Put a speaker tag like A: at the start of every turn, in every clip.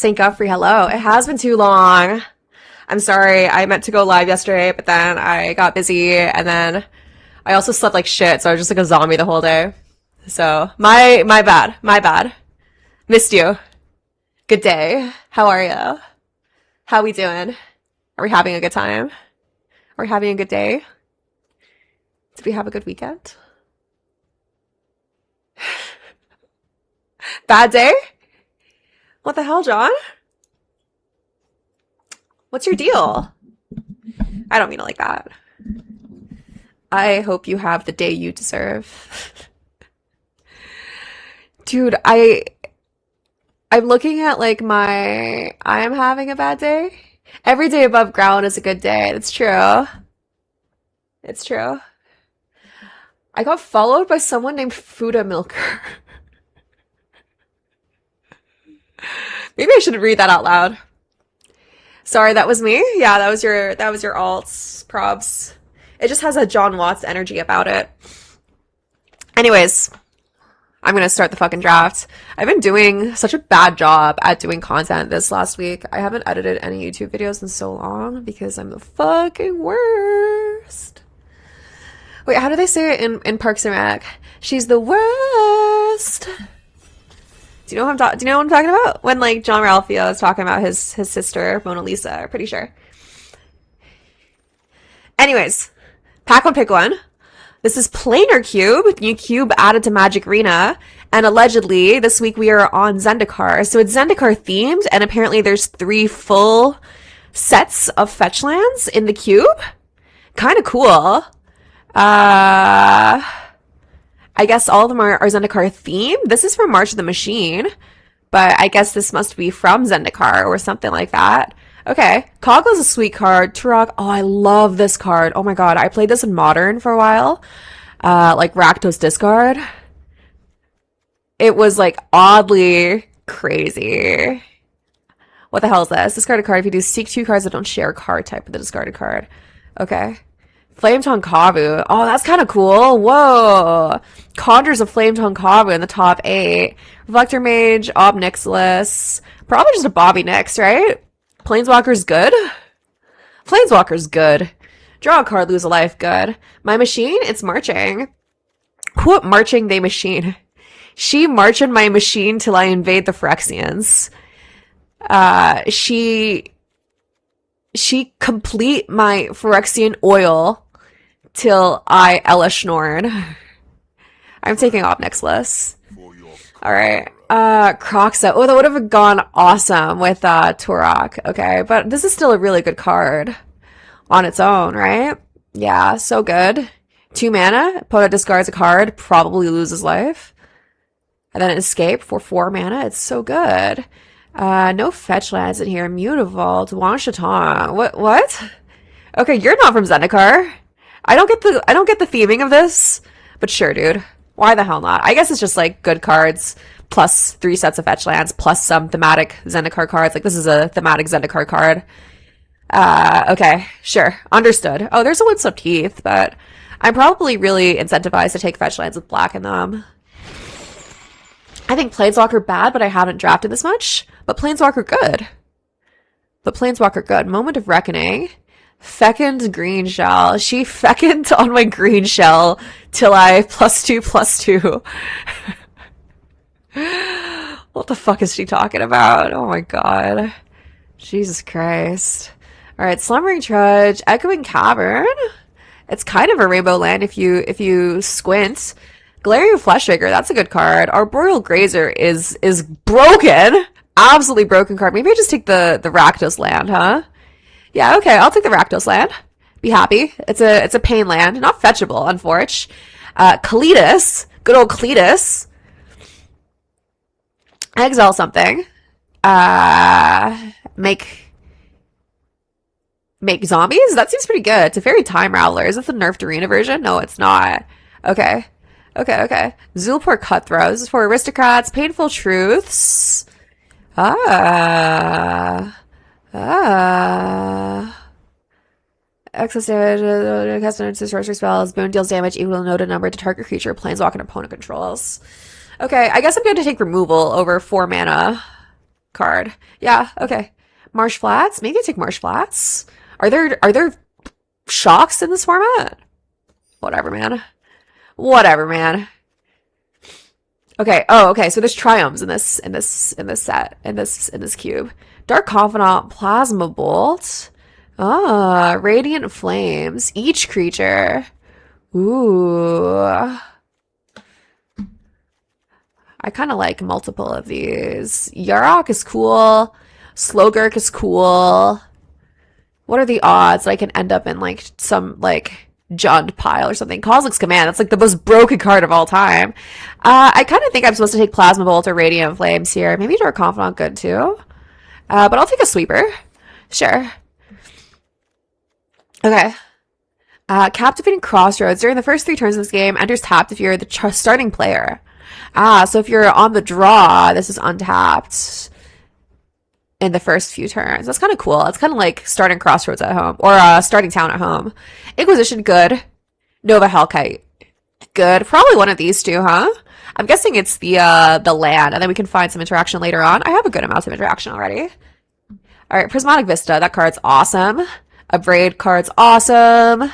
A: St. Godfrey, hello. It has been too long. I'm sorry. I meant to go live yesterday, but then I got busy, and then I also slept like shit, so I was just like a zombie the whole day. So, my bad. My bad. Missed you. Good day. How are you? How we doing? Are we having a good time? Are we having a good day? Did we have a good weekend? Bad day? What the hell, John? What's your deal? I don't mean it like that. I hope you have the day you deserve. Dude, I'm looking at like I'm having a bad day. Every day above ground is a good day. It's true. It's true. I got followed by someone named Fuda Milker. Maybe I should read that out loud. Sorry, that was me? Yeah, that was your alts, probs. It just has a John Watts energy about it. Anyways, I'm gonna start the fucking draft. I've been doing such a bad job at doing content this last week. I haven't edited any YouTube videos in so long because I'm the fucking worst. Wait, how do they say it in Parks and Rec? She's the worst. Do you know what I'm talking about? When like John Ralphio is talking about his sister Mona Lisa, I'm pretty sure. Anyways, pack one, pick one. This is Planar Cube, new cube added to Magic Arena, and allegedly this week we are on Zendikar. So it's Zendikar themed, and apparently there's 3 full sets of fetch lands in the cube. Kind of cool. I guess all of them are Zendikar themed. This is from March of the Machine, but I guess this must be from Zendikar or something like that. Okay, Koggle's a sweet card. Turok, oh, I love this card. Oh my god, I played this in Modern for a while. Like Rakdos discard. It was like oddly crazy. What the hell is this? Discard a card if you do seek 2 cards that don't share a card type with the discarded card. Okay. Flametongue Kavu. Oh, that's kind of cool. Whoa. Conjures a Flametongue Kavu in the top 8. Reflector Mage, Ob Nixilis. Probably just a Bobby Nix, right? Planeswalker's good. Planeswalker's good. Draw a card, lose a life, good. My machine, it's marching. Quote marching they machine. She marching my machine till I invade the Phyrexians. She complete my Phyrexian oil till I Elish Norn. I'm taking off Nixilis. Alright. Croxa. Oh, that would have gone awesome with Turok. Okay, but this is still a really good card on its own, right? Yeah, so good. 2 mana. Opponent discards a card, probably loses life. And then escape for 4 mana. It's so good. No fetch lands in here. Mutavault, Wanshatong. What? Okay, you're not from Zendikar. I don't get the theming of this, but sure, dude. Why the hell not? I guess it's just like good cards plus 3 sets of fetch lands plus some thematic Zendikar cards. Like this is a thematic Zendikar card. Okay, sure, understood. Oh, there's a Windswept Heath, but I'm probably really incentivized to take fetch lands with black in them. I think Planeswalker bad, but I haven't drafted this much. But Planeswalker good. Moment of Reckoning. Fecund Green Shell. She fecund on my green shell till I +2/+2. What the fuck is she talking about? Oh my god. Jesus Christ. Alright, Slumbering Trudge. Echoing Cavern. It's kind of a rainbow land if you squint. Glaring Fleshbreaker, that's a good card. Arboreal Grazer is broken. Absolutely broken card. Maybe I just take the Rakdos land, huh? Yeah, okay, I'll take the Rakdos land. Be happy. It's a pain land. Not fetchable, unfortunately. Cletus. Good old Cletus. Exile something. Make zombies? That seems pretty good. It's a very Time Raveler. Is it the nerfed arena version? No, it's not. Okay. Zulpur Cutthroat. This is for aristocrats. Painful Truths. Excess damage. Cast an sorcery spells. Boon deals damage equal to noted number to target creature, planeswalker, and opponent controls. Okay, I guess I'm going to take removal over 4 mana. card. Yeah, okay. Marsh Flats? Maybe I take Marsh Flats. Are there shocks in this format? Whatever, man. Whatever, man. Okay. Oh, okay. So there's triumphs in this cube. Dark Confidant, Plasma Bolt. Ah, Radiant Flames. Each creature. Ooh. I kind of like multiple of these. Yarok is cool. Slogurk is cool. What are the odds that I can end up in like some like Jund pile or something? Kozilek's Command. That's like the most broken card of all time. I kind of think I'm supposed to take Plasma Bolt or Radiant Flames here. Maybe Dark Confidant good too. But I'll take a sweeper. Sure. Okay. Captivating Crossroads. During the first 3 turns of this game, enters tapped if you're the starting player. So if you're on the draw, this is untapped in the first few turns. That's kind of cool. It's kind of like starting Crossroads at home, or starting Town at home. Inquisition, good. Nova Hellkite, good. Probably one of these two, huh? I'm guessing it's the land, and then we can find some interaction later on. I have a good amount of interaction already. All right, Prismatic Vista. That card's awesome. Abrade card's awesome.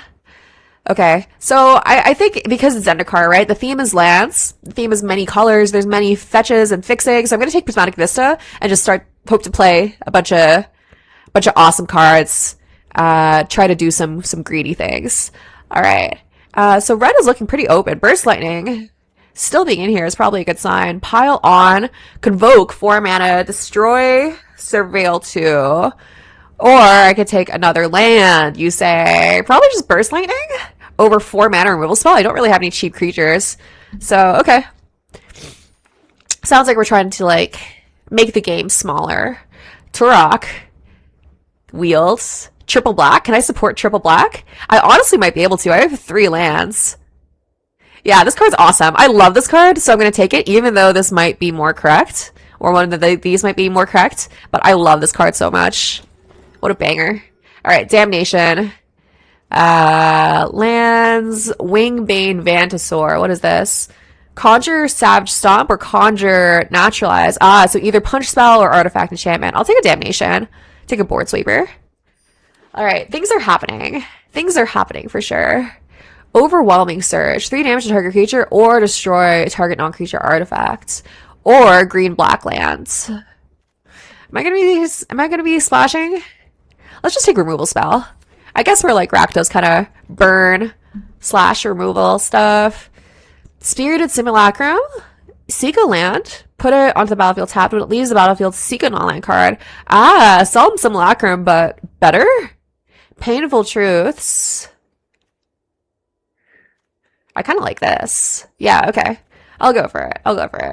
A: Okay, so I think because it's Zendikar, right? The theme is lands. The theme is many colors. There's many fetches and fixing. So I'm gonna take Prismatic Vista and just hope to play a bunch of awesome cards. Try to do some greedy things. All right. So red is looking pretty open. Burst Lightning still being in here is probably a good sign. Pile on, Convoke 4 mana, destroy, Surveil 2. Or I could take another land, you say. Probably just Burst Lightning over 4 mana removal spell. I don't really have any cheap creatures. So, okay. Sounds like we're trying to, like, make the game smaller. Turok. Wheels. Triple black. Can I support triple black? I honestly might be able to. I have 3 lands. Yeah, this card's awesome. I love this card, so I'm going to take it, even though this might be more correct. Or one of these might be more correct. But I love this card so much. What a banger. Alright, Damnation. Lands, Wingbane, Vantasaur. What is this? Conjure, Savage Stomp, or Conjure, Naturalize. So either Punch Spell or Artifact Enchantment. I'll take a Damnation. Take a Board Sweeper. Alright, things are happening. Things are happening for sure. Overwhelming Surge. 3 damage to target creature or destroy target non-creature artifacts. Or green-black lands. Am I gonna be splashing? Let's just take removal spell. I guess we're like Rakdos kind of burn / removal stuff. Spirited Simulacrum. Seek a land. Put it onto the battlefield tapped. When it leaves the battlefield, seek a non-land card. Solemn Simulacrum, but better? Painful Truths. I kind of like this. Yeah, okay. I'll go for it.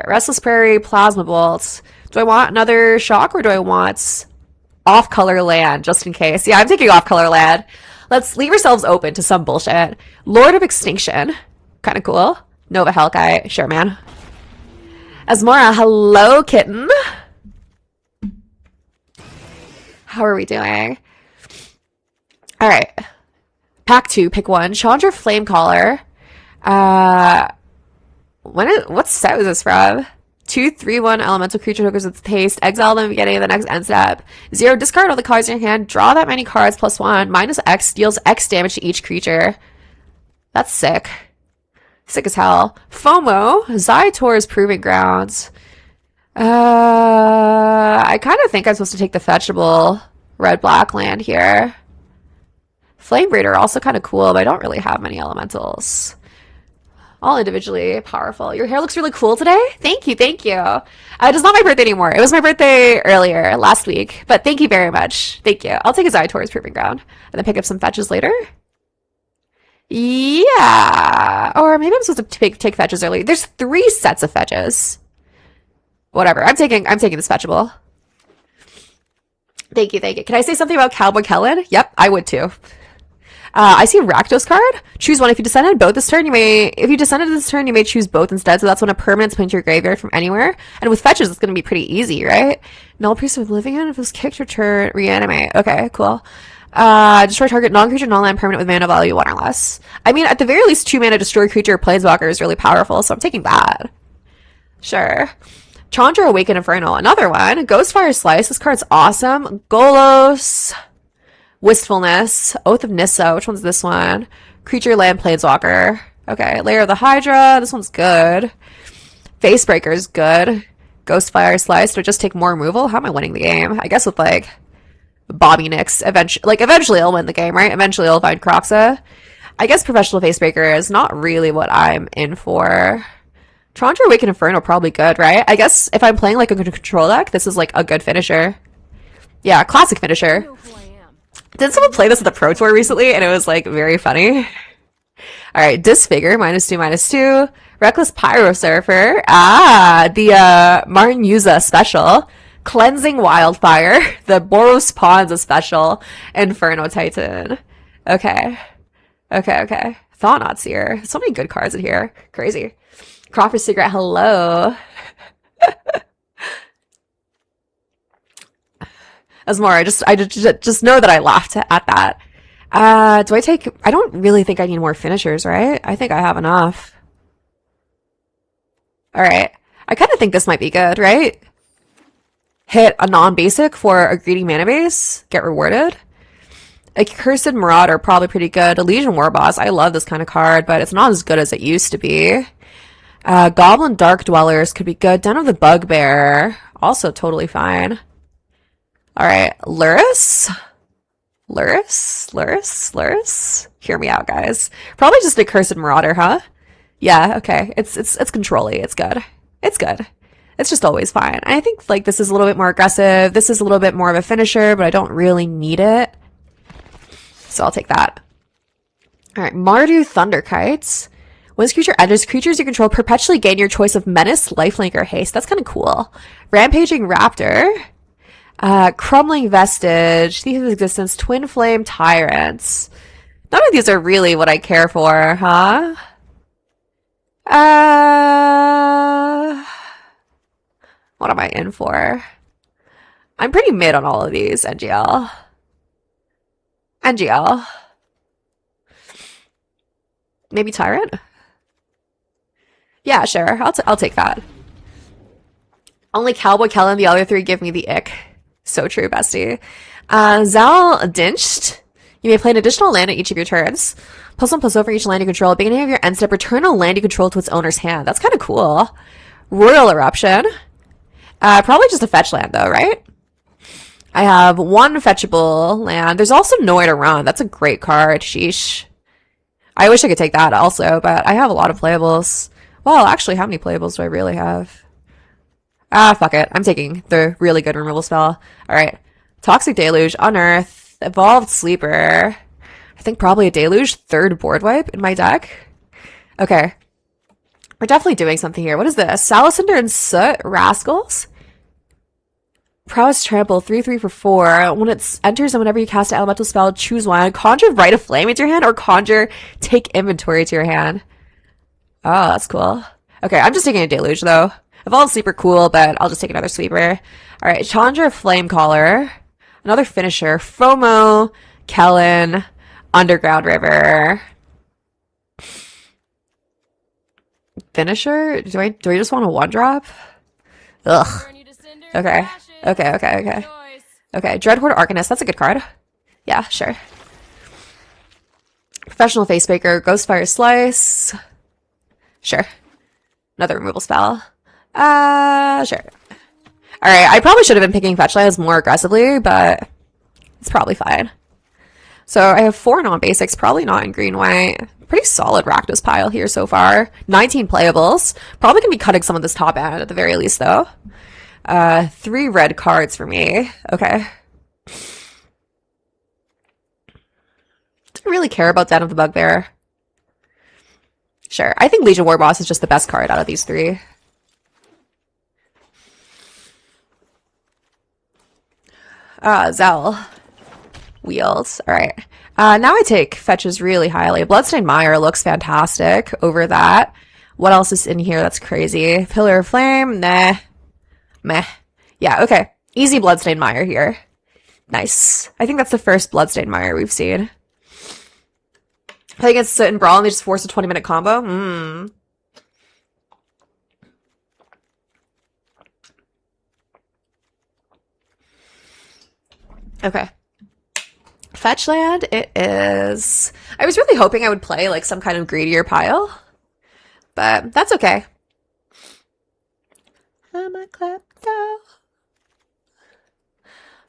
A: Restless Prairie, Plasma Bolt. Do I want another shock or do I want off-color land, just in case? Yeah, I'm taking off-color land. Let's leave ourselves open to some bullshit. Lord of Extinction. Kind of cool. Nova Hellkite. Sure, man. Asmora, hello, kitten. How are we doing? Alright. Pack 2, pick 1. Chandra Flamecaller. What set was this from? 2/3/1 elemental creature tokens with haste. Exile them at the beginning of the next end step. 0. Discard all the cards in your hand. Draw that many cards +1. -X deals X damage to each creature. That's sick. Sick as hell. FOMO. Zaitor's Proving Grounds. I kind of think I'm supposed to take the fetchable red-black land here. Flame Breeder also kind of cool, but I don't really have many elementals. All individually powerful. Your hair looks really cool today. Thank you, thank you. It's not my birthday anymore. It was my birthday earlier, last week. But thank you very much. Thank you. I'll take a Zaitor's Proving Ground and then pick up some fetches later. Yeah. Or maybe I'm supposed to take fetches early. There's 3 sets of fetches. Whatever. I'm taking this fetchable. Thank you, thank you. Can I say something about Cowboy Kellen? Yep, I would too. I see a Rakdos card. Choose one. If you descended both this turn, you may choose both instead. So that's when a permanent's put into your graveyard from anywhere. And with fetches, it's going to be pretty easy, right? Null Priest of Oblivion. If it was kicked, return, reanimate. Okay, cool. Destroy target non-creature, non-land permanent with mana value 1 or less. I mean, at the very least, 2 mana destroy creature or planeswalker is really powerful, so I'm taking that. Sure. Chandra Awaken Inferno, another one. Ghostfire Slice, this card's awesome. Golos, Wistfulness, Oath of Nissa, which one's this one? Creature, Land, Planeswalker. Okay, Layer of the Hydra, this one's good. Facebreaker's good. Ghostfire Slice, do I just take more removal? How am I winning the game? I guess with, like, Bobby Nix, eventually I'll win the game, right? Eventually I'll find Croxa. I guess Professional Facebreaker is not really what I'm in for. Chandra Awaken Inferno, probably good, right? I guess if I'm playing, like, a control deck, this is, like, a good finisher. Yeah, classic finisher. Did someone play this at the Pro Tour recently? And it was, like, very funny. Alright, Disfigure, -2/-2. Reckless Pyro Surfer. Ah, the Martin Yuza special. Cleansing Wildfire. The Boros Pawns a special. Inferno Titan. Okay. Okay. Thought-Knot's here. So many good cards in here. Crazy. Crawford Secret, hello. Asmora, I just know that I laughed at that. Do I take... I don't really think I need more finishers, right? I think I have enough. Alright. I kind of think this might be good, right? Hit a non-basic for a greedy mana base. Get rewarded. A Cursed Marauder, probably pretty good. A Legion Warboss, I love this kind of card, but it's not as good as it used to be. Goblin Dark Dwellers could be good. Den of the Bugbear, also totally fine. Alright, Luris? Luris? Hear me out, guys. Probably just a Cursed Marauder, huh? Yeah, okay. It's control-y. It's good. It's good. It's just always fine. I think, like, this is a little bit more aggressive. This is a little bit more of a finisher, but I don't really need it. So I'll take that. Alright, Mardu Thunderkites. When this creature enters, creatures you control perpetually gain your choice of Menace, Lifelink, or Haste. That's kind of cool. Rampaging Raptor. Crumbling Vestige. Thief of Existence. Twin Flame Tyrants. None of these are really what I care for, huh? What am I in for? I'm pretty mid on all of these, NGL. Maybe Tyrant? Yeah, sure. I'll take that. Only Cowboy Kellen, the other three give me the ick. So true, bestie. Zal Dinched. You may play an additional land at each of your turns. +1/+0 for each land you control. At the beginning of your end step, return a land you control to its owner's hand. That's kind of cool. Royal Eruption. Probably just a fetch land, though, right? I have one fetchable land. There's also Nowhere to Run. That's a great card. Sheesh. I wish I could take that also, but I have a lot of playables. Well, actually, how many playables do I really have? Fuck it. I'm taking the really good removal spell. Alright. Toxic Deluge, Unearth, Evolved Sleeper. I think probably a Deluge, third board wipe in my deck. Okay. We're definitely doing something here. What is this? Salicinder and Soot, Rascals. Prowess Trample, 3/3 for 4. When it enters and whenever you cast an elemental spell, choose one. Conjure Rite of Flame into your hand or conjure Take Inventory to your hand. Oh, that's cool. Okay, I'm just taking a Deluge though. Evolved Sleeper, cool, but I'll just take another Sleeper. Alright, Chandra Flamecaller. Another finisher. FOMO, Kellen, Underground River. Finisher? Do I just want a 1-drop? Ugh. Okay. Okay, Dreadhorde Arcanist. That's a good card. Yeah, sure. Professional Facebreaker, Ghostfire Slice. Sure. Another removal spell. Sure. Alright, I probably should have been picking fetch lands more aggressively, but it's probably fine. So I have 4 non-basics, probably not in green-white. Pretty solid Rakdos pile here so far. 19 playables. Probably gonna be cutting some of this top end at the very least, though. 3 red cards for me. Okay. Don't really care about Den of the Bugbear. Sure. I think Legion Warboss is just the best card out of these 3. Zell. Wheels. Alright. Now I take fetches really highly. Bloodstained Mire looks fantastic over that. What else is in here that's crazy? Pillar of Flame? Nah. Meh. Yeah, okay. Easy Bloodstained Mire here. Nice. I think that's the first Bloodstained Mire we've seen. Play against Soot and Brawl and they just force a 20-minute combo? Okay. Fetch land it is. I was really hoping I would play like some kind of greedier pile, but that's okay. I'm a klepto.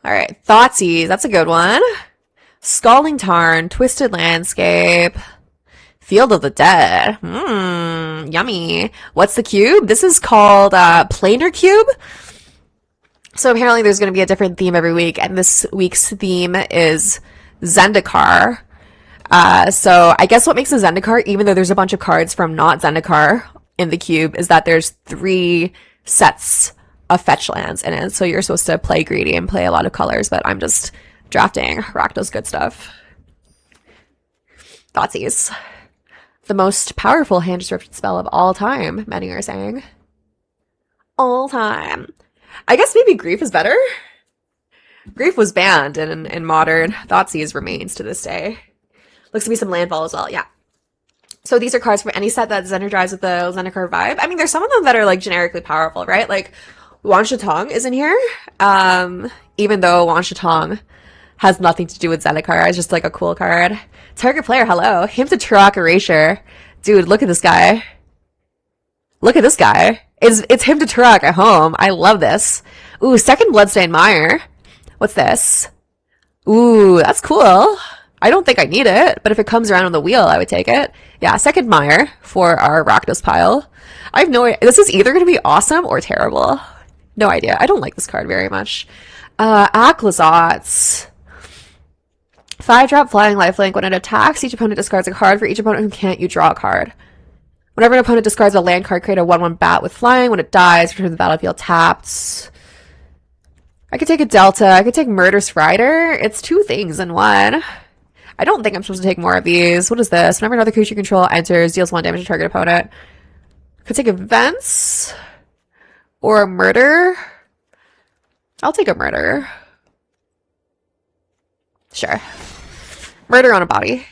A: All right, Thoughtseize, that's a good one. Scalding Tarn, Twisted Landscape, Field of the Dead. Yummy. What's the cube? This is called Planar Cube. So apparently there's going to be a different theme every week, and this week's theme is Zendikar. So I guess what makes a Zendikar, even though there's a bunch of cards from not Zendikar in the cube, is that there's 3 sets of fetch lands in it. So you're supposed to play greedy and play a lot of colors, but I'm just drafting Rakdos good stuff. Thoughtseize. The most powerful hand disruption spell of all time, many are saying. All time. I guess maybe Grief is better. Grief was banned in Modern. Thoughtseize remains to this day. Looks to be some landfall as well, yeah. So these are cards from any set that Zendikar with the Zendikar vibe. I mean, there's some of them that are like generically powerful, right? Like Wan Shatong is in here. Even though Wan Shatong has nothing to do with Zendikar. It's just like a cool card. Target player, hello. Him to Turok Erasure. Dude, look at this guy. Look at this guy. It's him to Turok at home. I love this. Ooh, second Bloodstained Mire. What's this? Ooh, that's cool. I don't think I need it, but if it comes around on the wheel, I would take it. Yeah, second Mire for our Rakdos pile. I have no idea. This is either going to be awesome or terrible. No idea. I don't like this card very much. Aclazotz. 5-drop Flying Lifelink. When it attacks, each opponent discards a card. For each opponent who can't, you draw a card. Whenever an opponent discards a land card, create a 1/1 bat with flying. When it dies, return to the battlefield tapped. I could take a Delta. I could take Murderous Rider. It's 2 things in one. I don't think I'm supposed to take more of these. What is this? Whenever another creature you control enters, deals 1 damage to target opponent. Could take Events. Or a Murder. I'll take a Murder. Sure. Murder on a body.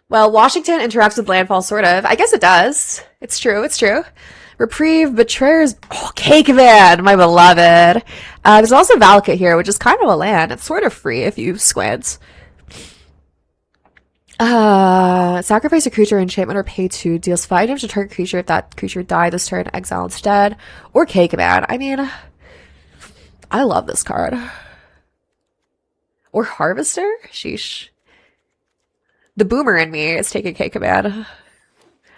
A: Well, Washington interacts with landfall, sort of. I guess it does. It's true, it's true. Reprieve, Betrayer's... Oh, Cake Van, my beloved. There's also Valakut here, which is kind of a land. It's sort of free if you squint. Sacrifice a creature, enchantment, or pay 2. Deals 5 damage to target creature if that creature died this turn. Exile instead. Or Cake Van. I mean, I love this card. Or Harvester? Sheesh. The boomer in me is taking Cake Command.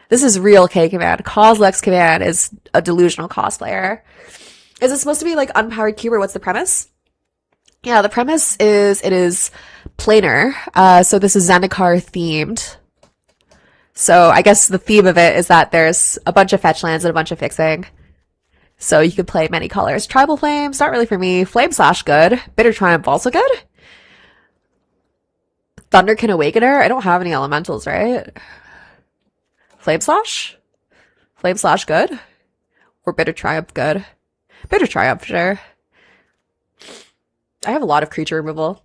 A: This is real Cake Command. Kozilek's Command is a delusional cosplayer. Is it supposed to be like unpowered cube, or what's the premise? Yeah, the premise is it is planar. So this is Zendikar themed. So I guess the theme of it is that there's a bunch of fetch lands and a bunch of fixing. So you could play many colors. Tribal Flames, not really for me. Flame Slash, good. Bitter Triumph, also good. Thunderkin Awakener? I don't have any elementals, right? Flame Slash? Flame Slash, good. Or Bitter Triumph, good. Bitter Triumph, sure. I have a lot of creature removal.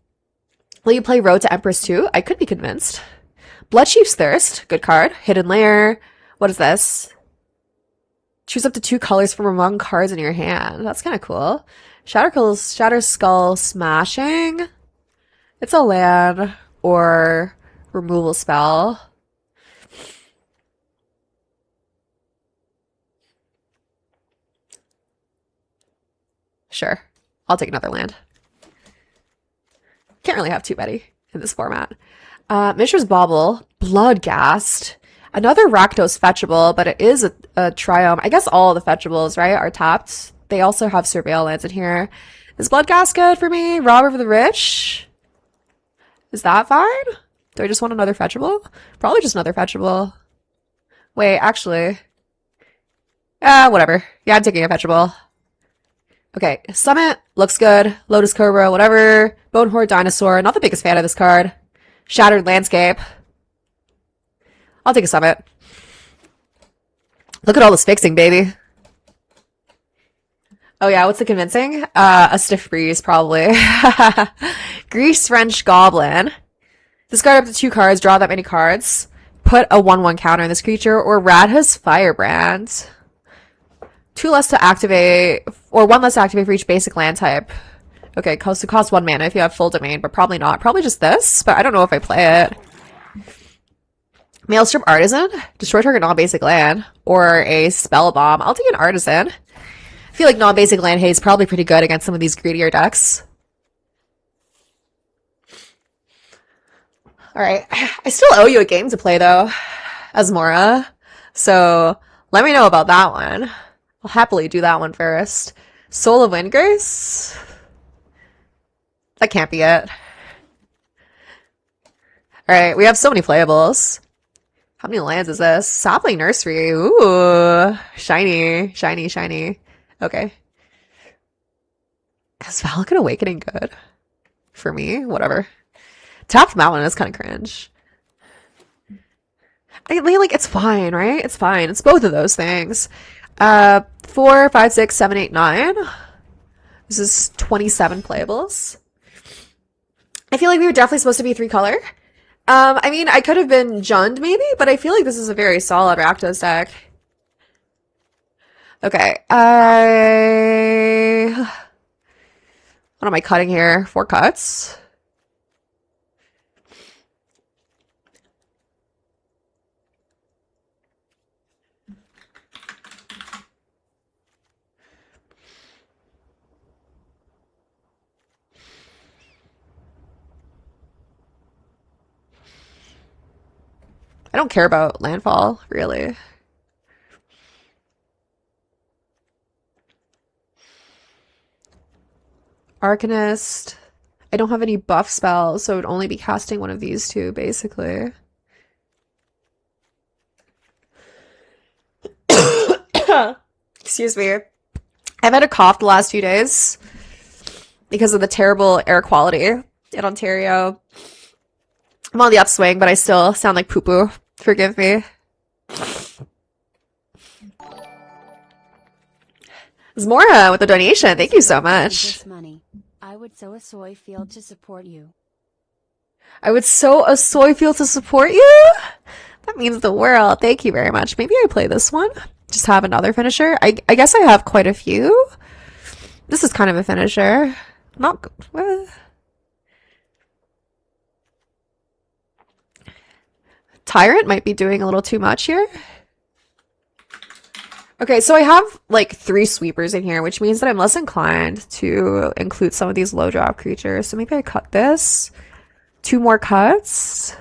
A: Will you play Road to Empress 2? I could be convinced. Bloodchief's Thirst, good card. Hidden Lair. What is this? Choose up to 2 colors from among cards in your hand. That's kind of cool. Shatter Skull Smashing. It's a land or removal spell. Sure. I'll take another land. Can't really have too many in this format. Mishra's Bauble. Bloodghast. Another Rakdos fetchable, but it is a Triome. I guess all the fetchables, right, are tapped. They also have Surveil lands in here. Is Bloodghast good for me? Robber of the Rich? Is that fine? Do I just want another fetchable? Probably just another fetchable. Wait, actually. Whatever. Yeah, I'm taking a fetchable. Okay, Summit looks good. Lotus Cobra, whatever. Bonehorde Dinosaur. Not the biggest fan of this card. Shattered Landscape. I'll take a Summit. Look at all this fixing, baby. Oh yeah, what's the convincing? A Stiff Breeze, probably. Grease Wrench Goblin. Discard up to 2 cards, draw that many cards. Put a 1/1 counter on this creature, or Radha's Firebrand. 2 less to activate, or 1 less to activate for each basic land type. Okay, cost 1 mana if you have full domain, but probably not. Probably just this, but I don't know if I play it. Maelstrom Artisan? Destroy target non-basic land. Or a Spell Bomb. I'll take an Artisan. I feel like non-basic land haze is probably pretty good against some of these greedier decks. Alright, I still owe you a game to play though, Asmora. So, let me know about that one. I'll happily do that one first. Soul of Windgrace? That can't be it. Alright, we have so many playables. How many lands is this? Sapling Nursery. Ooh. Shiny. Shiny, shiny. Okay. Is Valakut Awakening good? For me? Whatever. Tapped Mountain is kind of cringe. Like, it's fine, right? It's fine. It's both of those things. 4, 5, 6, 7, 8, 9. This is 27 playables. I feel like we were definitely supposed to be 3-color. I mean, I could have been Jund maybe, but I feel like this is a very solid Rakdos deck. Okay, what am I cutting here? 4 cuts? I don't care about landfall, really. Arcanist. I don't have any buff spells, so it would only be casting one of these two, basically. Excuse me. I've had a cough the last few days because of the terrible air quality in Ontario. I'm on the upswing, but I still sound like poo-poo. Forgive me. Zmora with the donation. Thank you so much.
B: I would sow a soy field to support you.
A: I would sow a soy field to support you? That means the world. Thank you very much. Maybe I play this one. Just have another finisher. I guess I have quite a few. This is kind of a finisher. Not... Tyrant might be doing a little too much here. Okay, so I have like 3 sweepers in here, which means that I'm less inclined to include some of these low drop creatures. So maybe I cut this. 2 more cuts.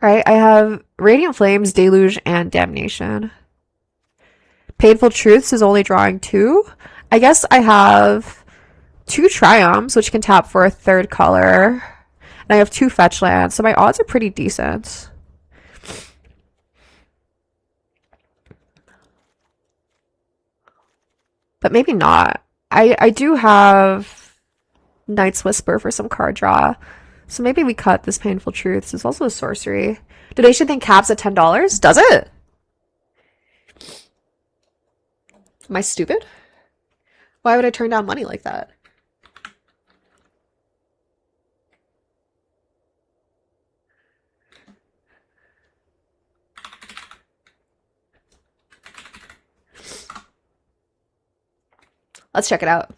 A: Alright, I have Radiant Flames, Deluge, and Damnation. Painful Truths is only drawing 2. I guess I have 2 Triumphs, which can tap for a 3rd color. And I have 2 fetch lands, so my odds are pretty decent. But maybe not. I do have Night's Whisper for some card draw. So maybe we cut this Painful Truths. It's also a sorcery. Donation thing caps at $10? Does it? Am I stupid? Why would I turn down money like that? Let's check it out.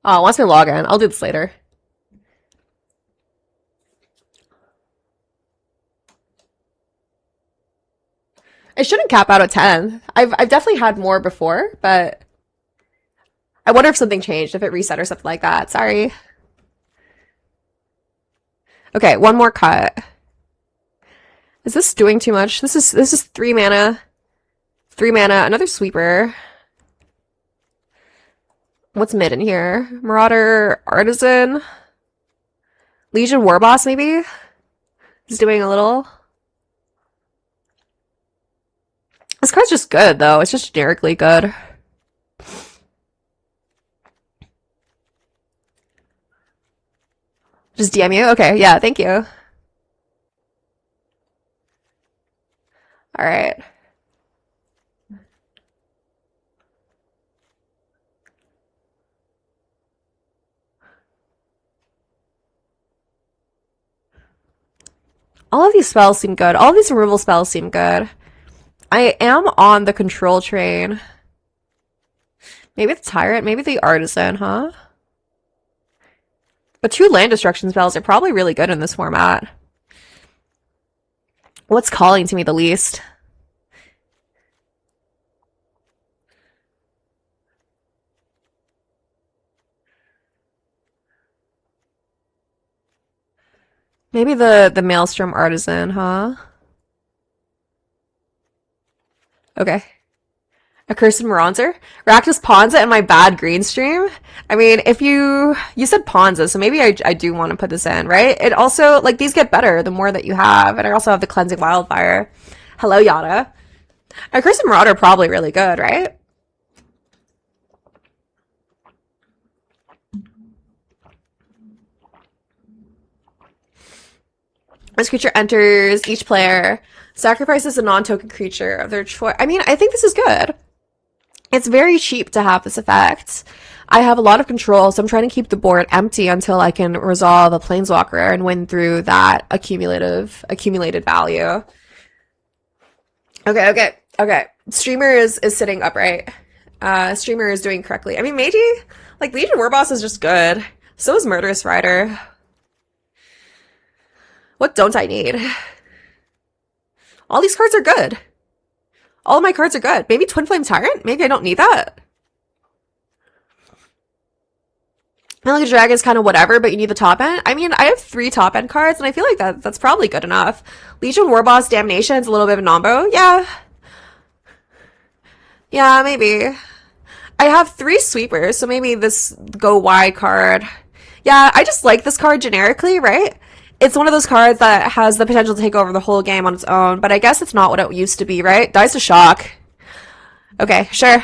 A: Oh, it wants me to log in. I'll do this later. It shouldn't cap out at 10. I've definitely had more before, but I wonder if something changed, if it reset or something like that. Sorry. Okay, 1 more cut. Is this doing too much? This is 3 mana. 3 mana, another sweeper. What's mid in here? Marauder, Artisan, Legion Warboss maybe? He's doing a little. This card's just good though. It's just generically good. Just DM you? Okay, yeah, thank you. Alright. All of these spells seem good. All of these removal spells seem good. I am on the control train. Maybe the Tyrant, maybe the Artisan, huh? But 2 land destruction spells are probably really good in this format. What's calling to me the least? Maybe the Maelstrom Artisan, huh? Okay. Accursed Moronzer? Rakdos Ponza and my bad green stream? I mean, if you said Ponza, so maybe I do want to put this in, right? It also, like, these get better the more that you have. And I also have the Cleansing Wildfire. Hello, Yada. Accursed Marauder probably really good, right? This creature enters, each player sacrifices a non-token creature of their choice. I mean, I think this is good. It's very cheap to have this effect. I have a lot of control, so I'm trying to keep the board empty until I can resolve a Planeswalker and win through that accumulated value. Okay. Streamer is sitting upright. Streamer is doing correctly. I mean, Meiji, like, Legion Warboss is just good. So is Murderous Rider. What don't I need? All these cards are good. All of my cards are good. Maybe Twin Flame Tyrant? Maybe I don't need that. Melancholy Dragon is kind of whatever, but you need the top end. I mean, I have 3 top end cards, and I feel like that's probably good enough. Legion Warboss Damnation is a little bit of a nombo. Yeah, maybe. I have 3 sweepers, so maybe this go wide card. Yeah, I just like this card generically, right? It's one of those cards that has the potential to take over the whole game on its own, but I guess it's not what it used to be, right? Dice to Shock. Okay, sure.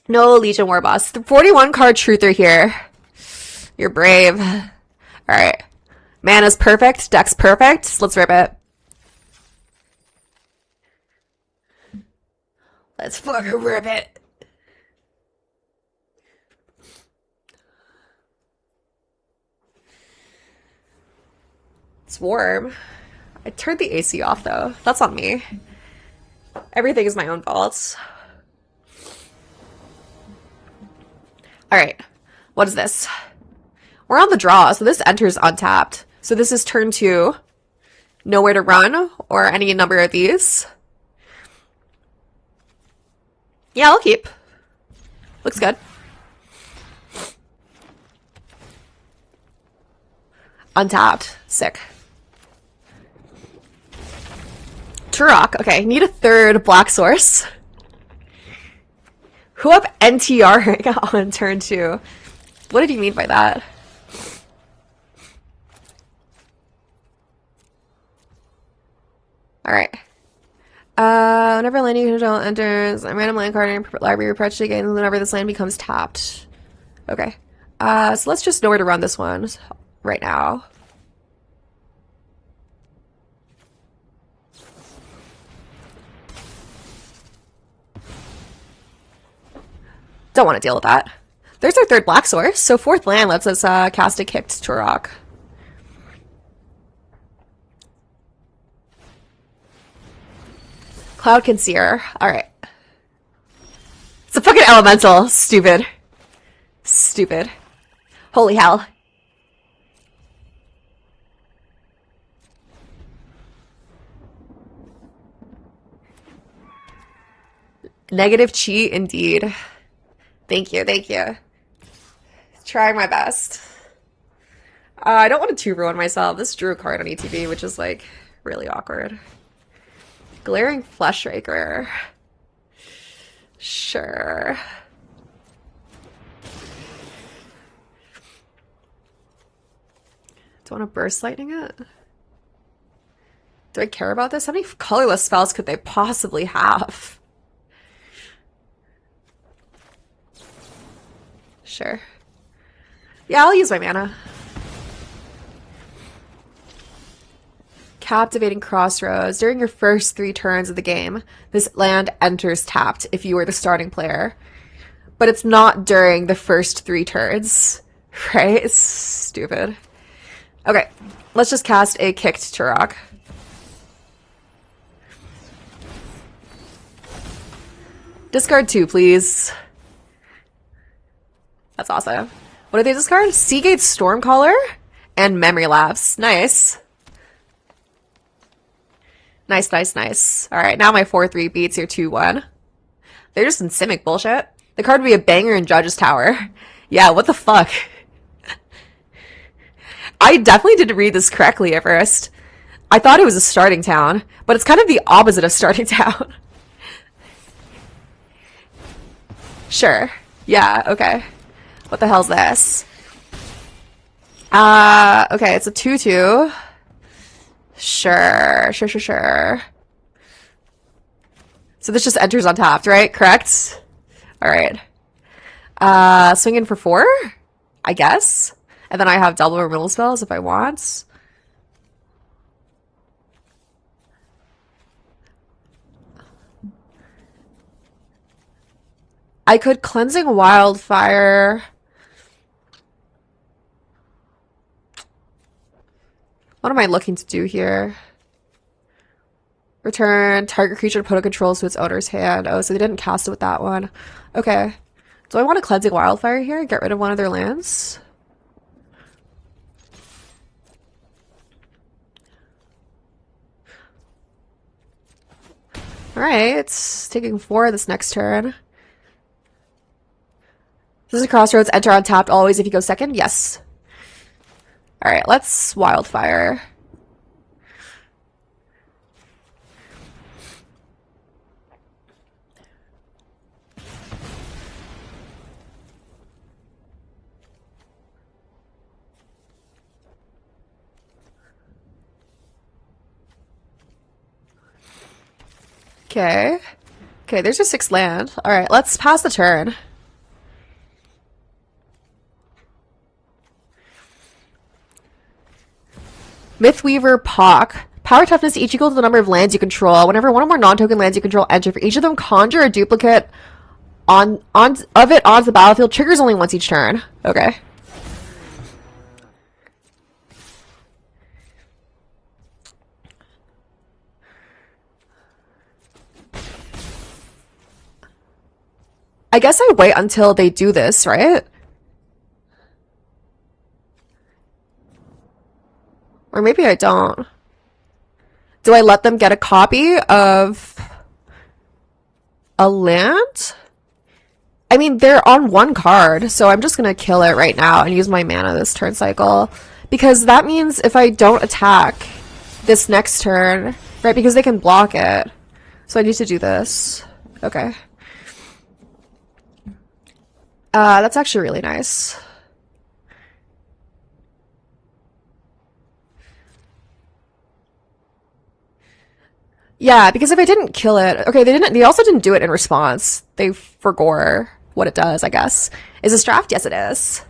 A: No Legion Warboss. The 41 card truther here. You're brave. Alright. Mana's perfect. Deck's perfect. Let's rip it. Let's fucking rip it. It's warm. I turned the AC off though. That's on me. Everything is my own fault. Alright. What is this? We're on the draw, so this enters untapped. So this is turn 2. Nowhere to run, or any number of these. Yeah, I'll keep. Looks good. Untapped. Sick. Turok. Okay, need a 3rd black source. Who up NTR on turn 2? What did he mean by that? Alright. Whenever a landing control enters a random land card in your library, purchase again whenever this land becomes tapped. Okay. So let's just know where to run this one right now. Don't want to deal with that. There's our 3rd black source, so 4th land lets us cast a kicked Turok. Cloud Concealer. Alright. It's a fucking elemental. Stupid. Holy hell. Negative cheat indeed. Thank you. Trying my best. I don't want to ruin myself. This drew a card on ETB, which is, like, really awkward. Glaring Fleshraker. Sure. Do I want to Burst Lightning it? Do I care about this? How many colorless spells could they possibly have? Sure. Yeah, I'll use my mana. Captivating Crossroads. During your first 3 turns of the game, this land enters tapped if you are the starting player. But it's not during the first 3 turns. Right? It's stupid. Okay, let's just cast a kicked Turok. Discard 2, please. That's awesome. What did they discard? Seagate Stormcaller and Memory Lapse. Nice. Nice, nice, nice. Alright, now my 4-3 beats your 2-1. They're just in Simic bullshit. The card would be a banger in Judge's Tower. Yeah, what the fuck? I definitely didn't read this correctly at first. I thought it was a starting town, but it's kind of the opposite of starting town. Sure. Yeah, okay. What the hell's this? Okay, it's a 2-2. Sure. So this just enters untapped, right? Correct? Alright. Swing in for 4? I guess? And then I have double removal spells if I want. I could Cleansing Wildfire. What am I looking to do here? Return target creature to put a control to its owner's hand. Oh, so they didn't cast it with that one. Okay. Do I want a Cleansing Wildfire here? Get rid of one of their lands? Alright, it's taking 4 this next turn. This is a crossroads. Enter untapped always if you go second. Yes. Alright, let's Wildfire. Okay. Okay, there's your 6th land. Alright, let's pass the turn. Mythweaver Pock. Power toughness each equal to the number of lands you control. Whenever one or more non-token lands you control enter, for each of them, conjure a duplicate of it onto the battlefield. Triggers only once each turn. Okay. I guess I wait until they do this, right? Or maybe I don't. Do I let them get a copy of a land? I mean, they're on 1 card, so I'm just gonna kill it right now and use my mana this turn cycle. Because that means if I don't attack this next turn, right, because they can block it. So I need to do this. Okay. That's actually really nice. Yeah, because if I didn't kill it, okay, they also didn't do it in response. They forgore what it does, I guess. Is this draft? Yes, it is.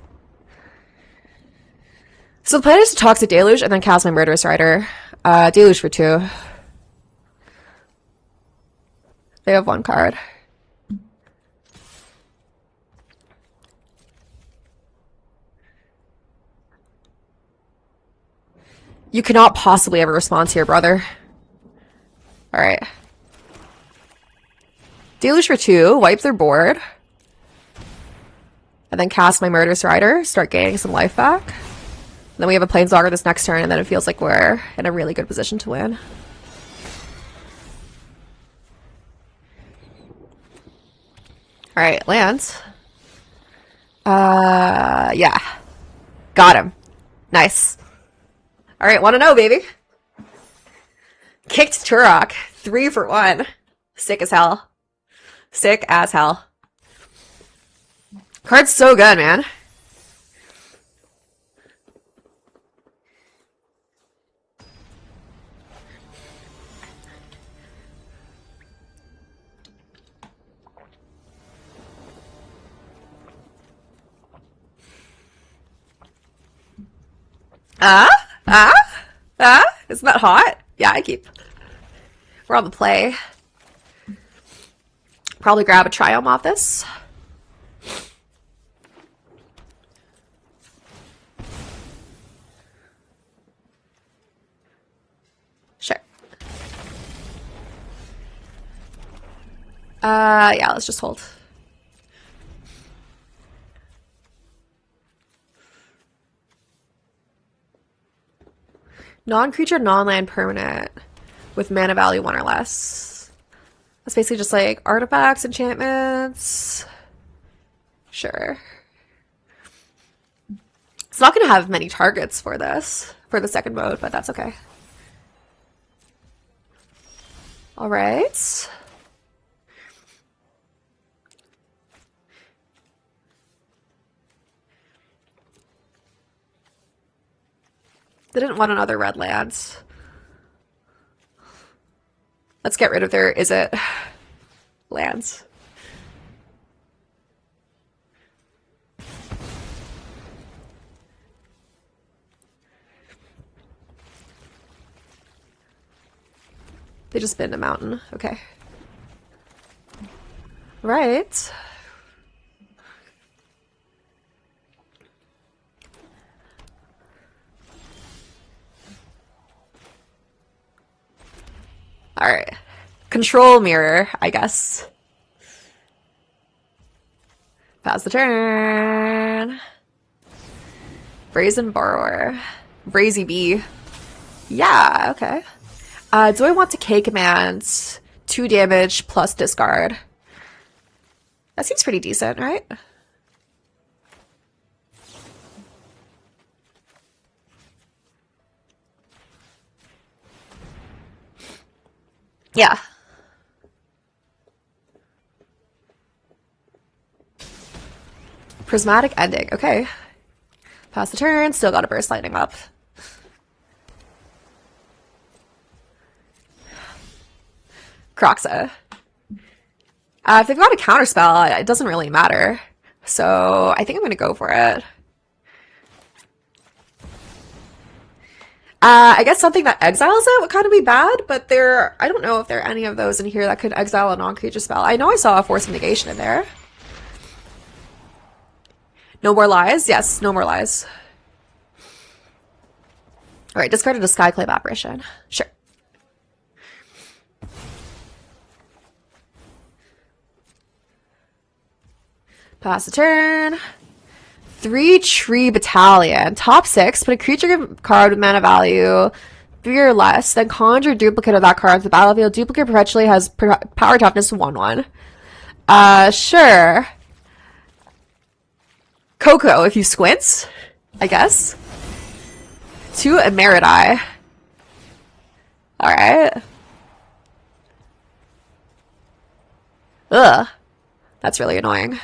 A: So the plan is to Toxic Deluge and then cast my Murderous Rider. Deluge for 2. They have 1 card. You cannot possibly have a response here, brother. Alright. Deluge for 2, wipe their board. And then cast my Murderous Rider, start gaining some life back. And then we have a Planeswalker this next turn, and then it feels like we're in a really good position to win. Alright, lands. Yeah. Got him. Nice. Alright, wanna know, baby? Kicked Turok. 3 for 1. Sick as hell. Sick as hell. Card's so good, man. Isn't that hot? Yeah, I keep. We're on the play. Probably grab a Triumph off this. Yeah, let's just hold. Non-creature, non-land permanent with mana value 1 or less. That's basically just like artifacts, enchantments. Sure. It's not going to have many targets for this, for the second mode, but that's okay. All right. They didn't want another red land. Let's get rid of their is it lands. They just been a mountain. Okay. Right. All right. Control mirror, I guess. Pass the turn. Brazen Borrower. Brazy Bee. Yeah, okay. Do I want to K command 2 damage plus discard? That seems pretty decent, right? Yeah. Prismatic Ending. Okay. Pass the turn. Still got a Burst Lightning up. Croxa. If they've got a counterspell, it doesn't really matter. So I think I'm going to go for it. I guess something that exiles it would kind of be bad, but I don't know if there are any of those in here that could exile a non-creature spell. I know I saw a Force of Negation in there. No more lies? Yes, no more lies. Alright, discarded a Skyclave Apparition. Sure. Pass the turn. 3 Tree Battalion. Top 6. Put a creature card with mana value 3 or less. Then conjure a duplicate of that card onto the battlefield. Duplicate perpetually has power toughness 1/1. Sure. Coco, if you squint, I guess. 2 Emeriti. Alright. Ugh. That's really annoying.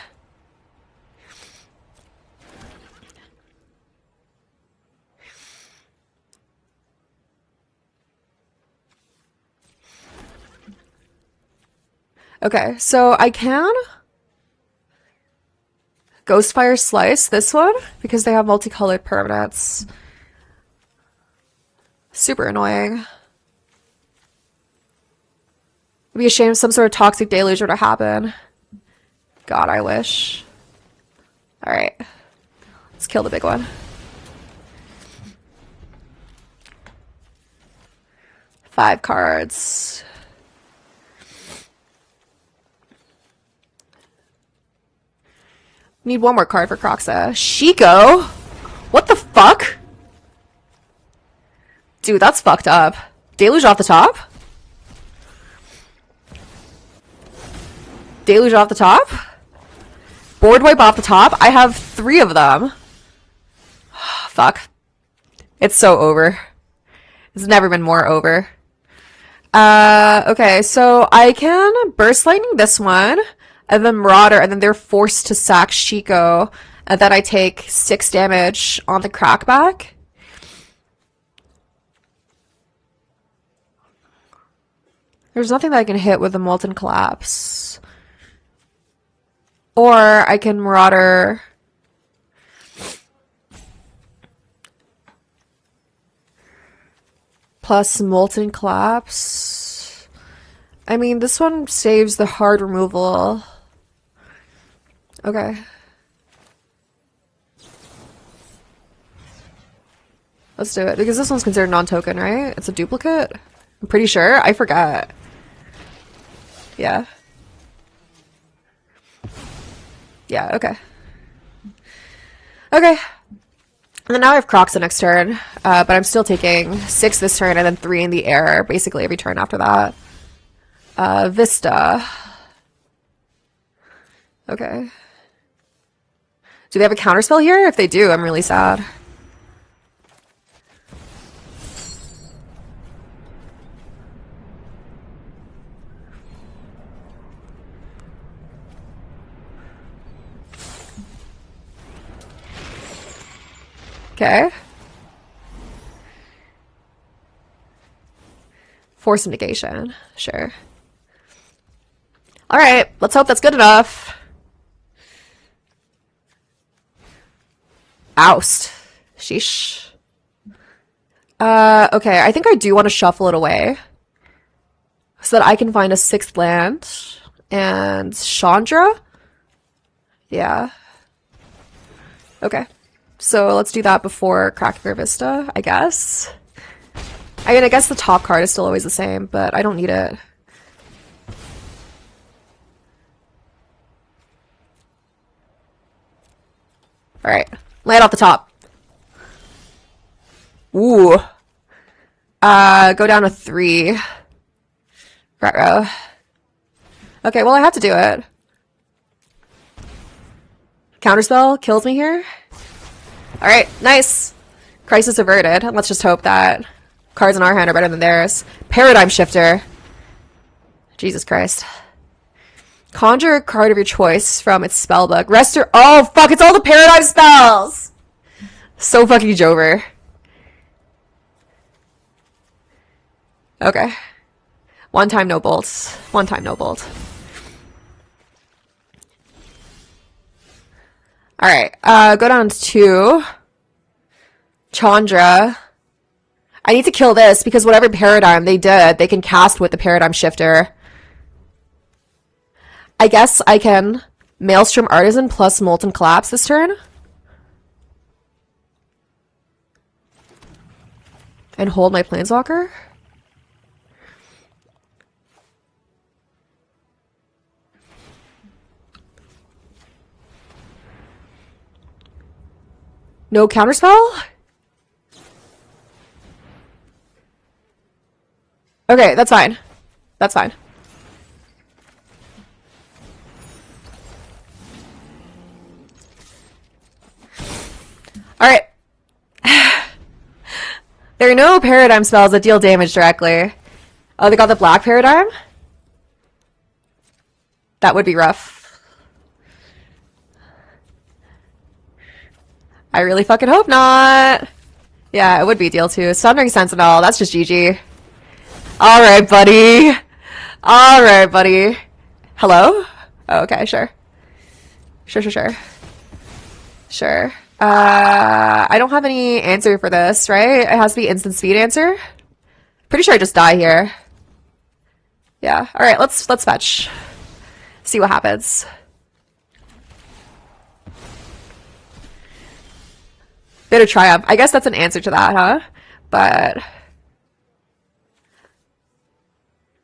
A: Okay, so I can Ghostfire Slice this one because they have multicolored permanents. Super annoying. It'd be a shame if some sort of toxic deluge were to happen. God, I wish. Alright. Let's kill the big one. Five cards. Need one more card for Croxa. Shiko? What the fuck? Dude, that's fucked up. Deluge off the top? Deluge off the top? Board wipe off the top? I have 3 of them. Fuck. It's so over. It's never been more over. Okay, so I can Burst Lightning this one, and then Marauder, and then they're forced to sack Shiko, and then I take 6 damage on the crackback. There's nothing that I can hit with the Molten Collapse. Or I can Marauder. Plus Molten Collapse. I mean, this one saves the hard removal. Okay. Let's do it. Because this one's considered non-token, right? It's a duplicate? I'm pretty sure. I forgot. Yeah. Yeah, okay. Okay. And then now I have Crocs the next turn, but I'm still taking 6 this turn and then 3 in the air, basically every turn after that. Vista. Okay. Do they have a counterspell here? If they do, I'm really sad. Okay. Force of negation. Sure. Alright, let's hope that's good enough. Oust. Sheesh. Okay, I think I do want to shuffle it away. So that I can find a 6th land. And Chandra? Yeah. Okay. So let's do that before cracking our Vista, I guess. I mean, I guess the top card is still always the same, but I don't need it. Alright. Lay it off the top. Ooh. Go down to 3. Retro. Okay, well, I have to do it. Counterspell kills me here. Alright, nice. Crisis averted. Let's just hope that cards in our hand are better than theirs. Paradigm Shifter. Jesus Christ. Conjure a card of your choice from its spellbook. Restore. Oh, fuck, it's all the paradigm spells! So fucking Jover. Okay. One time no bolts. One time no bolt. Alright, go down to 2. Chandra. I need to kill this because whatever paradigm they did, they can cast with the paradigm shifter. I guess I can Maelstrom Artisan plus Molten Collapse this turn. And hold my Planeswalker. No counterspell? Okay, that's fine. That's fine. Alright. There are no paradigm spells that deal damage directly. Oh, they got the black paradigm? That would be rough. I really fucking hope not. Yeah, it would be deal 2. Sundering Sentinel, that's just GG. Alright, buddy. Alright, buddy. Hello? Oh, okay, sure. Sure. Sure. I don't have any answer for this, right? It has to be instant speed answer. Pretty sure I just die here. Yeah. Alright, let's fetch. See what happens. Bit of triumph. I guess that's an answer to that, huh? But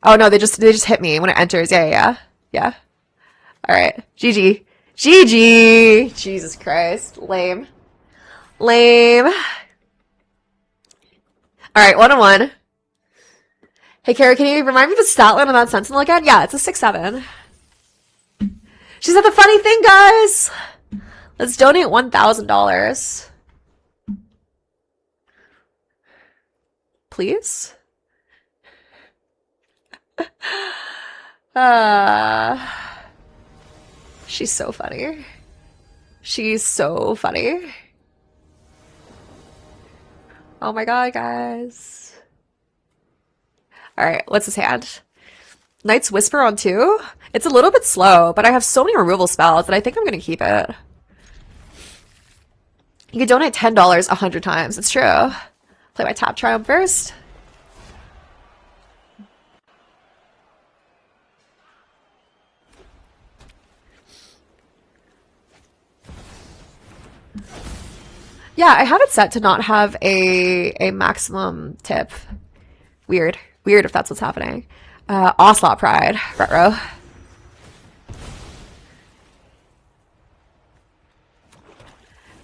A: oh no, they just hit me when it enters. Yeah. Alright. GG. GG! Jesus Christ. Lame. Alright, 1-1. Hey, Kara, can you remind me the stat line on that Sentinel again? Yeah, it's a 6/7. She said the funny thing, guys! Let's donate $1,000. Please? She's so funny. She's so funny. Oh my god, guys. Alright, what's this hand? Knight's Whisper on 2? It's a little bit slow, but I have so many removal spells that I think I'm gonna keep it. You can donate $10 100 times. It's true. Play my Tap Triumph first. Yeah, I have it set to not have a maximum tip. Weird. Weird if that's what's happening. Ocelot Pride. Retro.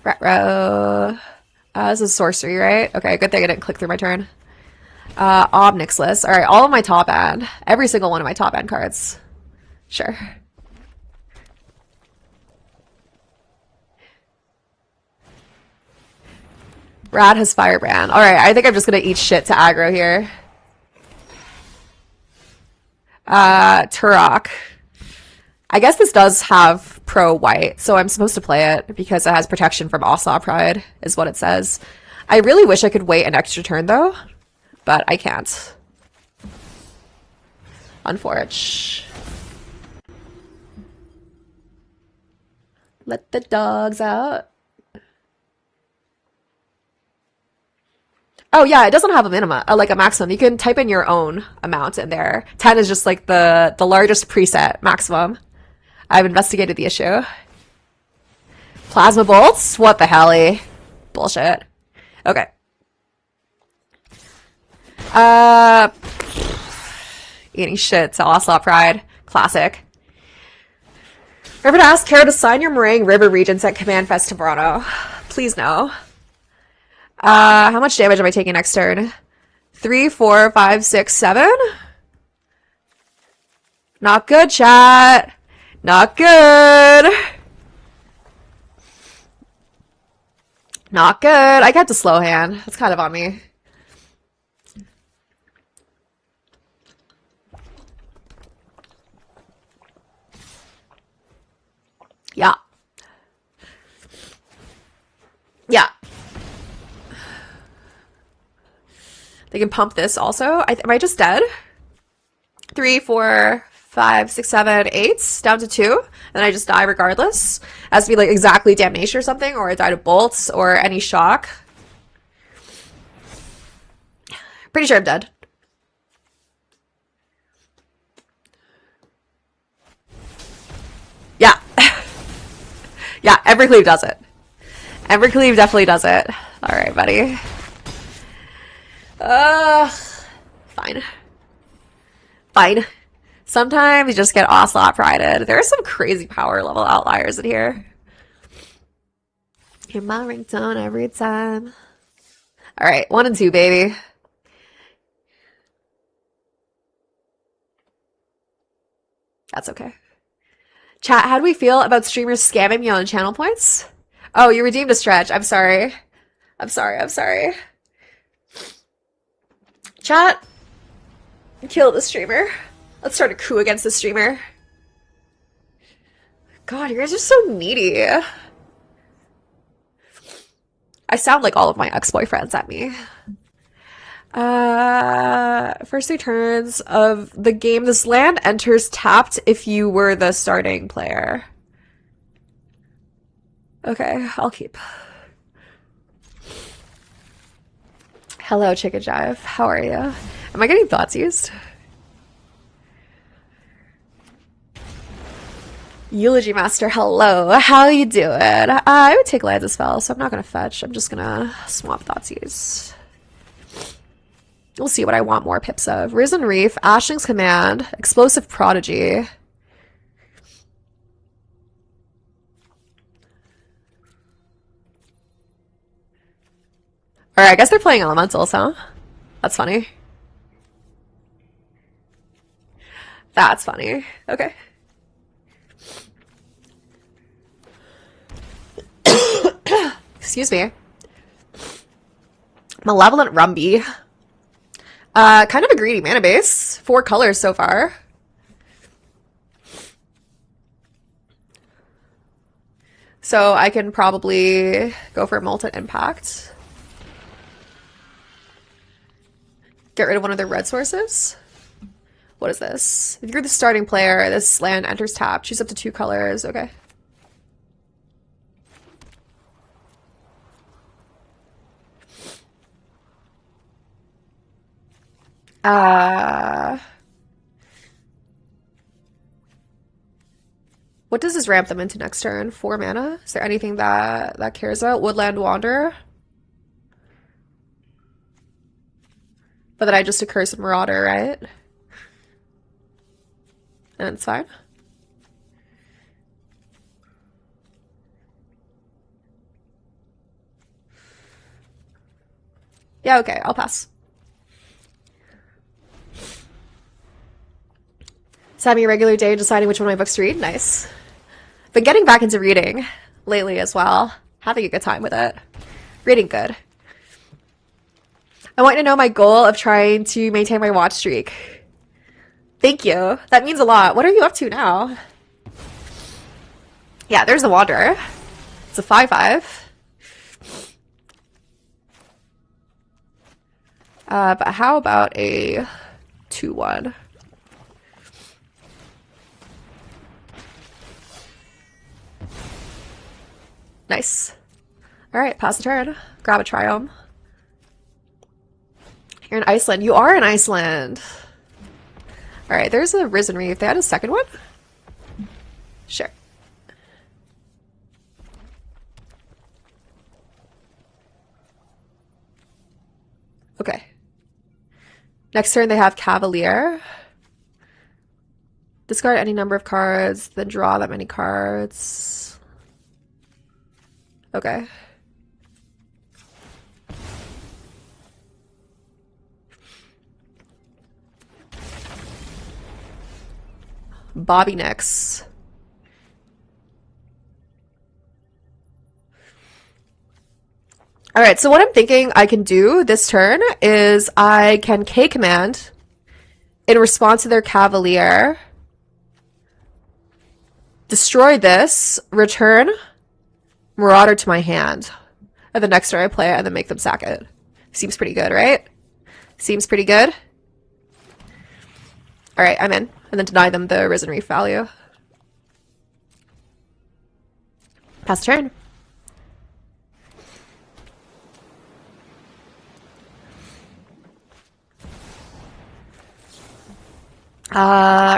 A: Retro. This is sorcery, right? Okay, good thing I didn't click through my turn. Obnixless. Alright, all of my top end. Every single one of my top end cards. Sure. Rad has Firebrand. Alright, I think I'm just gonna eat shit to aggro here. Turok. I guess this does have pro white, so I'm supposed to play it because it has protection from Ossaw Pride, is what it says. I really wish I could wait an extra turn though, but I can't. Unfortunate. Let the dogs out. Oh yeah, it doesn't have a minimum, like a maximum. You can type in your own amount in there. 10 is just like the largest preset maximum. I've investigated the issue. Plasma bolts? What the hell? Bullshit. Okay. Eating shit to Ocelot Pride. Classic. Remember to ask Kara to sign your Meringue River Regents at Command Fest tomorrow. Please no. How much damage am I taking next turn? 3, 4, 5, 6, 7? Not good, chat. Not good. Not good. I get to slow hand. That's kind of on me. Yeah. Yeah. They can pump this also. Am I just dead? 3, 4, 5, 6, 7, 8, down to 2. Then I just die regardless. It has to be like exactly damnation or something, or I die to bolts or any shock. Pretty sure I'm dead. Yeah. Yeah, Evercleave does it. Evercleave definitely does it. Alright, buddy. Fine. Fine. Sometimes you just get Ocelot Prided. There are some crazy power level outliers in here. Hear my ringtone every time. Alright, 1 and 2, baby. That's okay. Chat, how do we feel about streamers scamming me on channel points? Oh, you redeemed a stretch. I'm sorry. I'm sorry. I'm sorry. Chat, kill the streamer. Let's start a coup against the streamer. God, you guys are so needy. I sound like all of my ex-boyfriends at me. First 3 turns of the game, this land enters tapped if you were the starting player. Okay, I'll keep. Hello, Chicken Jive. How are you? Am I getting thoughts used? Eulogy Master, hello. How you doing? I would take Lands a spell, so I'm not gonna fetch. I'm just gonna swamp Thoughtseize. We'll see what I want more pips of. Risen Reef, Ashling's Command, Explosive Prodigy. Alright, I guess they're playing Elementals, huh? That's funny. That's funny. Okay. Excuse me. Malevolent Rumby. Kind of a greedy mana base. 4 colors so far. So I can probably go for Molten Impact. Get rid of one of their red sources. What is this? If you're the starting player, this land enters tap. Choose up to 2 colors. Okay. What does this ramp them into next turn? 4 mana? Is there anything that cares about? Woodland Wanderer? But then I just Accursed Marauder, right? And it's fine. Yeah, okay, I'll pass. It's having a regular day deciding which one of my books to read. Nice. Been getting back into reading lately as well. Having a good time with it. Reading good. I want you to know my goal of trying to maintain my watch streak. Thank you. That means a lot. What are you up to now? Yeah, there's the Wanderer. It's a 5/5. But how about a 2/1? Nice. Alright, pass the turn. Grab a triome. You're in Iceland. You are in Iceland. Alright, there's a Risen Reef. They had a second one? Sure. Okay. Next turn they have Cavalier. Discard any number of cards, then draw that many cards. Okay. Bobby next. Alright, so what I'm thinking I can do this turn is I can K command in response to their Cavalier. Destroy this, return Marauder to my hand. And the next turn I play it and then make them sack it. Seems pretty good, right? Seems pretty good. Alright, I'm in. And then deny them the Risen Reef value. Pass the turn.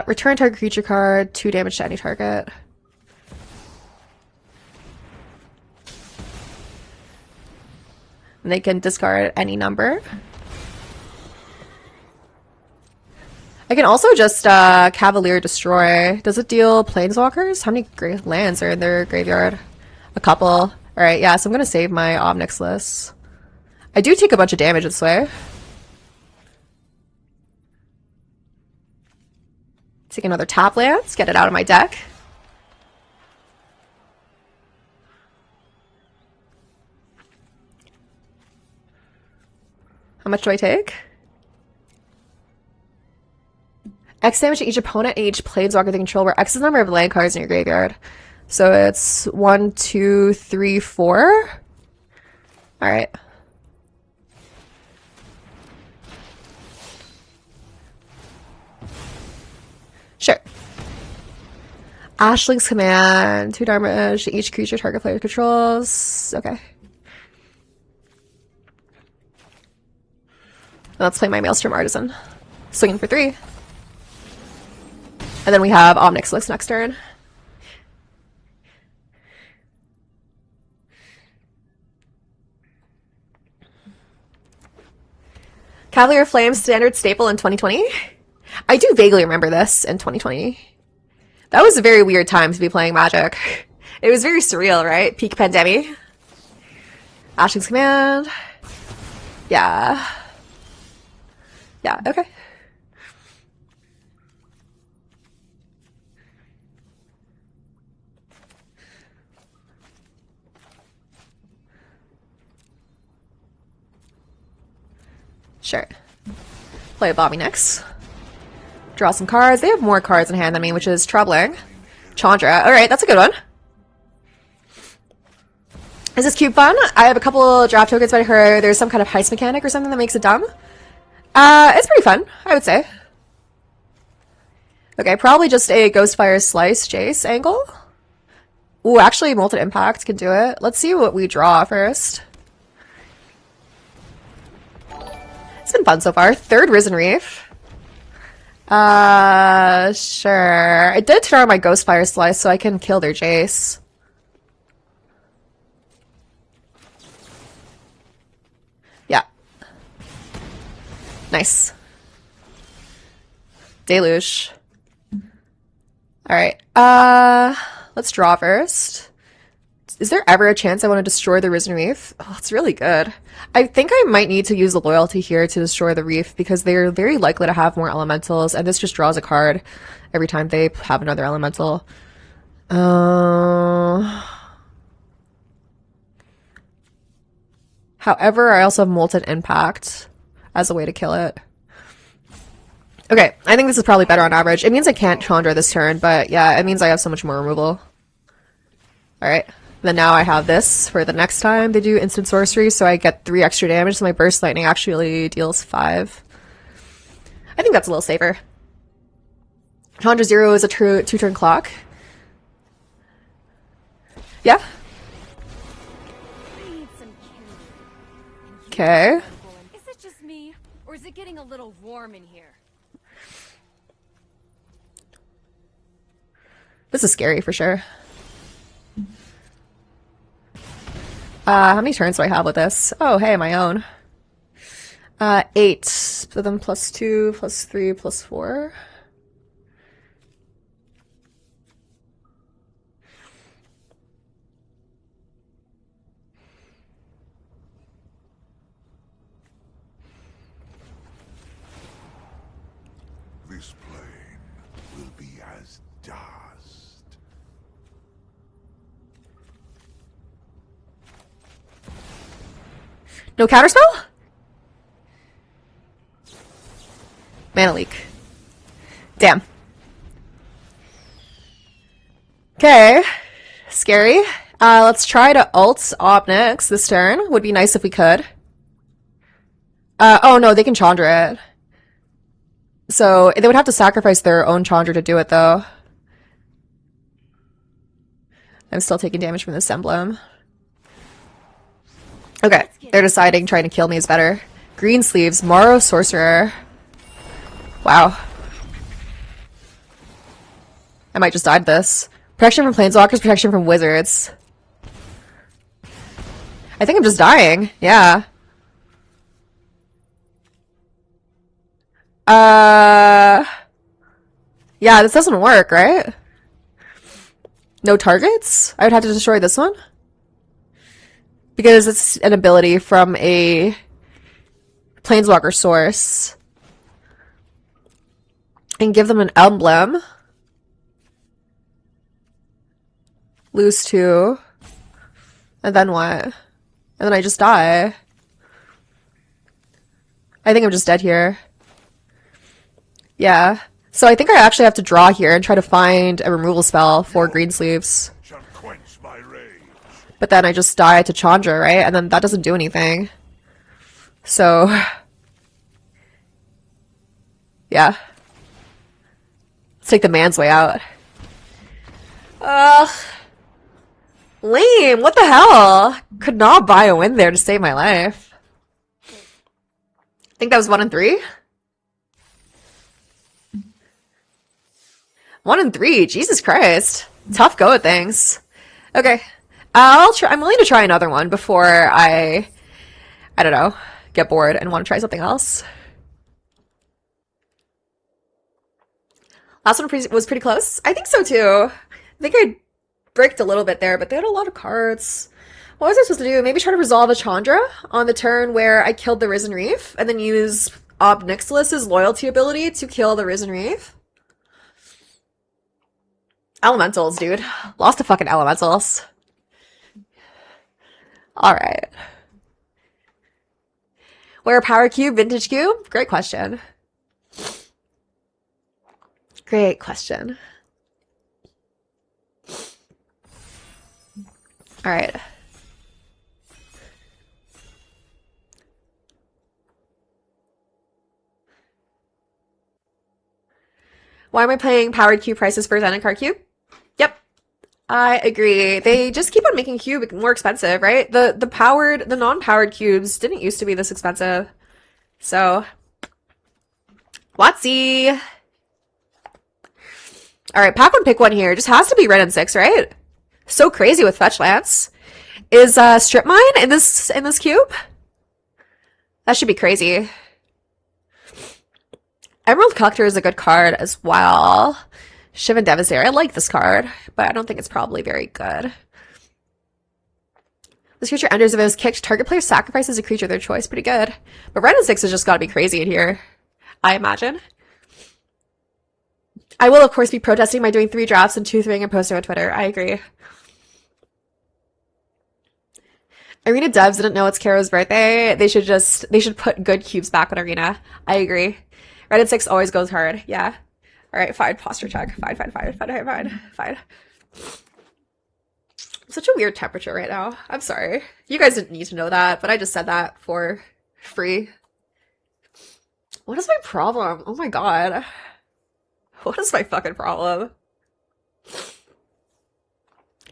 A: Return target creature card, 2 damage to any target. And they can discard any number. I can also just Cavalier Destroy. Does it deal Planeswalkers? How many lands are in their graveyard? A couple. Alright, yeah, so I'm gonna save my Omnix list. I do take a bunch of damage this way. Take another tap lands, get it out of my deck. How much do I take? X damage to each opponent and each planeswalker they control, where X is the number of land cards in your graveyard. So it's 1, 2, 3, 4. Alright. Sure. Ashling's Command, 2 damage to each creature target player controls. Okay. Let's play my Maelstrom Artisan. Swinging for 3. And then we have Omnix next turn. Cavalier Flames standard staple in 2020? I do vaguely remember this in 2020. That was a very weird time to be playing Magic. It was very surreal, right? Peak pandemic. Ashling's Command. Yeah. Yeah, okay. Sure. Play a Bobby next. Draw some cards. They have more cards in hand than me, which is troubling. Chandra. Alright, that's a good one. Is this cube fun? I have a couple draft tokens, but I heard there's some kind of heist mechanic or something that makes it dumb. It's pretty fun, I would say. Okay, probably just a Ghostfire Slice Jace angle. Ooh, actually, Molten Impact can do it. Let's see what we draw first. It's been fun so far. 3rd Risen Reef. Sure. I did turn on my Ghostfire Slice so I can kill their Jace. Yeah. Nice. Deluge. Alright. Let's draw first. Is there ever a chance I want to destroy the Risen Reef? Oh, it's really good. I think I might need to use the loyalty here to destroy the reef because they're very likely to have more elementals, and this just draws a card every time they have another elemental. However, I also have Molten Impact as a way to kill it. Okay, I think this is probably better on average. It means I can't Chandra this turn, but yeah, it means I have so much more removal. Alright, then now I have this for the next time they do instant sorcery, so I get 3 extra damage, so my Burst Lightning actually deals 5. I think that's a little safer. Chandra 0 is a 2-turn clock. Yeah? Okay.
C: Is it just me, or is it getting a little warm in here?
A: This is scary for sure. How many turns do I have with this? Oh, hey, my own. 8. But then +2, +3, +4.
D: This plane will be as dust.
A: No counterspell? Mana leak. Damn. Okay. Scary. Let's try to ult Obnix this turn. Would be nice if we could. Oh no, they can Chandra it. So, they would have to sacrifice their own Chandra to do it, though. I'm still taking damage from this emblem. Okay, they're deciding trying to kill me is better. Green sleeves, Morrow Sorcerer. Wow. I might just die to this. Protection from Planeswalkers, protection from Wizards. I think I'm just dying. Yeah. Yeah, this doesn't work, right? No targets? I would have to destroy this one? Because it's an ability from a Planeswalker source. And give them an emblem. Lose 2. And then what? And then I just die. I think I'm just dead here. Yeah. So I think I actually have to draw here and try to find a removal spell for Greensleeves.
D: Shall quench my rage.
A: But then I just die to Chandra, right? And then that doesn't do anything. So... yeah. Let's take the man's way out. Ugh. Lame. What the hell? Could not buy a win there to save my life. I think that was 1 and 3. 1 and 3. Jesus Christ. Tough go at things. Okay. I'll try. I'm willing to try another one before I don't know, get bored and want to try something else. Last one was pretty close. I think so too. I think I bricked a little bit there, but they had a lot of cards. What was I supposed to do? Maybe try to resolve a Chandra on the turn where I killed the Risen Reef, and then use Ob Nixilis's loyalty ability to kill the Risen Reef. Elementals, dude. Lost to fucking elementals. Alright. Where Power Cube, Vintage Cube? Great question. Great question. Alright. Why am I paying powered cube prices for Zendikar Cube? Yep. I agree. They just keep on making cube more expensive, right? The non-powered cubes didn't used to be this expensive. So, Watsy. Alright, pack one, pick one here. Just has to be red and 6, right? So crazy with fetch lands. Is Strip Mine in this cube? That should be crazy. Emerald Collector is a good card as well. Shivan Devastator. I like this card, but I don't think it's probably very good. This creature enters if it was kicked. Target player sacrifices a creature of their choice. Pretty good. But red and 6 has just got to be crazy in here, I imagine. I will, of course, be protesting by doing 3 drafts and 2 3 and posting on Twitter. I agree. Arena devs didn't know it's Karo's birthday. They should put good cubes back on Arena. I agree. Red and 6 always goes hard. Yeah. All right, fine. Posture check. Fine. Such a weird temperature right now. I'm sorry. You guys didn't need to know that, but I just said that for free. What is my problem? Oh my god. What is my fucking problem?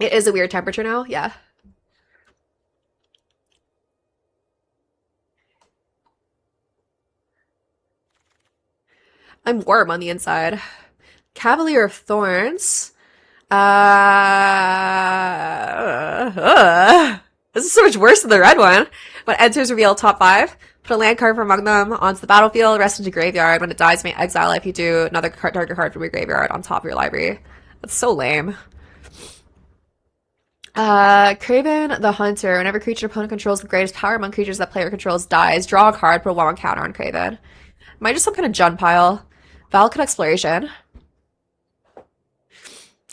A: It is a weird temperature now? Yeah. I'm warm on the inside. Cavalier of Thorns. This is so much worse than the red one. When it enters, reveal top 5. Put a land card from among them onto the battlefield, rest into graveyard. When it dies, you may exile it. If you do, another target card from your graveyard on top of your library. That's so lame. Craven the Hunter. Whenever creature opponent controls the greatest power among creatures that player controls dies, draw a card, put a 1/1 counter on Craven. Am I just some kind of Jund pile? Valakut Exploration.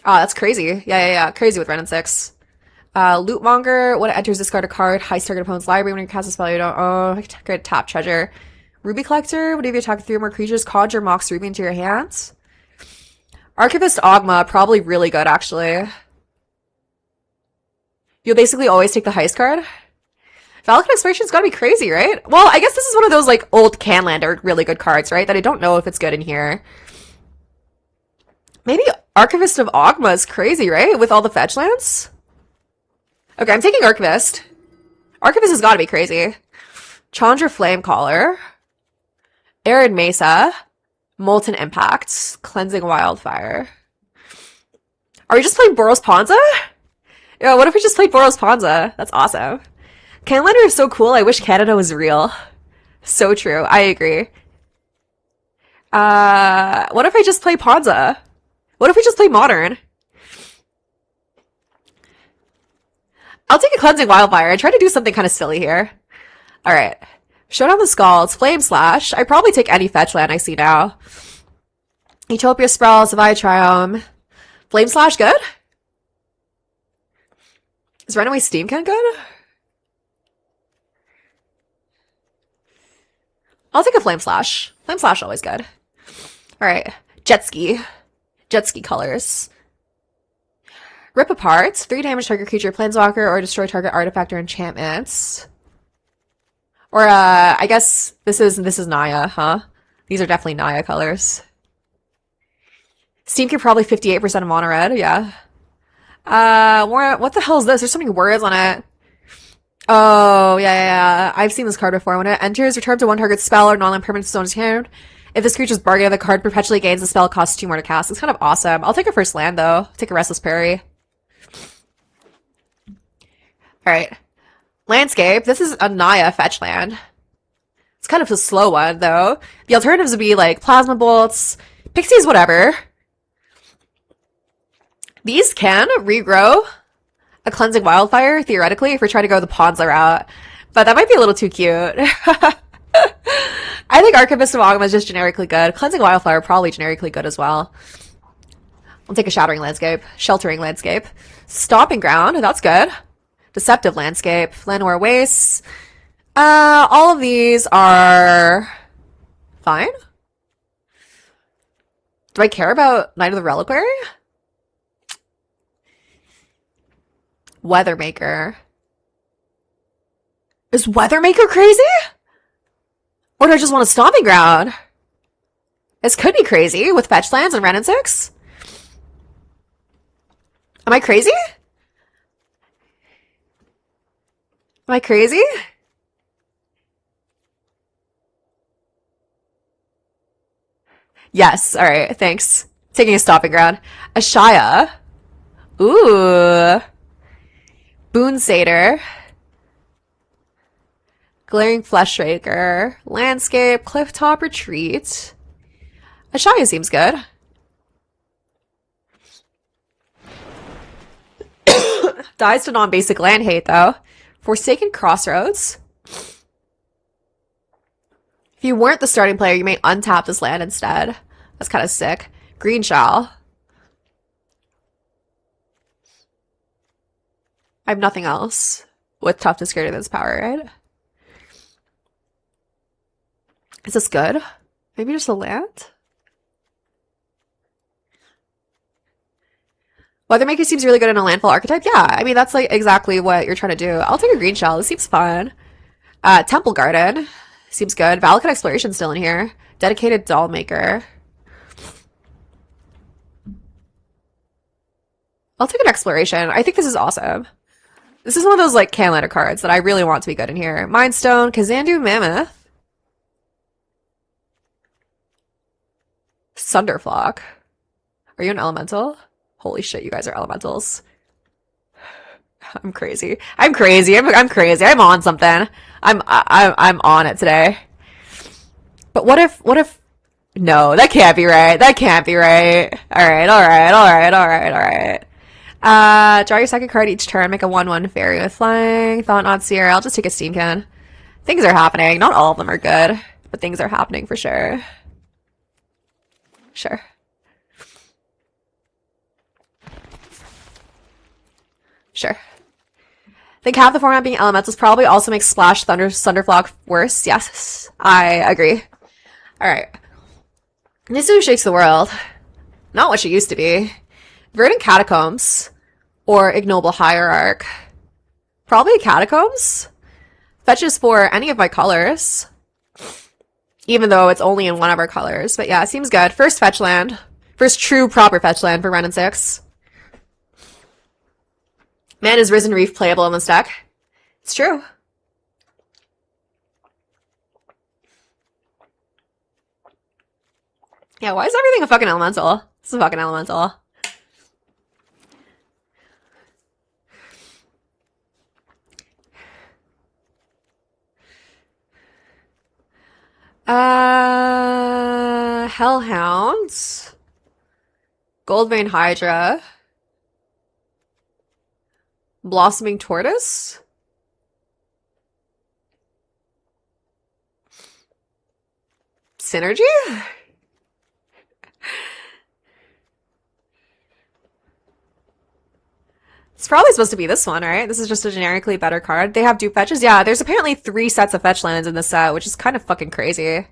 A: Oh, that's crazy. Yeah. Crazy with red and 6. Lootmonger. When it enters, discard a card. Heist target opponent's library. When you cast a spell, you don't. Oh, good tap treasure. Ruby Collector. Whenever you attack 3 or more creatures, conjure Mox Ruby into your hands. Archivist Ogma. Probably really good, actually. You'll basically always take the heist card. Valakut Exploration's gotta be crazy, right? Well, I guess this is one of those, like, old Canlander really good cards, right? That I don't know if it's good in here. Maybe Archivist of Ogma is crazy, right? With all the fetch lands? Okay, I'm taking Archivist. Archivist has gotta be crazy. Chandra Flamecaller. Arid Mesa. Molten Impact. Cleansing Wildfire. Are we just playing Boros Ponza? Yeah, what if we just played Boros Ponza? That's awesome. Canlander is so cool. I wish Canada was real. So true. I agree. What if I just play Ponza? What if we just play Modern? I'll take a Cleansing Wildfire. I try to do something kind of silly here. Alright. Showdown the Skulls. Flame Slash. I probably take any fetch land I see now. Utopia Sprawl. Savia Triumph. Flame Slash good? Is Runaway Steamkin good? I'll take a Flame Slash. Flame Slash always good. Alright. Jet Ski. Jet Ski colors. Rip Apart. 3 damage target creature, planeswalker, or destroy target artifact or enchantments. Or, I guess this is Naya, huh? These are definitely Naya colors. Steamkin probably 58% of mono red, yeah. What the hell is this? There's so many words on it. Oh, yeah. I've seen this card before. When it enters, return to 1 target spell or non-land permanent stone is hand. If this creature's bargain, the card perpetually gains the spell costs 2 more to cast. It's kind of awesome. I'll take a first land, though. Take a Restless Prairie. Alright. Landscape. This is a Naya fetch land. It's kind of a slow one, though. The alternatives would be, like, Plasma Bolts, Pixies, whatever. These can regrow a Cleansing Wildfire, theoretically, if we're trying to go the Ponza route. But that might be a little too cute. I think Archivist of Ogma is just generically good. Cleansing Wildfire probably generically good as well. I'll take a Shattering Landscape. Sheltering Landscape. Stomping Ground, that's good. Deceptive Landscape. Llanowar Wastes. All of these are fine. Do I care about Knight of the Reliquary? Weathermaker. Is Weathermaker crazy? Or do I just want a Stomping Ground? This could be crazy with fetch lands and Ren and 6. Am I crazy? Am I crazy? Yes, alright, thanks. Taking a Stomping Ground. Ashaya. Ooh. Boon Satyr. Glaring Fleshraker. Landscape. Clifftop Retreat. Ashaya seems good. Dies to non-basic land hate, though. Forsaken Crossroads. If you weren't the starting player, you may untap this land instead. That's kind of sick. Green Shell. I have nothing else with toughness greater than its power, right? Is this good? Maybe just a land? Weathermaker seems really good in a landfall archetype. Yeah, I mean, that's like exactly what you're trying to do. I'll take a green shell. This seems fun. Temple Garden. Seems good. Valakut Exploration still in here. Dedicated Doll Maker. I'll take an Exploration. I think this is awesome. This is one of those like Canlander cards that I really want to be good in here. Mindstone, Kazandu Mammoth. Sunderflock. Are you an elemental? Holy shit, you guys are elementals. I'm crazy. I'm crazy. I'm crazy. I'm on something. I'm on it today. But what if no, that can't be right. That can't be right. Alright. Draw your second card each turn, make a 1/1 fairy with flying. Thought-Knot Seer. I'll just take a Steam Can. Things are happening. Not all of them are good, but things are happening for sure. Sure. Sure. I think half the format being elementals probably also makes Splash Thunderflock worse. Yes, I agree. Alright. This is who shakes the world. Not what she used to be. Verdant Catacombs or Ignoble Hierarch. Probably Catacombs. Fetches for any of my colors. Even though it's only in one of our colors. But yeah, it seems good. First fetch land. First true proper fetch land for Ren and 6. Man, is Risen Reef playable in this deck? It's true. Yeah, why is everything a fucking elemental? It's a fucking elemental. Hellhounds. Goldvein Hydra. Blossoming Tortoise? Synergy? It's probably supposed to be this one, right? This is just a generically better card. They have dupe fetches? Yeah, there's apparently 3 sets of fetch lands in this set, which is kind of fucking crazy.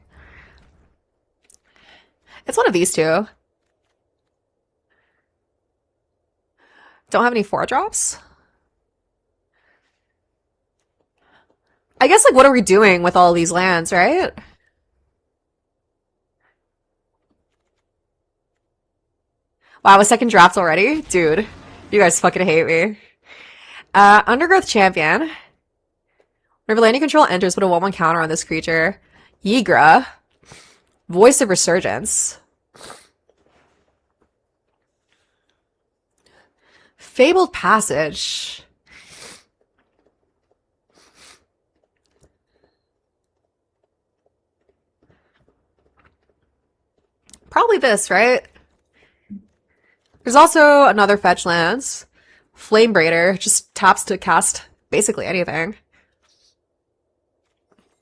A: It's one of these two. Don't have any 4-drops? I guess, like, what are we doing with all these lands, right? Wow, a second draft already? Dude, you guys fucking hate me. Undergrowth Champion. Whenever landing control enters, put a 1/1 counter on this creature. Yigra. Voice of Resurgence. Fabled Passage. Probably this, right? There's also another fetch lands. Flame Braider just taps to cast basically anything.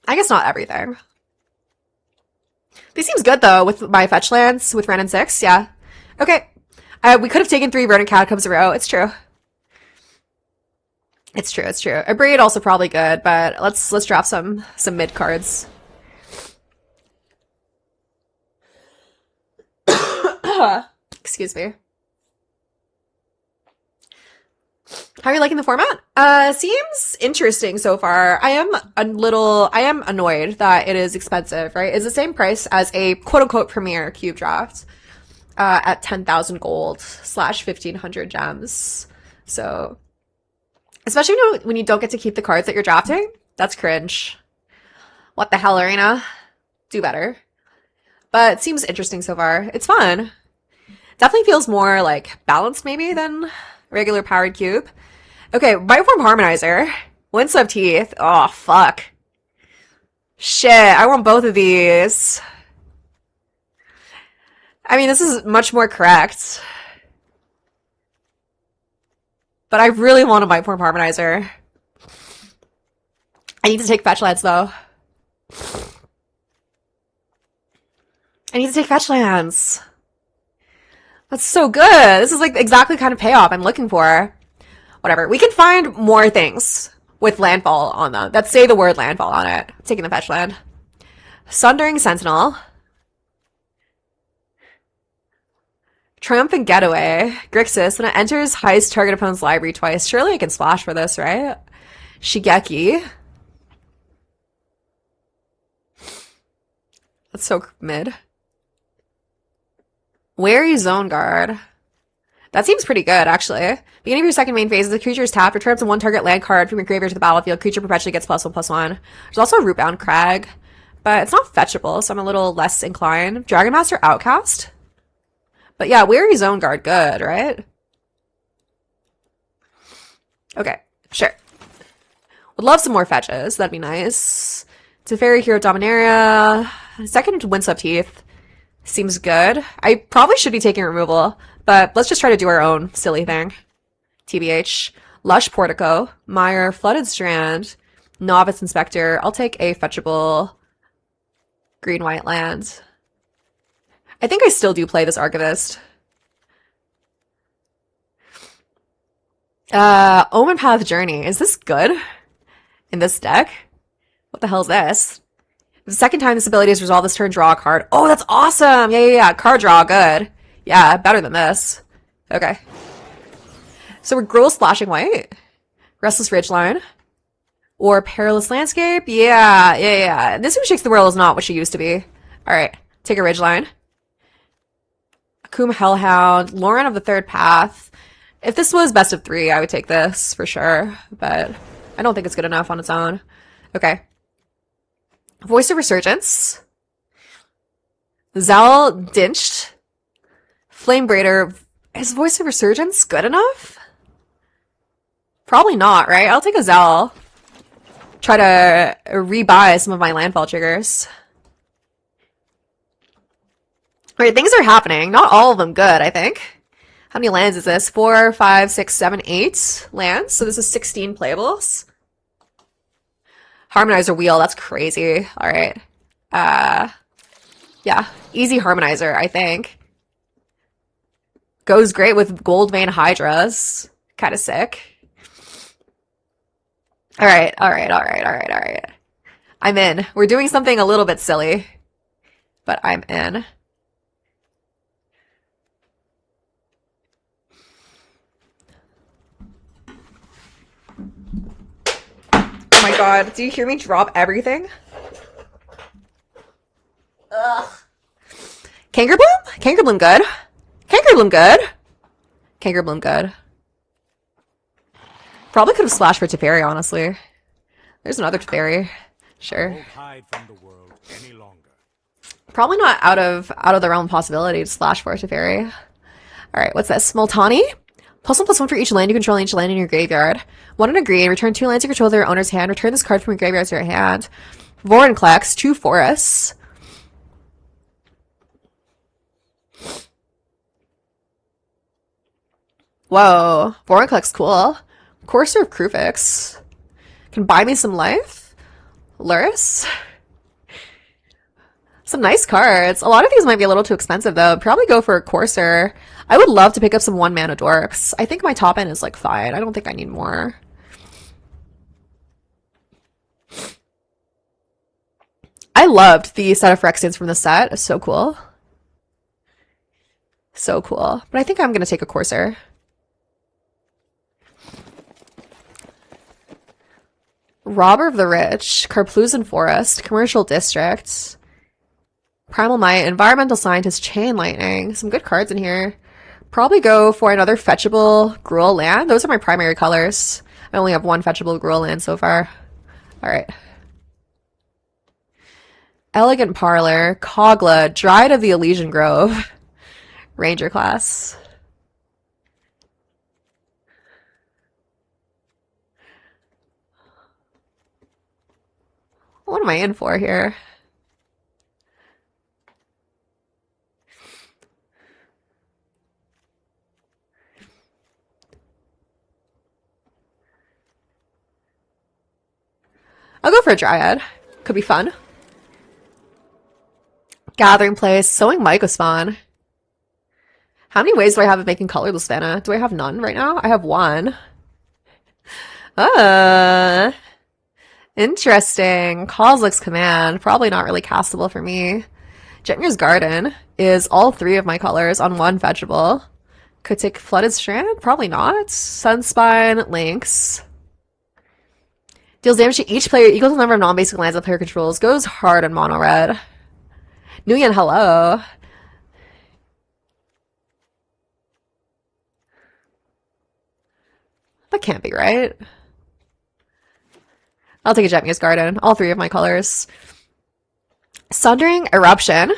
A: I guess not everything. This seems good though with my fetch lands with Ren and 6. Yeah. Okay. We could have taken 3 Verdant Catacombs in a row. It's true. It's true. It's true. A Braid also probably good, but let's drop some mid cards. Excuse me. How are you liking the format? Seems interesting so far. I am annoyed that it is expensive, right? It's the same price as a quote-unquote premier cube draft, at 10,000 gold / 1,500 gems. So, especially when you don't get to keep the cards that you're drafting, that's cringe. What the hell, Arena? Do better. But it seems interesting so far. It's fun. Definitely feels more like balanced maybe than regular powered cube. Okay, Biteform Harmonizer. Windswept Teeth. Oh, fuck. Shit, I want both of these. I mean, this is much more correct. But I really want a Biteform Harmonizer. I need to take fetch lands, though. I need to take fetch lands. That's so good. This is like exactly the kind of payoff I'm looking for. Whatever. We can find more things with landfall on them that say the word landfall on it. I'm taking the fetch land. Sundering Sentinel. Triumphant Getaway. Grixis. When it enters highest target opponent's library twice. Surely I can splash for this, right? Shigeki. That's so mid. Wary Zone Guard. That seems pretty good, actually. Beginning of your second main phase, the creature is tapped. Return up to one target land card from your graveyard to the battlefield. Creature perpetually gets +1/+1. There's also a Rootbound Crag, but it's not fetchable, so I'm a little less inclined. Dragon Master Outcast. But yeah, Wary Zone Guard, good, right? Okay, sure. Would love some more fetches. That'd be nice. Teferi, Hero Dominaria. Second Windswept Heath. Seems good. I probably should be taking removal, but let's just try to do our own silly thing. TBH. Lush Portico. Mire. Flooded Strand. Novice Inspector. I'll take a fetchable green-white land. I think I still do play this Archivist. Omen Path Journey. Is this good in this deck? What the hell is this? The second time this ability is resolved this turn, draw a card. Oh, that's awesome! Yeah. Card draw, good. Yeah, better than this. Okay. So we're Gruul Splashing White. Restless Ridgeline. Or Perilous Landscape. Yeah. This Who Shakes the World is not what she used to be. Alright, take a Ridgeline. Akum Hellhound. Lauren of the Third Path. If this was best of 3, I would take this for sure, but I don't think it's good enough on its own. Okay. Voice of Resurgence. Zal Dinched. Flame Braider. Is Voice of Resurgence good enough? Probably not, right? I'll take a Zal. Try to rebuy some of my landfall triggers. Alright, things are happening. Not all of them good, I think. How many lands is this? 4, 5, 6, 7, 8 lands. So this is 16 playables. Harmonizer Wheel, that's crazy. Alright. Yeah. Easy Harmonizer, I think. Goes great with Gold Vein Hydras. Kind of sick. Alright. I'm in. We're doing something a little bit silly. But I'm in. Oh my god, do you hear me drop everything? Ugh. Kangerbloom? Kangerbloom good. Kangerbloom good. Kangerbloom good. Probably could have splashed for Teferi, honestly. There's another Teferi. Sure.
E: Won't hide from the world any longer.
A: Probably not out of the realm possibility to splash for Teferi. Alright, what's this? Multani? +1/+1 for each land you control and each land in your graveyard. 1 and a green. Return 2 lands you control to their owner's hand. Return this card from your graveyard to your hand. Vorinclex, 2 forests. Whoa. Vorinclex, cool. Courser of Krufix. Can buy me some life? Luris? Some nice cards. A lot of these might be a little too expensive, though. Probably go for a Courser. I would love to pick up some 1-mana Dorks. I think my top end is, like, fine. I don't think I need more. I loved the set of Phyrexians from the set. It's so cool. So cool. But I think I'm going to take a Courser. Robber of the Rich. Karplusan Forest. Commercial District. Primal Might, Environmental Scientist, Chain Lightning. Some good cards in here. Probably go for another fetchable Gruul land. Those are my primary colors. I only have one fetchable Gruul land so far. Alright. Elegant Parlor, Kogla, Dryad of the Elysian Grove. Ranger class. What am I in for here? I'll go for a Dryad. Could be fun. Gathering Place, Sowing Mycospawn. How many ways do I have of making colorless mana? Do I have none right now? I have one. Interesting. Kozilek's Command. Probably not really castable for me. Jetmir's Garden is all three of my colors on one vegetable. Could take Flooded Strand? Probably not. Sunspine, Lynx. Deals damage to each player equal to the number of non-basic lands the player controls. Goes hard on mono red. Nguyen, hello. That can't be right. I'll take a Jetmir's Garden. All three of my colors. Sundering Eruption.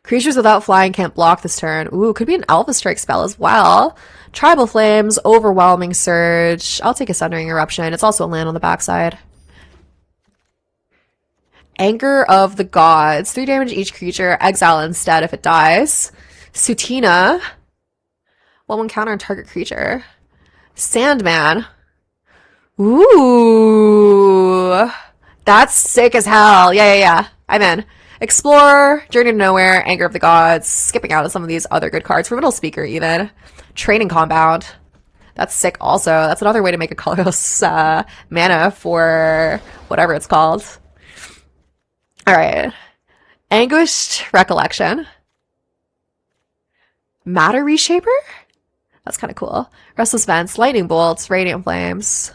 A: Creatures without flying can't block this turn. Ooh, could be an Alpha Strike spell as well. Tribal Flames, Overwhelming Surge. I'll take a Sundering Eruption. It's also a land on the backside. Anger of the Gods. 3 damage each creature. Exile instead if it dies. Sutina. 1/1 counter on target creature. Sandman. Ooh. That's sick as hell. Yeah. I'm in. Explore, Journey to Nowhere, Anger of the Gods, skipping out of some of these other good cards. Criminal Speaker, even. Training Compound. That's sick also. That's another way to make a colorless mana for whatever it's called. Alright. Anguished Recollection. Matter Reshaper? That's kind of cool. Restless Vents, Lightning Bolts, Radiant Flames.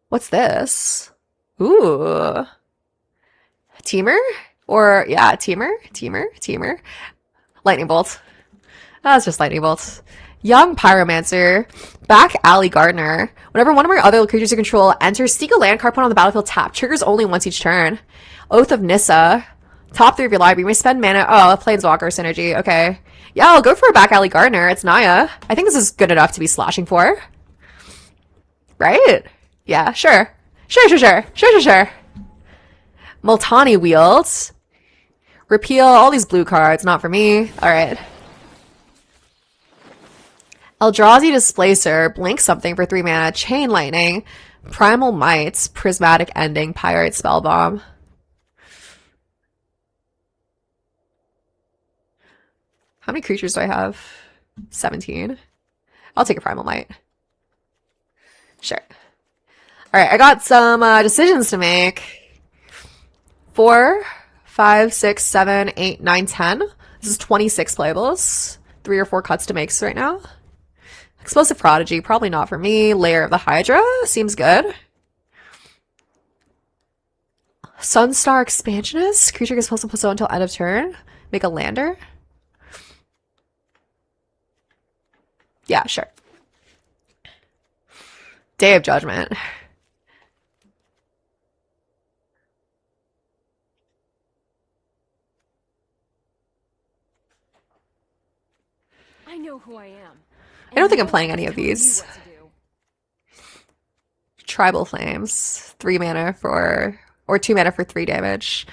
A: What's this? Ooh. Teamer? Or, yeah, Teamer. Lightning Bolt. That's just Lightning Bolt. Young Pyromancer. Back Alley Gardener. Whenever one of my other creatures you control enters, seek a land card put on the battlefield tap. Triggers only once each turn. Oath of Nissa. Top 3 of your library. You may spend mana. Oh, Planeswalker synergy. Okay. Yeah, I'll go for a Back Alley Gardener. It's Naya. I think this is good enough to be slashing for. Right? Yeah, sure. Sure. Multani Wields. Repeal all these blue cards. Not for me. Alright. Eldrazi Displacer. Blink something for 3 mana. Chain Lightning. Primal Might. Prismatic Ending. Pyrite Spellbomb. How many creatures do I have? 17. I'll take a Primal Might. Sure. Alright, I got some decisions to make. 4, 5, 6, 7, 8, 9, 10. This is 26 playables. 3 or 4 cuts to make right now. Explosive Prodigy, probably not for me. Lair of the Hydra, seems good. Sunstar Expansionist. Creature gets +1/+0 until end of turn. Make a lander. Yeah, sure. Day of Judgment.
C: I know who I am.
A: I don't think I'm playing any of these. Tribal Flames. 3 mana for... or 2 mana for 3 damage.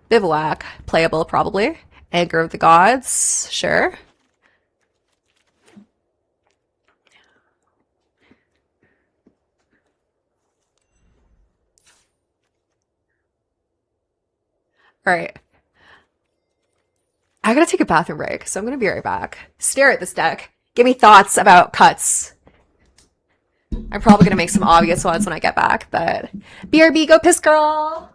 A: Bivouac. Playable, probably. Anger of the Gods. Sure. Alright. I gotta take a bathroom break, so I'm gonna be right back. Stare at this deck. Give me thoughts about cuts. I'm probably gonna make some obvious ones when I get back, but BRB, go piss girl!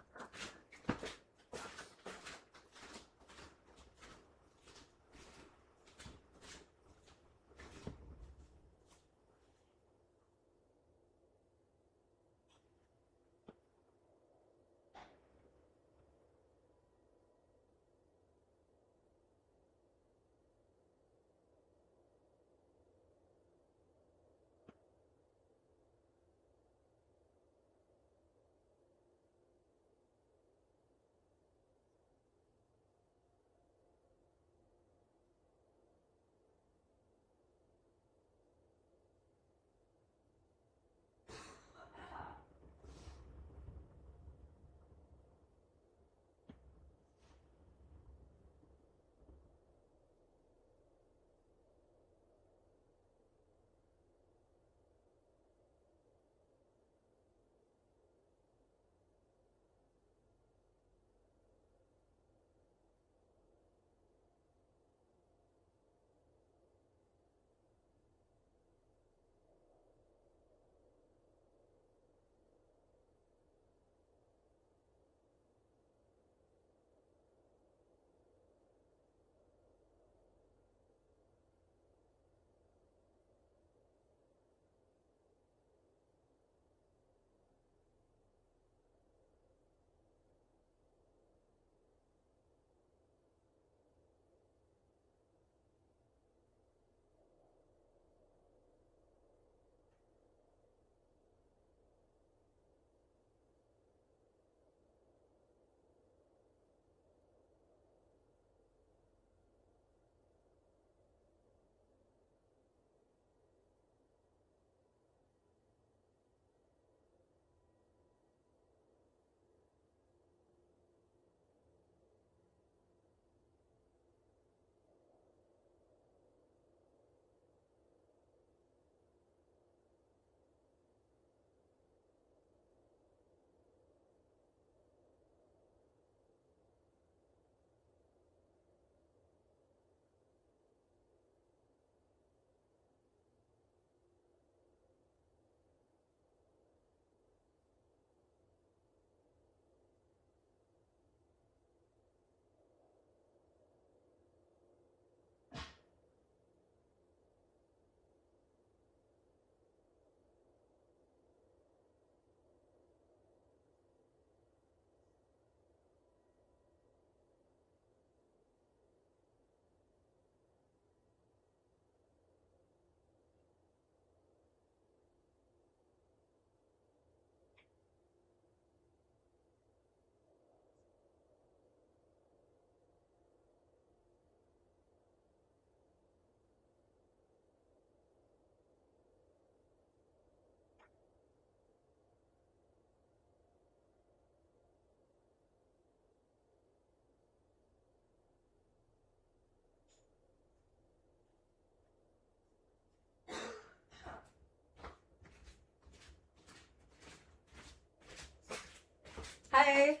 A: Hi.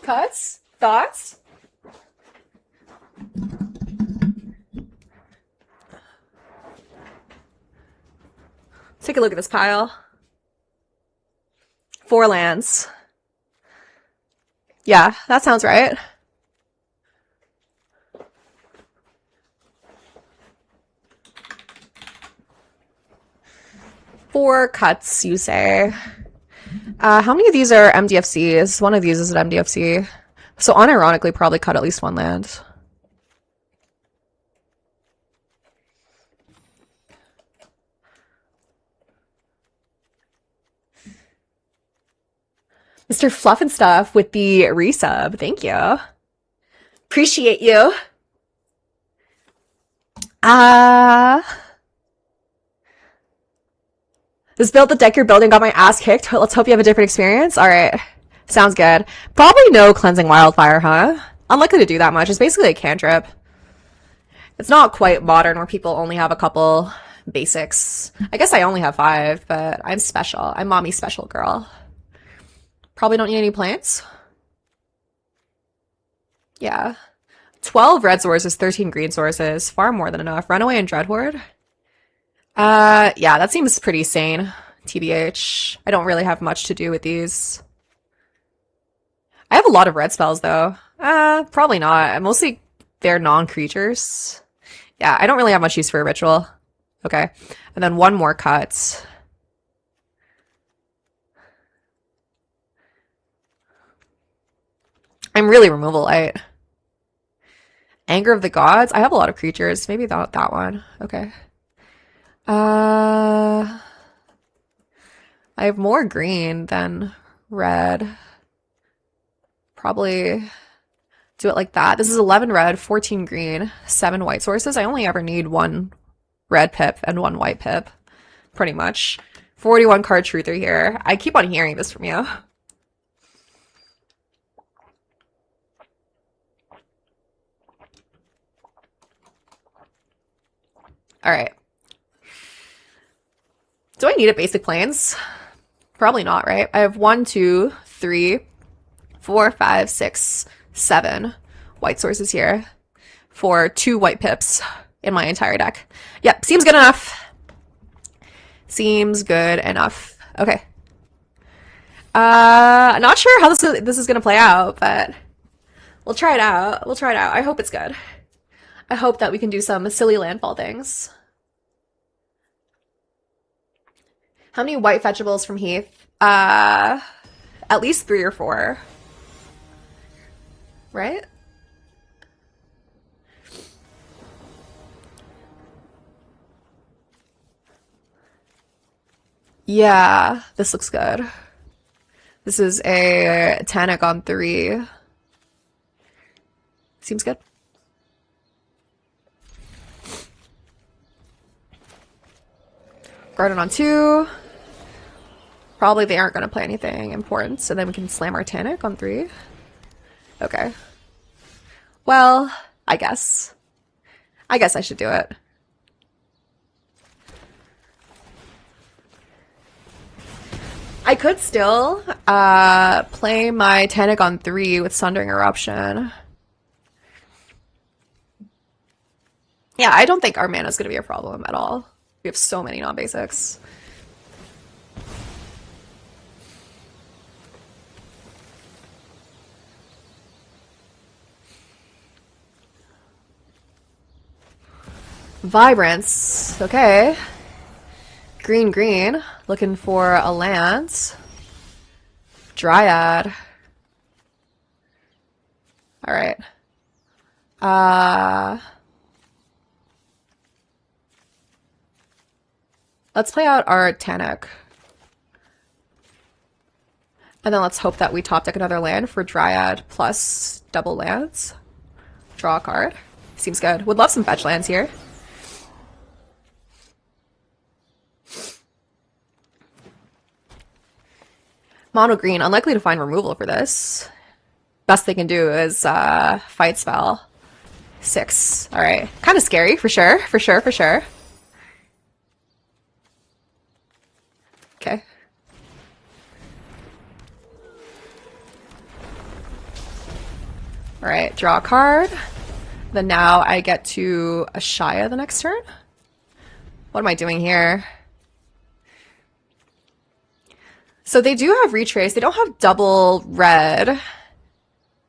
A: Cuts? Thoughts? Take a look at this pile. 4 lands. Yeah, that sounds right. Four cuts, you say. How many of these are MDFCs? One of these is an MDFC. So unironically, probably cut at least 1 land. Mr. Fluff and Stuff with the resub. Thank you. Appreciate you. This build the deck you're building got my ass kicked. Let's hope you have a different experience. All right. Sounds good. Probably no Cleansing Wildfire, huh? Unlikely to do that much. It's basically a cantrip. It's not quite modern where people only have a couple basics. I guess I only have 5, but I'm special. I'm mommy special girl. Probably don't need any plants. Yeah. 12 red sources, 13 green sources. Far more than enough. Runaway and Dreadhorde. Yeah, that seems pretty sane. TBH. I don't really have much to do with these. I have a lot of red spells, though. Probably not. Mostly they're non-creatures. Yeah, I don't really have much use for a ritual. Okay. And then 1 more cut. I'm really removal light. Anger of the Gods. I have a lot of creatures. Maybe that one. Okay. I have more green than red. Probably do it like that. This is 11 red, 14 green, 7 white sources. I only ever need 1 red pip and 1 white pip, pretty much. 41 card truther here. I keep on hearing this from you. All right. Do I need a basic plains? Probably not, right? I have 1, 2, 3, 4, 5, 6, 7 white sources here for 2 white pips in my entire deck. Yep, seems good enough. Seems good enough. Okay. Not sure how this is gonna play out, but we'll try it out. We'll try it out. I hope it's good. I hope that we can do some silly landfall things. How many white fetchables from Heath? At least 3 or 4. Right? Yeah, this looks good. This is a Tanic on 3. Seems good. Garden on 2. Probably they aren't going to play anything important, so then we can slam our Tanic on 3. Okay. Well, I guess. I guess I should do it. I could still play my Tanic on 3 with Sundering Eruption. Yeah, I don't think our mana is going to be a problem at all. We have so many non-basics. Vibrance. Okay. Green, green. Looking for a land. Dryad. Alright. Let's play out our Tanic. And then let's hope that we top deck another land for Dryad plus double lands. Draw a card. Seems good. Would love some fetch lands here. Mono green. Unlikely to find removal for this. Best they can do is fight spell. 6. Alright. Kind of scary, for sure. For sure, for sure. Okay. All right, draw a card. Then now I get to Ashaya the next turn. What am I doing here? So they do have retrace. They don't have double red.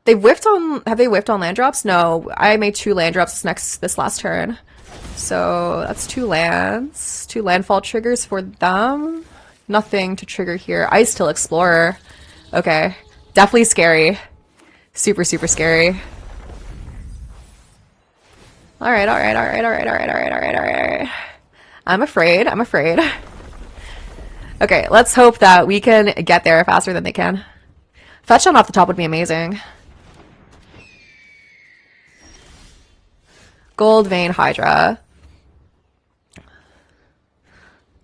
A: They whiffed on. Have they whiffed on land drops? No, I made 2 land drops this last turn. So that's 2 lands. 2 landfall triggers for them. Nothing to trigger here. Ice Till Explorer. Okay, definitely scary. Super, super scary. All right, all right, all right, all right, all right, all right, all right, all right. I'm afraid. I'm afraid. Okay, let's hope that we can get there faster than they can. Fetch on off the top would be amazing. Gold Vein Hydra.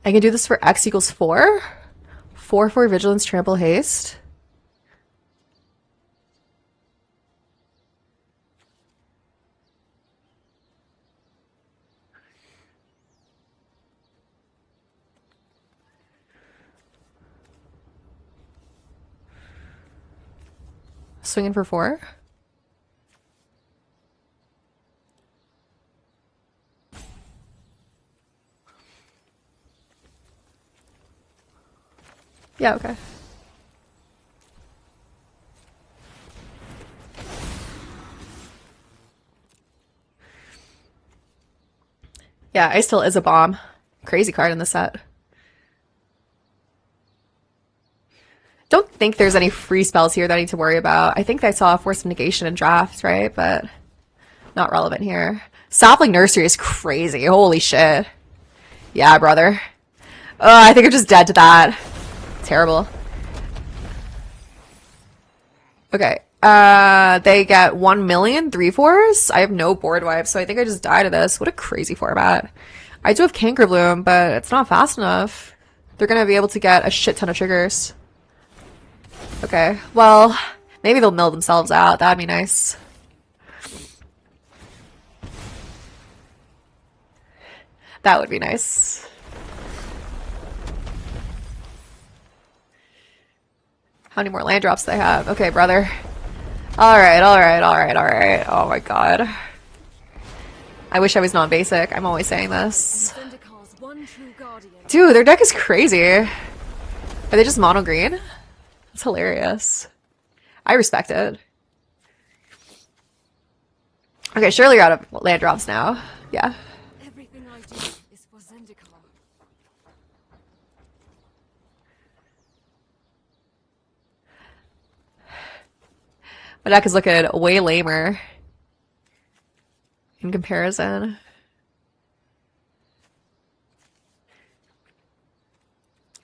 A: I can do this for X equals 4. 4 for Vigilance, Trample, Haste. Swinging for 4. Yeah, okay. Yeah, Ice Till is a bomb. Crazy card in the set. Don't think there's any free spells here that I need to worry about. I think I saw Force of Negation and Draft, right? But not relevant here. Sapling Nursery is crazy. Holy shit. Yeah, brother. I think I'm just dead to that. Terrible. Okay. They get 1 million 3/4s. I have no board wipe, so I think I just die to this. What a crazy format. I do have Canker Bloom, but it's not fast enough. They're gonna be able to get a shit ton of triggers. Okay, well, maybe they'll mill themselves out. That'd be nice. That would be nice. How many more land drops do they have? Okay, brother. Alright, alright, alright, alright. Oh my god. I wish I was non-basic. I'm always saying this. Dude, their deck is crazy. Are they just mono green? That's hilarious. I respect it. Okay, surely you're out of land drops now. Yeah.
C: Everything I do is for Zendikar.
A: My deck is looking way lamer in comparison.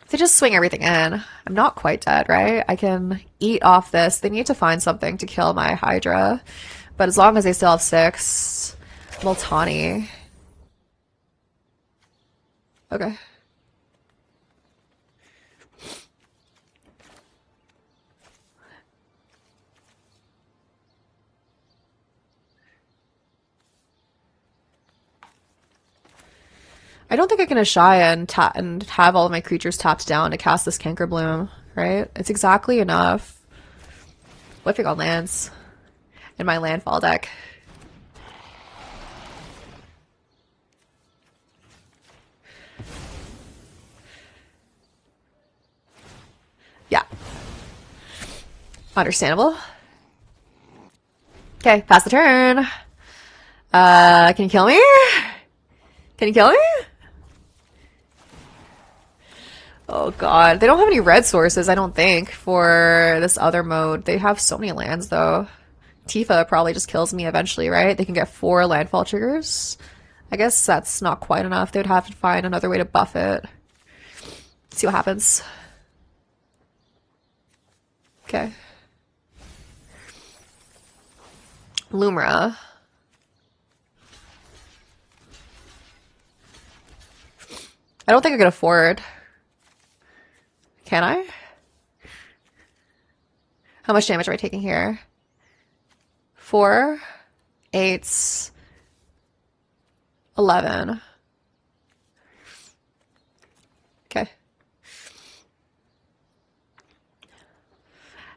A: They just swing everything in. I'm not quite dead, right? I can eat off this. They need to find something to kill my Hydra. But as long as they still have 6, Multani. Okay. I don't think I can Ashaya and have all of my creatures tapped down to cast this Canker Bloom, right? It's exactly enough. Whiffing on lands in my landfall deck. Yeah. Understandable. Okay, pass the turn. Can you kill me? Can you kill me? Oh god, they don't have any red sources, I don't think, for this other mode. They have so many lands, though. Tifa probably just kills me eventually, right? They can get 4 landfall triggers. I guess that's not quite enough. They would have to find another way to buff it. See what happens. Okay. Lumra. I don't think I can afford. Can I? How much damage am I taking here? 4, 8, 11. Okay.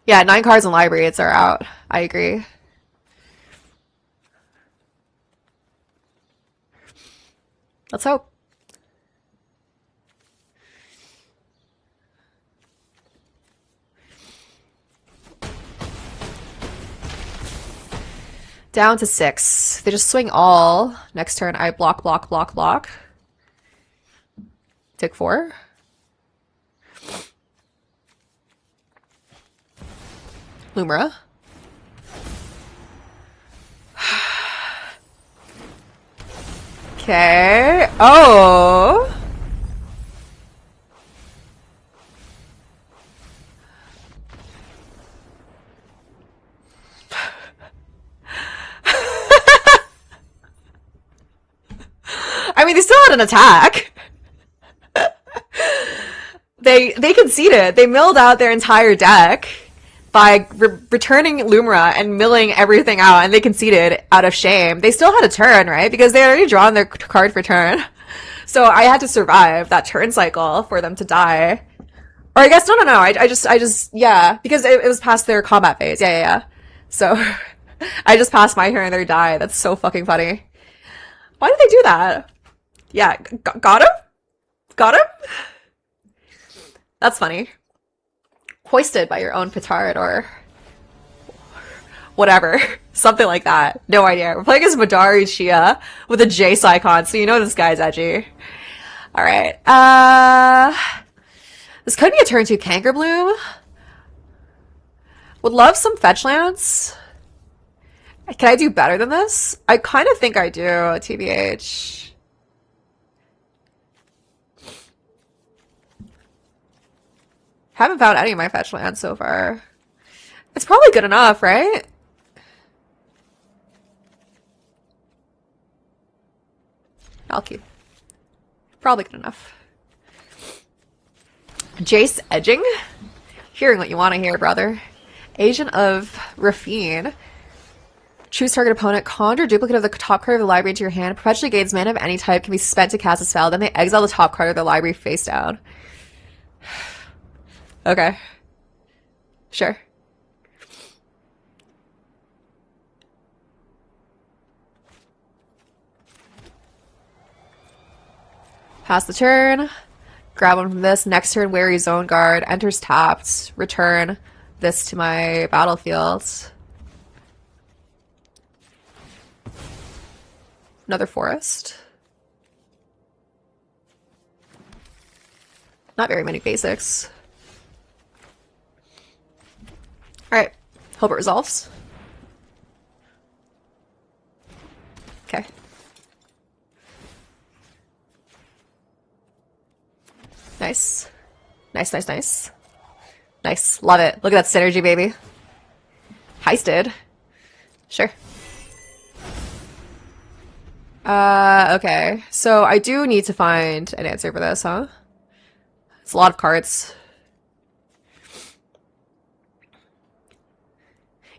A: Yeah, 9 cards in libraries are out. I agree. Let's hope. Down to 6. They just swing all. Next turn, I block, block, block, block. Take 4. Lumra. Okay. Oh. I mean, they still had an attack. They conceded. They milled out their entire deck by returning Lumra and milling everything out, and they conceded out of shame. They still had a turn, right? Because they had already drawn their card for turn. So I had to survive that turn cycle for them to die. Or I guess, no. I just, yeah. Because it was past their combat phase. Yeah. So I just passed my turn and they die. That's so fucking funny. Why did they do that? Yeah, got him? Got him? That's funny. Hoisted by your own petard or whatever. Something like that. No idea. We're playing as Madari Shia with a Jace icon, so you know this guy's edgy. Alright. This could be a turn 2 Canker Bloom. Would love some fetch lands. Can I do better than this? I kind of think I do, TBH. Haven't found any of my fetch lands so far. It's probably good enough, right? I'll keep. Probably good enough. Jace edging? Hearing what you want to hear, brother. Agent of Rafine. Choose target opponent. Conjure duplicate of the top card of the library into your hand. Perpetually gains mana of any type. Can be spent to cast a spell. Then they exile the top card of the library face down. Okay. Sure. Pass the turn. Grab one from this. Next turn, Wary Zone Guard. Enters tapped. Return this to my battlefield. Another forest. Not very many basics. Alright. Hope it resolves. Okay. Nice. Nice. Nice. Love it. Look at that synergy, baby. Heisted. Sure. Okay. So I do need to find an answer for this, huh? It's a lot of cards.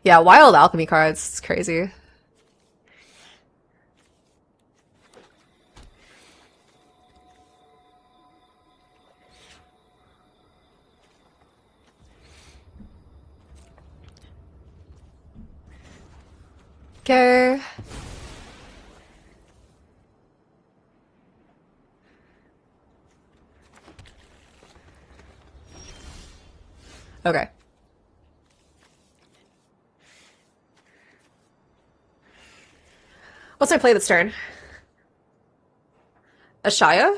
A: Yeah, wild alchemy cards. It's crazy. Okay. Okay. What's my play this turn? Ashaya?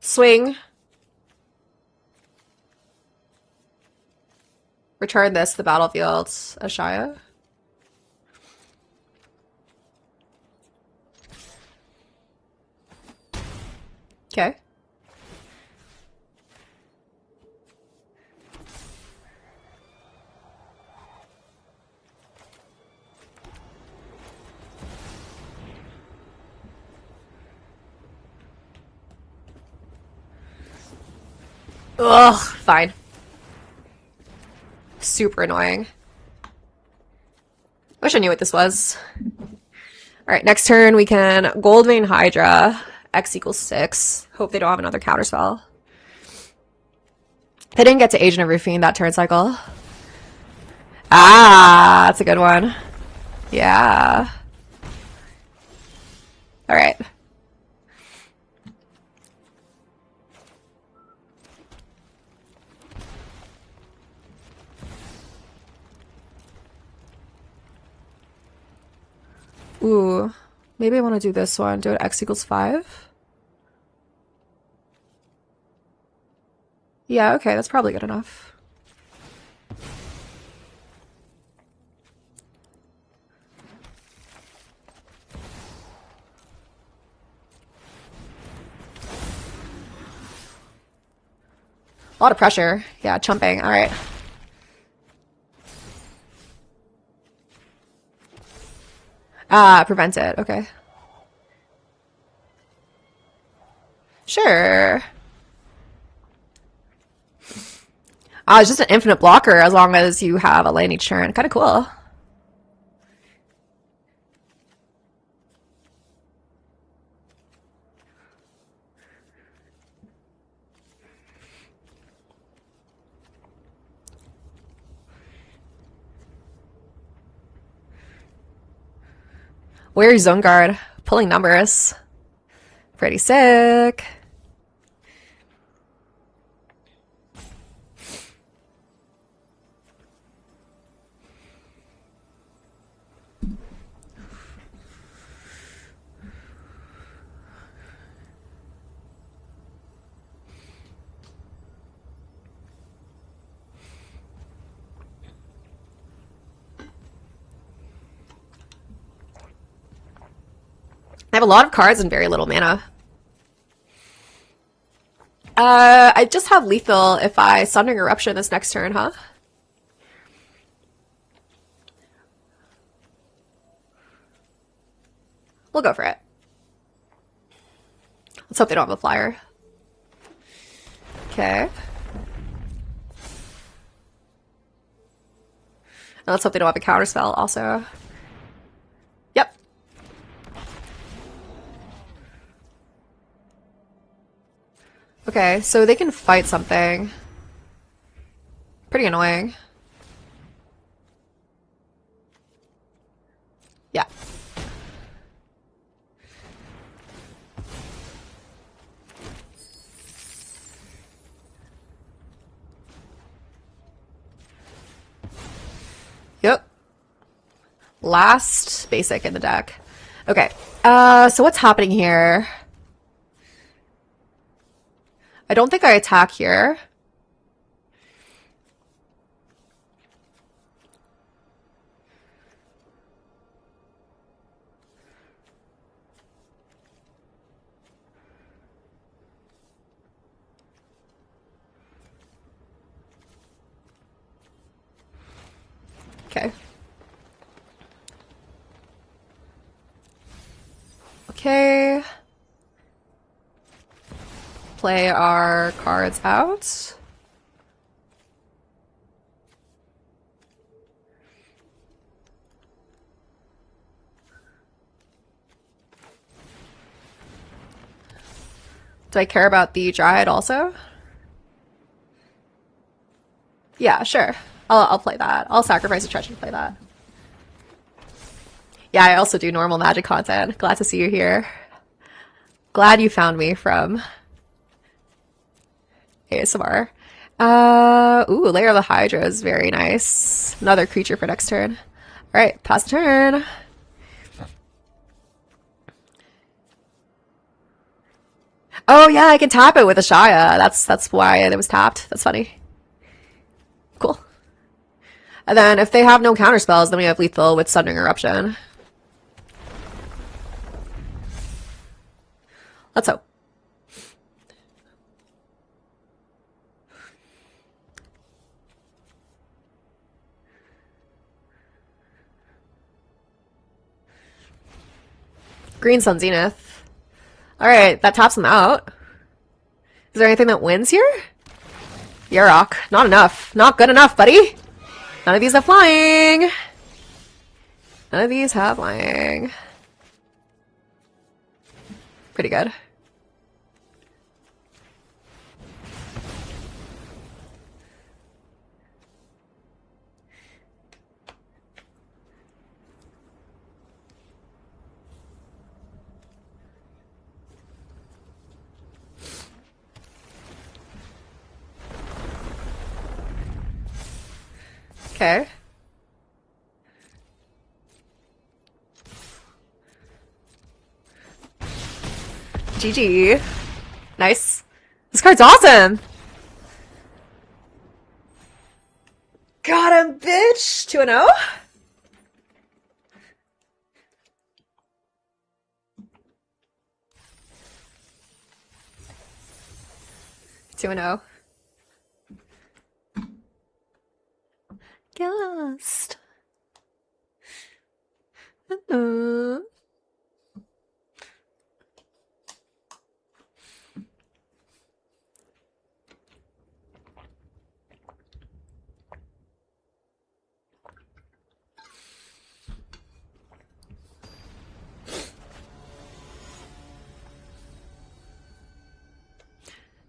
A: Swing. Return this to the battlefield. Ashaya. Okay. Ugh, fine. Super annoying. Wish I knew what this was. Alright, next turn we can Goldvein Hydra. X equals 6. Hope they don't have another counterspell. They didn't get to Agent of Rufine that turn cycle. Ah, that's a good one. Yeah. All right. Ooh, maybe I want to do this one. Do it x equals 5. Yeah, okay, that's probably good enough. A lot of pressure. Yeah, chumping. All right. Ah, prevent it. Okay. Sure. It's just an infinite blocker as long as you have a land each turn. Kind of cool. Where's Zone Guard? Pulling numbers. Pretty sick. I have a lot of cards and very little mana. I just have lethal if I Sundering Eruption this next turn, huh? We'll go for it. Let's hope they don't have a flyer. Okay. And let's hope they don't have a counterspell also. Yep. Okay, so they can fight something. Pretty annoying. Yeah. Yep. Last basic in the deck. Okay. So what's happening here? I don't think I attack here. Okay. Okay. Play our cards out. Do I care about the Dryad also? Yeah, sure. I'll play that. I'll sacrifice a treasure to play that. Yeah, I also do normal Magic content. Glad to see you here. Glad you found me from ASMR. Ooh, Lair of the Hydra is very nice. Another creature for next turn. All right, pass the turn. Oh yeah, I can tap it with a Shaya. That's why it was tapped. That's funny. Cool. And then if they have no counter spells, then we have lethal with Sundering Eruption. Let's hope. Green Sun Zenith. Alright, that taps them out. Is there anything that wins here? Yarok. Not enough. Not good enough, buddy. None of these have flying. None of these have flying. Pretty good. Okay. GG. Nice. This card's awesome! Got him, bitch! 2-0? Two and oh. Ghost.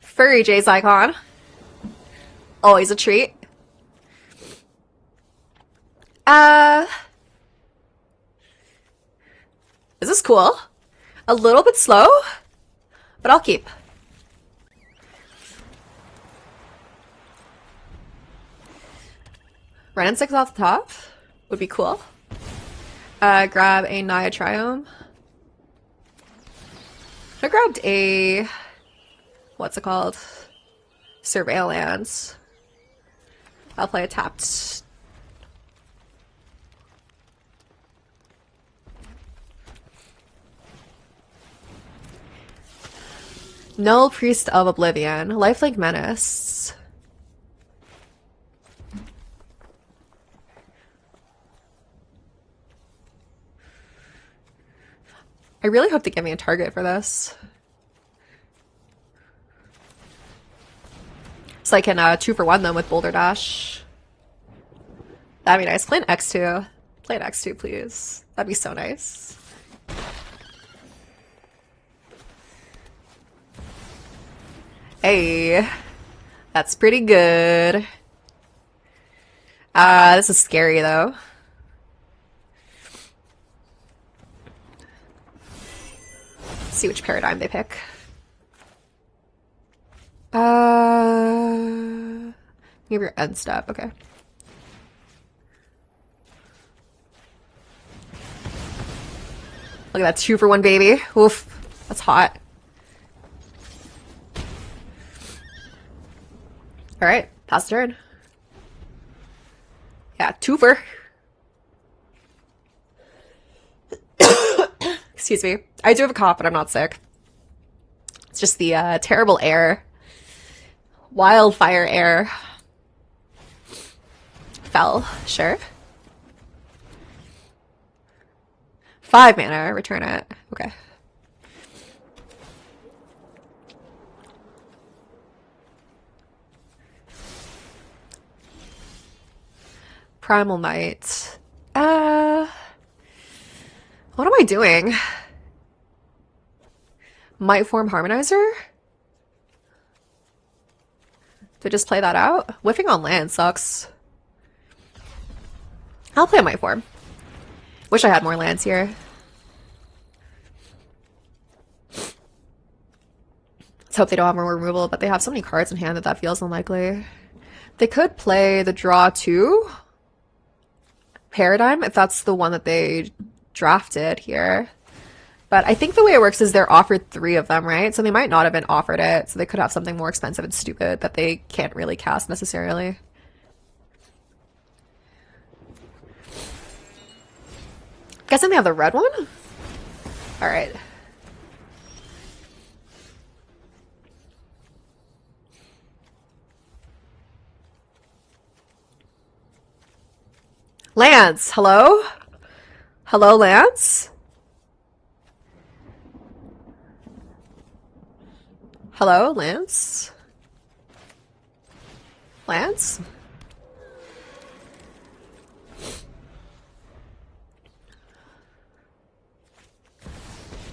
A: Furry J's icon. Always a treat. Is this cool? A little bit slow, but I'll keep. Run and 6 off the top would be cool. Grab a Naya Triome. I grabbed a... what's it called? Surveillance. I'll play a tapped. Null Priest of Oblivion. Lifelink Menace. I really hope they give me a target for this. So I can 2-for-1 them with Boulder Dash. That'd be nice. Play an X2. Play an X2, please. That'd be so nice. Hey. That's pretty good. This is scary, though. Let's see which paradigm they pick. Give your end step, okay. Look at that 2-for-1 baby. Oof, that's hot. Alright, pass the turn. Yeah, 2-for. Excuse me. I do have a cough, but I'm not sick. It's just the terrible air. Wildfire air. Fell, sure. 5 mana, return it. Okay. Primal Might. What am I doing? Might Form Harmonizer? To just play that out? Whiffing on land sucks. I'll play a Might Form. Wish I had more lands here. Let's hope they don't have more removal, but they have so many cards in hand that that feels unlikely. They could play the draw 2 paradigm if that's the one that they drafted here. But I think the way it works is they're offered 3 of them, right? So they might not have been offered it, so they could have something more expensive and stupid that they can't really cast necessarily. Guessing they have the red one? Alright. Lance, hello? Hello, Lance? Hello, Lance? Lance?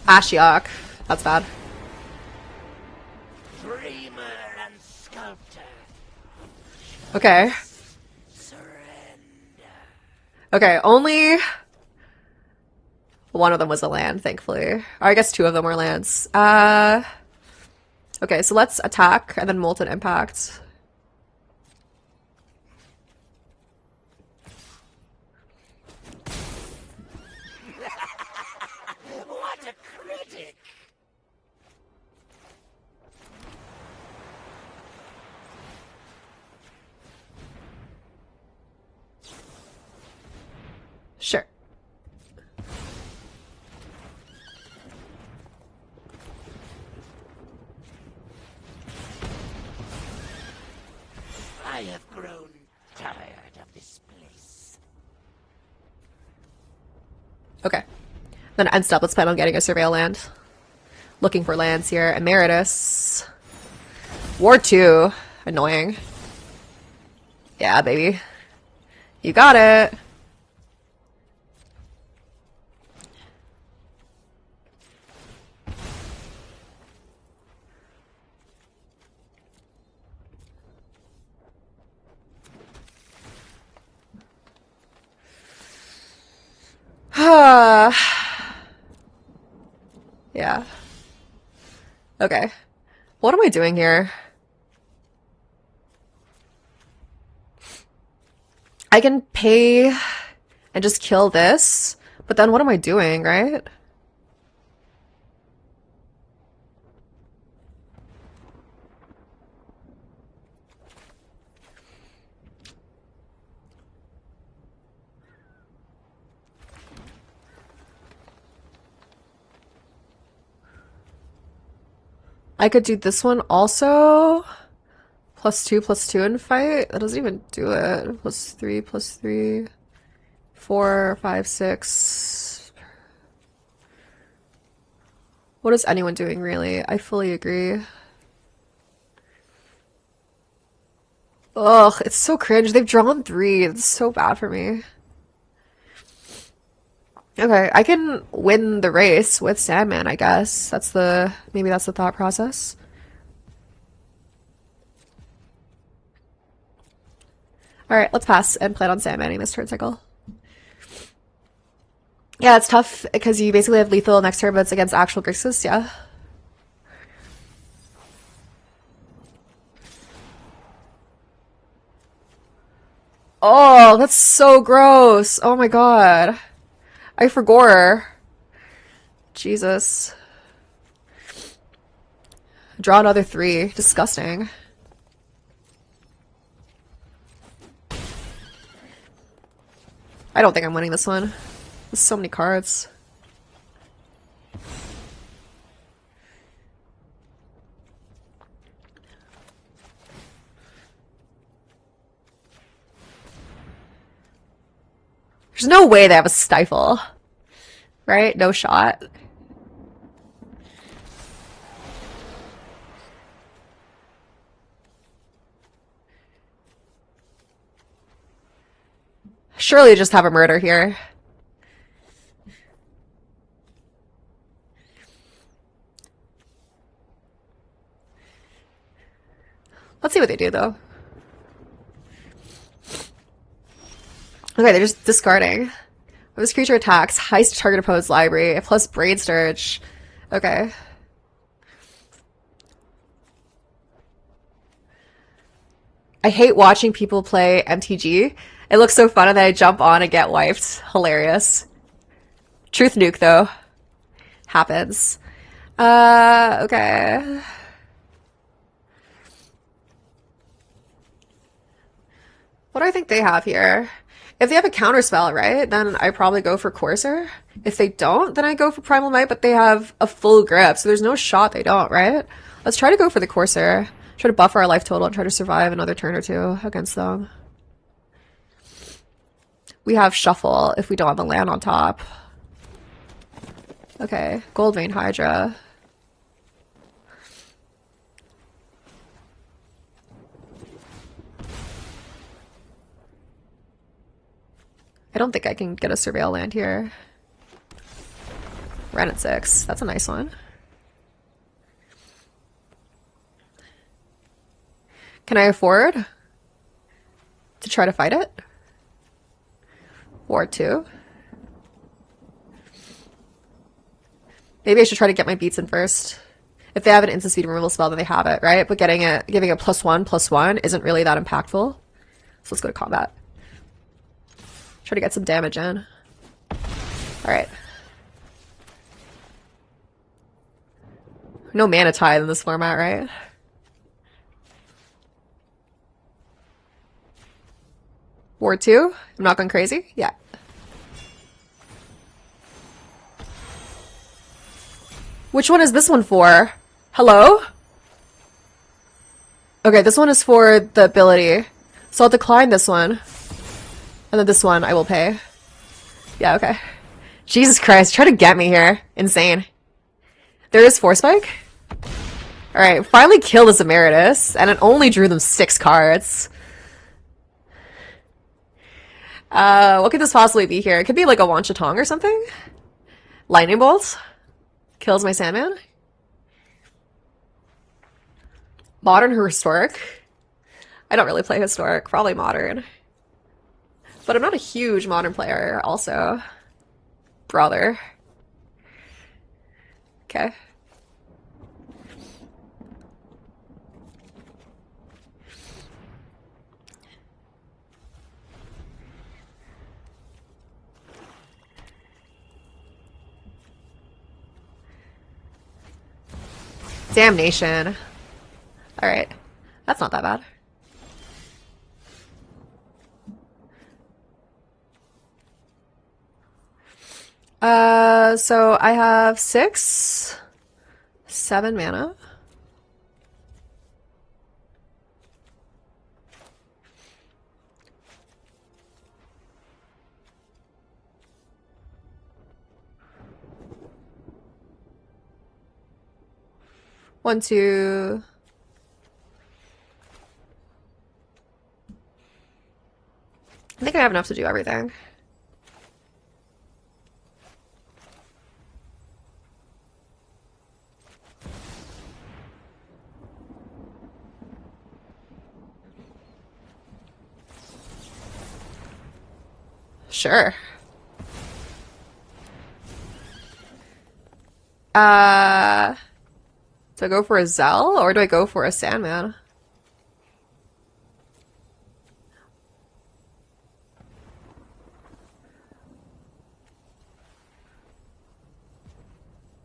A: Ashiok. That's bad.
F: Dreamer and sculptor.
A: Okay.
F: Surrender.
A: Okay, only one of them was a land, thankfully. Or I guess 2 of them were lands. Okay, so let's attack and then Molten Impact. Sure.
F: I have grown tired of this place.
A: Okay. Then end step, let's plan on getting a surveil land. Looking for lands here. Emeritus. War 2. Annoying. Yeah, baby. You got it. Yeah. Okay. What am I doing here? I can pay and just kill this, but then what am I doing, right? I could do this one also. +2/+2 in fight. That doesn't even do it. +3/+3. 4, 5, 6. What is anyone doing really? I fully agree. Ugh, it's so cringe. They've drawn 3. It's so bad for me. Okay, I can win the race with Sandman, I guess. Maybe that's the thought process. Alright, let's pass and plan on Sandmanning this turn cycle. Yeah, it's tough because you basically have lethal next turn, but it's against actual Grixis, yeah. Oh, that's so gross. Oh my god. I forgot. Jesus. Draw another 3. Disgusting. I don't think I'm winning this one. There's so many cards. There's no way they have a stifle. Right? No shot. Surely just have a murder here. Let's see what they do, though. Okay, they're just discarding. When this creature attacks, heist target opposed library, plus Brain Sturge. Okay. I hate watching people play MTG. It looks so fun and then I jump on and get wiped. Hilarious. Truth nuke, though. Happens. Okay. What do I think they have here? If they have a counterspell, right, then I probably go for Courser. If they don't, then I go for Primal Might, but they have a full grip, so there's no shot they don't, right? Let's try to go for the Courser. Try to buffer our life total and try to survive another turn or two against them. We have Shuffle if we don't have a land on top. Okay, Goldvein Hydra. I don't think I can get a Surveil land here. Ran at 6. That's a nice one. Can I afford to try to fight it? War 2. Maybe I should try to get my beats in first. If they have an instant speed removal spell, then they have it, right? But giving it +1/+1 isn't really that impactful. So let's go to combat. Try to get some damage in. Alright. No mana tithe in this format, right? War 2? I'm not going crazy? Yeah. Which one is this one for? Hello? Okay, this one is for the ability. So I'll decline this one. And then this one I will pay. Yeah, okay. Jesus Christ, try to get me here. Insane. There is Force Spike? Alright, finally killed this Emeritus, and it only drew them 6 cards. What could this possibly be here? It could be like a Wanchatong or something? Lightning Bolt? Kills my Sandman? Modern or Historic? I don't really play Historic, probably Modern. But I'm not a huge Modern player, also. Brother. Okay. Damnation. Alright. That's not that bad. So I have 6, 7 mana. One, two. I think I have enough to do everything. Sure. Do I go for a Zell or do I go for a Sandman?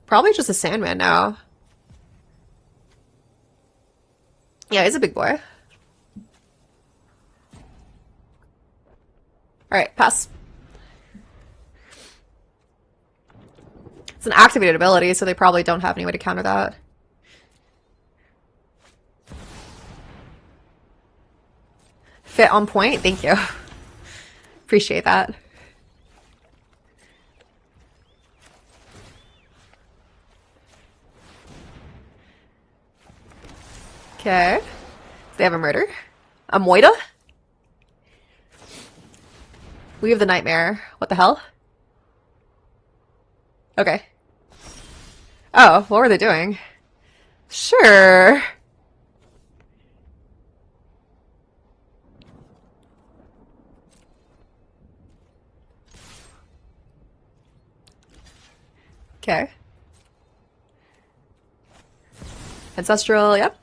A: Probably just a Sandman now. Yeah, he's a big boy. Alright, pass. It's an activated ability, so they probably don't have any way to counter that. Fit on point, thank you. Appreciate that. Okay. They have a murder. A Moida? We have the Nightmare. What the hell? Okay. Oh, what were they doing? Sure. Okay. Ancestral, yep.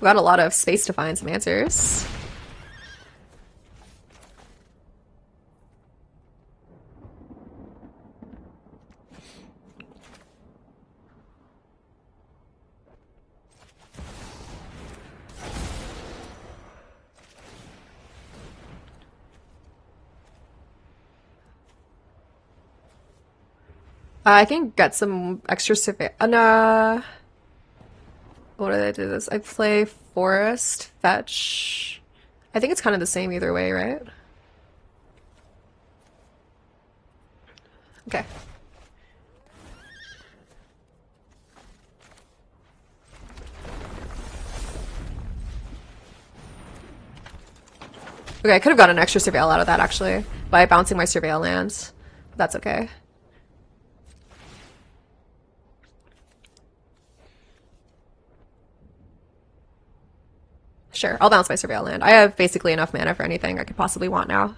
A: We got a lot of space to find some answers. I can get some extra survey. Nah. What did I do this? I play Forest, Fetch. I think it's kind of the same either way, right? Okay. Okay, I could have gotten an extra surveil out of that actually by bouncing my surveil lands. But that's okay. Sure, I'll bounce my surveil land. I have basically enough mana for anything I could possibly want now.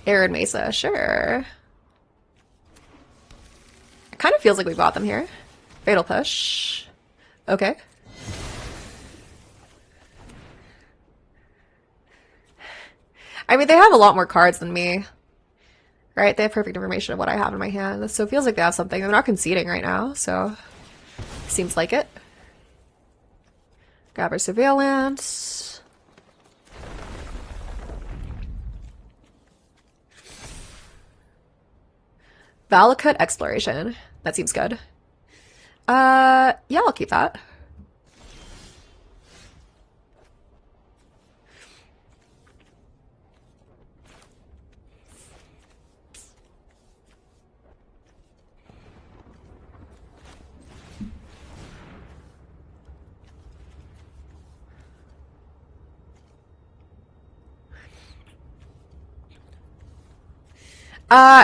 A: Arid Mesa, sure. It kind of feels like we bought them here. Fatal Push. Okay. I mean, they have a lot more cards than me. Right? They have perfect information of what I have in my hand. So it feels like they have something. They're not conceding right now, so seems like it. Grab our surveillance. Valakut exploration. That seems good. Yeah, I'll keep that.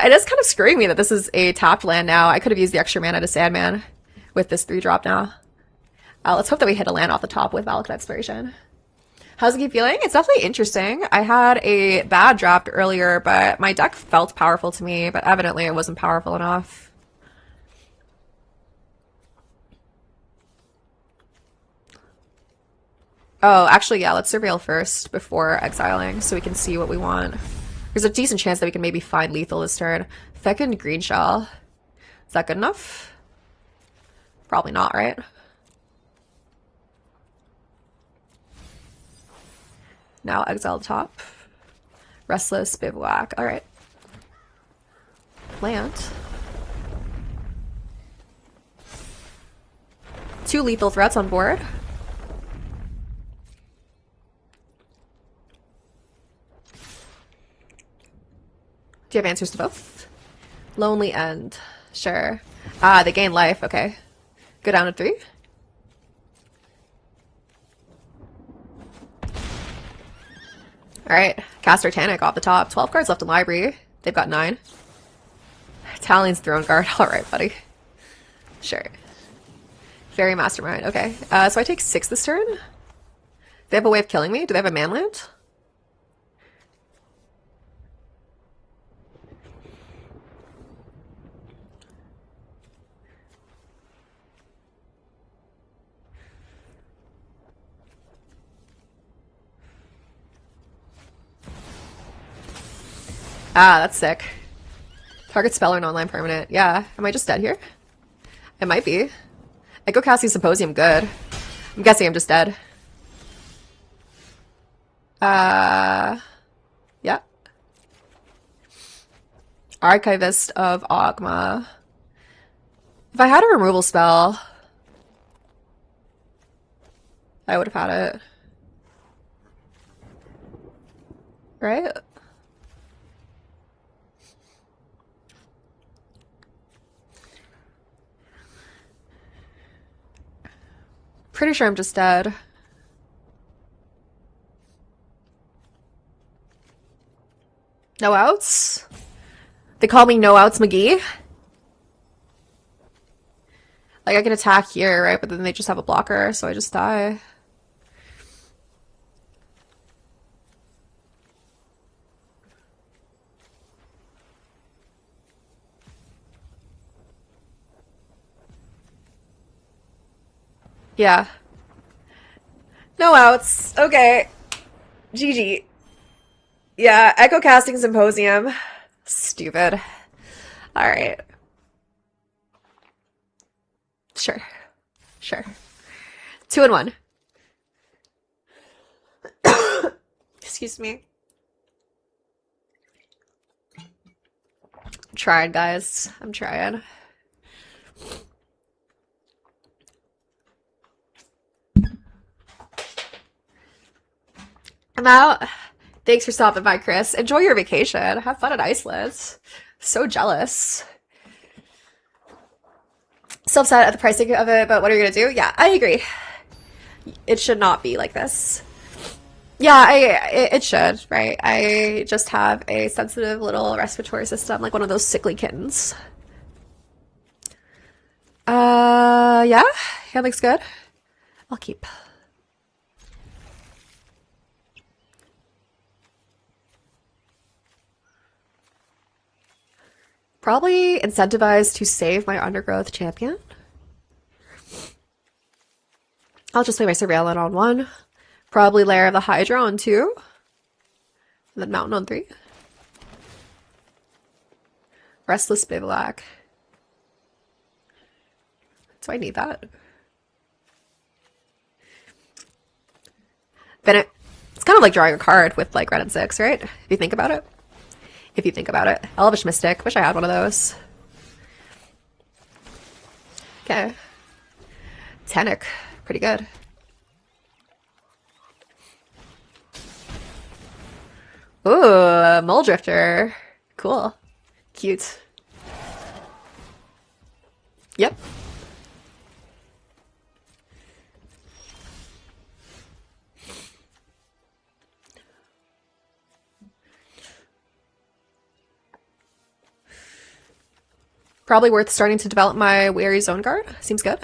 A: It is kind of screwing me that this is a tapped land now. I could have used the extra mana to Sandman with this 3-drop now. Let's hope that we hit a land off the top with Valakut Exploration. How's it keep feeling? It's definitely interesting. I had a bad draft earlier, but my deck felt powerful to me, but evidently it wasn't powerful enough. Oh, actually, yeah, let's surveil first before exiling so we can see what we want. There's a decent chance that we can maybe find lethal this turn. Fecund Green Shell. Is that good enough? Probably not, right? Now exile top. Restless Bivouac. Alright. Plant. 2 lethal threats on board. Do you have answers to both? Lonely End. Sure. Ah, they gain life. Okay. Go down to 3. Alright. Cast Titanic off the top. 12 cards left in library. They've got 9. Talion's Throne Guard. Alright, buddy. Sure. Fairy Mastermind. Okay. So I take 6 this turn? They have a way of killing me? Do they have a manland? Ah, that's sick. Target spell or an online permanent. Yeah. Am I just dead here? It might be. Echo Casting Symposium, good. I'm guessing I'm just dead. Yeah. Archivist of Ogma. If I had a removal spell, I would have had it. Right? Pretty sure I'm just dead. No outs? They call me No Outs McGee? Like, I can attack here, right? But then they just have a blocker, so I just die. Yeah. No outs. Okay. GG. Yeah, Echo Casting Symposium. Stupid. Alright. Sure. Sure. 2 and 1. Excuse me. I'm trying, guys. I'm trying. I'm out. Thanks for stopping by, Chris. Enjoy your vacation. Have fun at Iceland. So jealous. So upset at the pricing of it, but what are you gonna do? Yeah, I agree. It should not be like this. Yeah, it should, right? I just have a sensitive little respiratory system, like one of those sickly kittens. Yeah, looks good. I'll keep. Probably incentivized to save my Undergrowth champion. I'll just play my Surveillant on 1. Probably Lair of the Hydra on 2. And then Mountain on 3. Restless Bivouac. Do I need that? Then it's kind of like drawing a card with like red and 6, right? If you think about it. If you think about it. Elvish Mystic. Wish I had one of those. Okay. Tenic. Pretty good. Ooh, Mole Drifter. Cool. Cute. Yep. Probably worth starting to develop my Wary Zone Guard. Seems good.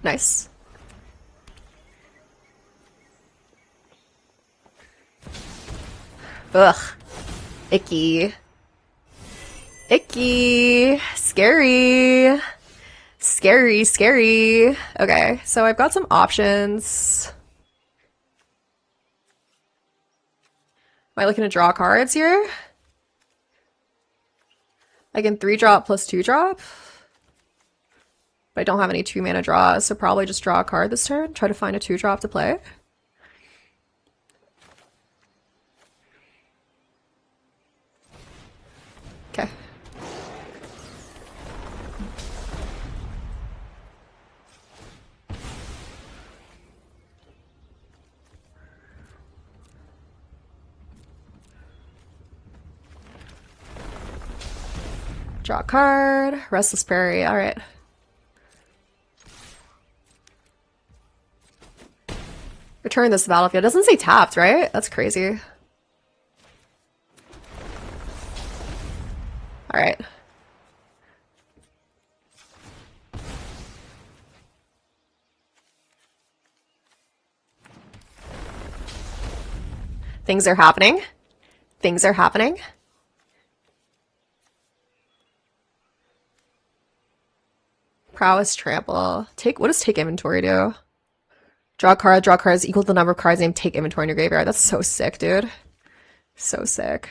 A: Nice. Ugh. Icky. Icky. Scary. Scary, scary. Okay, so I've got some options. Am I looking to draw cards here? I can 3-drop plus 2-drop. But I don't have any 2-mana draws, so probably just draw a card this turn. Try to find a 2-drop to play. Okay. Draw a card. Restless Prairie. All right. Return this to the battlefield. It doesn't say tapped, right? That's crazy. All right. Things are happening. Things are happening. Prowess Trample. What does take inventory do? Draw cards equal to the number of cards named take inventory in your graveyard. That's so sick, dude. So sick.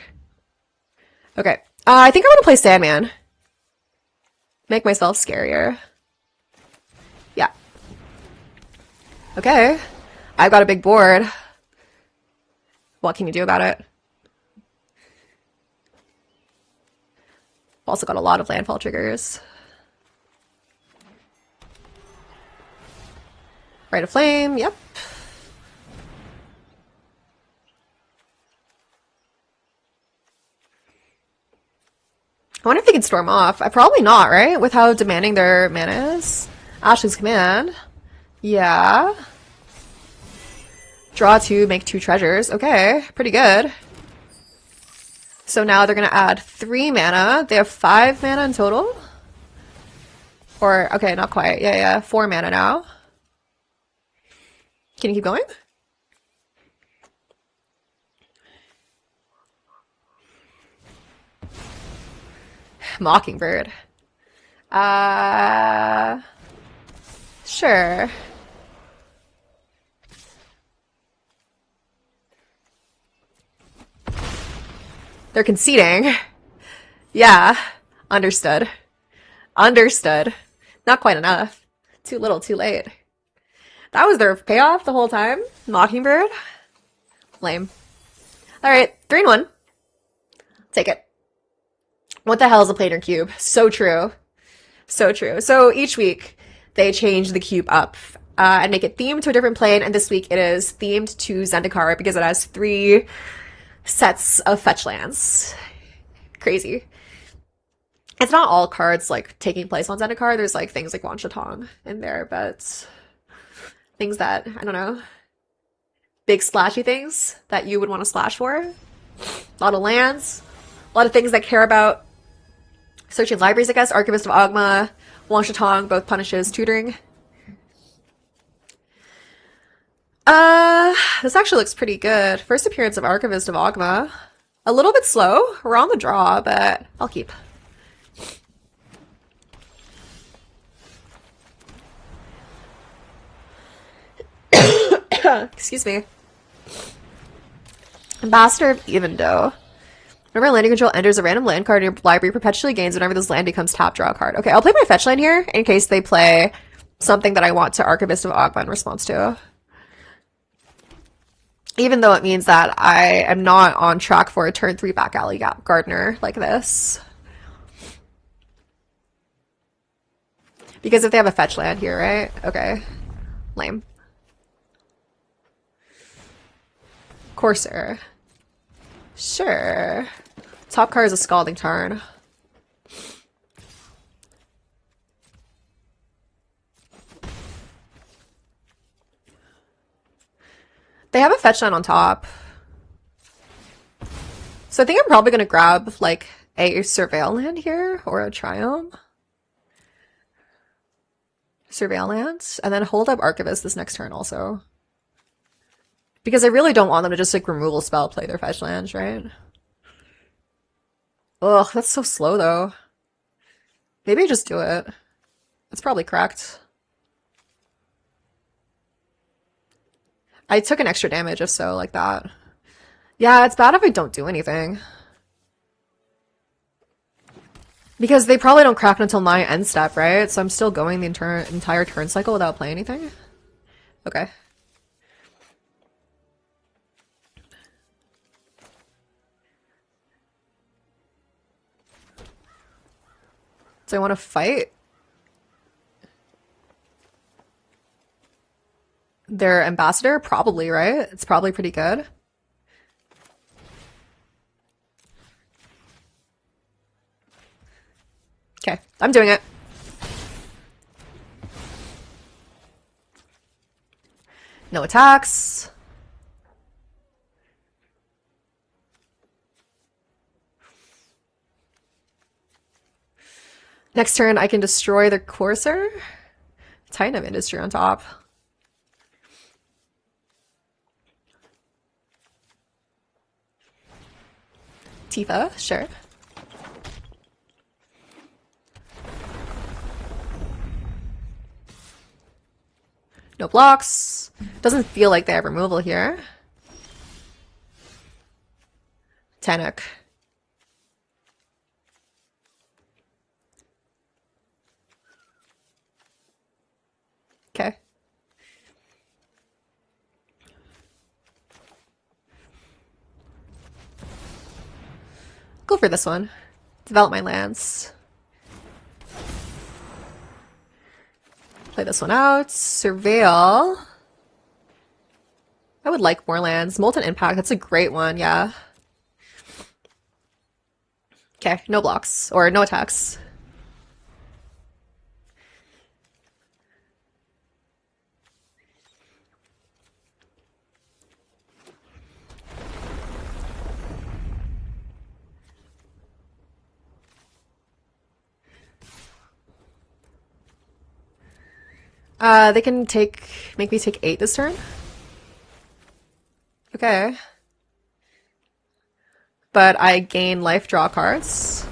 A: Okay. I think I want to play Sandman. Make myself scarier. Yeah. Okay. I've got a big board. What can you do about it? Also got a lot of landfall triggers. Rite of Flame, yep. I wonder if they can storm off. Probably not, right? With how demanding their mana is. Ashley's Command. Yeah. Draw 2, make 2 treasures. Okay, pretty good. So now they're going to add 3 mana. They have 5 mana in total? Or, okay, not quite. Yeah, 4 mana now. Can you keep going? Mockingbird. Sure. They're conceding. Yeah. Understood. Understood. Not quite enough. Too little, too late. That was their payoff the whole time? Mockingbird? Lame. Alright, 3-1. Take it. What the hell is a planar cube? So true. So true. So each week, they change the cube up and make it themed to a different plane, and this week it is themed to Zendikar because it has 3 sets of fetch lands. Crazy. It's not all cards like taking place on Zendikar. There's like things like Wan Shatong in there, but things that, I don't know, big splashy things that you would want to splash for. A lot of lands. A lot of things that care about searching libraries, I guess. Archivist of Ogma, Wan Shatong, both punishes tutoring. This actually looks pretty good. First appearance of Archivist of Ogma. A little bit slow. We're on the draw, but I'll keep. Excuse me. Ambassador of Evendo. Whenever landing control enters a random land card in your library, perpetually gains whenever this land becomes tap, draw a card. Okay, I'll play my fetch land here in case they play something that I want to Archivist of Ogma in response to. Even though it means that I am not on track for a turn 3 back alley gardener like this. Because if they have a fetch land here, right? Okay. Lame. Courser. Sure. Top card is a Scalding Tarn. They have a fetch land on top. So I think I'm probably going to grab like a Surveil land here or a Triome. Surveil land. And then hold up Archivist this next turn also. Because I really don't want them to just like removal spell play their fetch lands, right? Ugh, that's so slow though. Maybe I just do it. That's probably correct. I took an extra damage if so, like that. Yeah, it's bad if I don't do anything. Because they probably don't crack until my end step, right? So I'm still going the entire turn cycle without playing anything? Okay. So I want to fight their ambassador? Probably, right? It's probably pretty good. Okay, I'm doing it. No attacks. Next turn, I can destroy the Courser. Titan of Industry on top. Tifa, sure. No blocks. Doesn't feel like they have removal here. Tenok. Okay. Go for this one. Develop my lands. Play this one out. Surveil. I would like more lands. Molten Impact, that's a great one, yeah. Okay, no blocks. Or no attacks. They can make me take 8 this turn? Okay. But I gain life draw cards.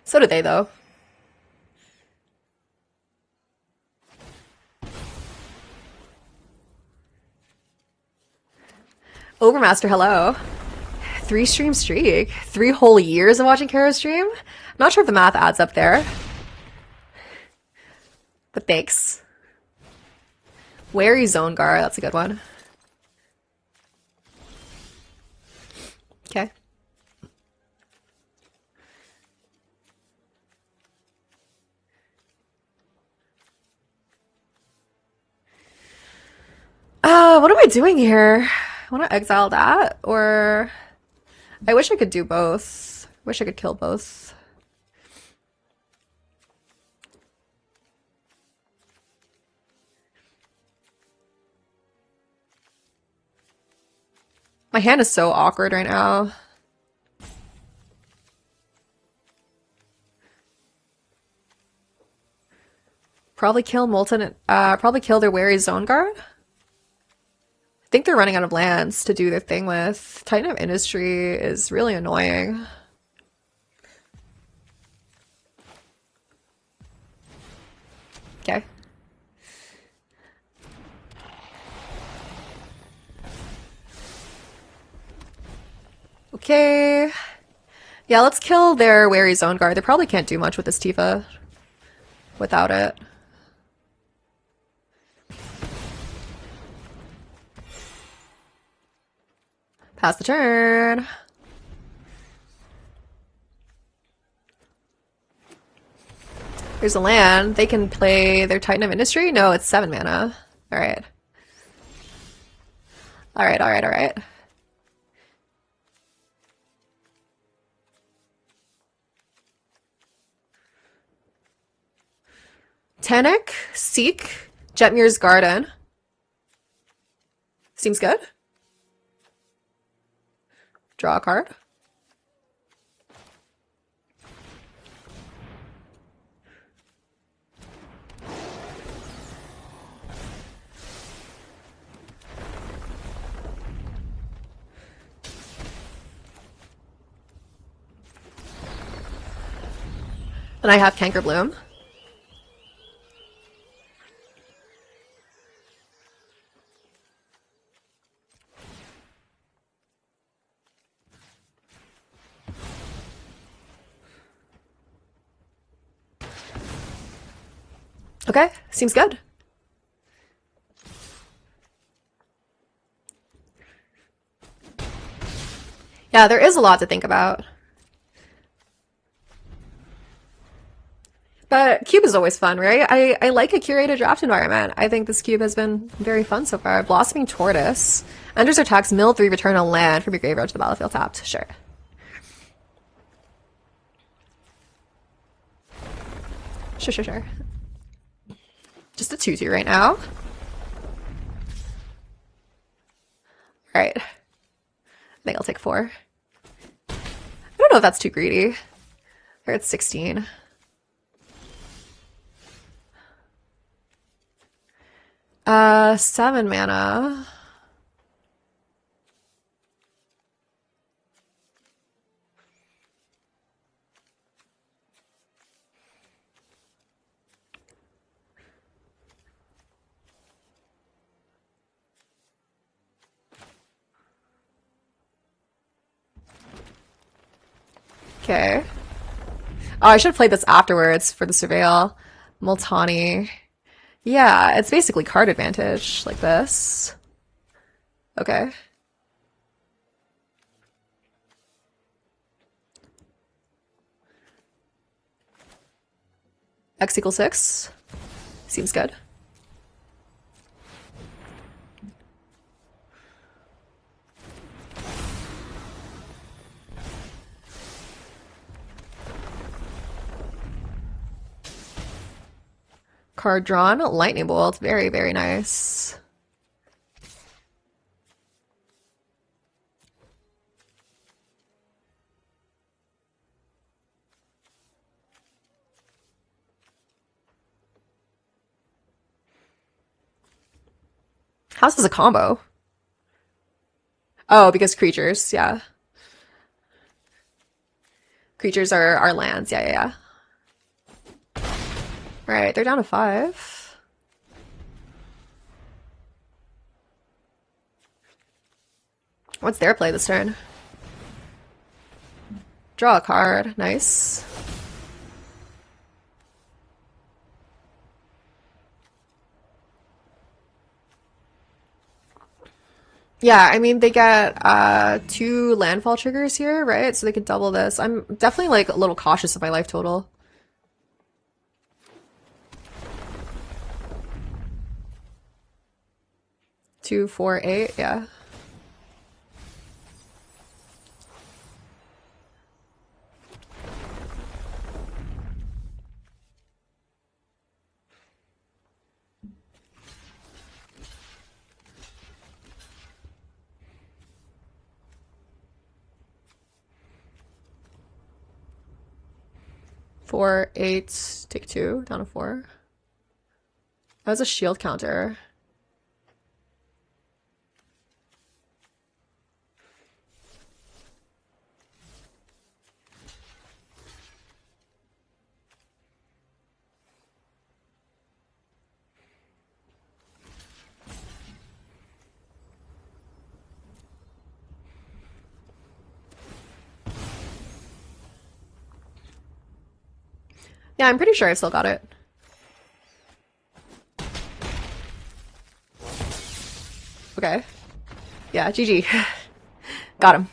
A: So do they, though. Overmaster, hello. 3-stream streak. 3 whole years of watching Kara stream? I'm not sure if the math adds up there. But thanks. Wary Zongar, that's a good one. Okay. What am I doing here? I want to exile that, or I wish I could do both. Wish I could kill both. My hand is so awkward right now. Probably kill Molten, probably kill their Wary Zone Guard. think they're running out of lands to do their thing with. Titan of Industry is really annoying. Okay. Okay. Yeah, let's kill their Wary Zone Guard. They probably can't do much with this Tifa without it. Pass the turn. There's a land. They can play their Titan of Industry? No, it's 7 mana. Alright. Alright, alright, alright. Tanic, Seek, Jetmir's Garden. Seems good. Draw a card. And I have Canker Bloom. Okay, seems good. Yeah, there is a lot to think about. But cube is always fun, right? I like a curated draft environment. I think this cube has been very fun so far. Blossoming Tortoise. Enters attacks, mill 3, return a land from your graveyard to the battlefield tapped. Sure. Sure. Just a 2/2 right now. Alright. I think I'll take 4. I don't know if that's too greedy. Or it's 16. 7 mana. Okay. Oh, I should have played this afterwards for the Surveil. Multani. Yeah, it's basically card advantage, like this. Okay. X equals 6. Seems good. Card drawn, Lightning Bolt. Very, very nice. How's this a combo? Oh, because creatures, yeah. Creatures are lands, yeah. Right, they're down to 5. What's their play this turn? Draw a card. Nice. Yeah, I mean, they get 2 landfall triggers here, right? So they could double this. I'm definitely like a little cautious of my life total. Two, 4, 8, yeah. Four, 8, take 2, down to 4. That was a shield counter. Yeah, I'm pretty sure I still got it. Okay. Yeah, GG. Got him.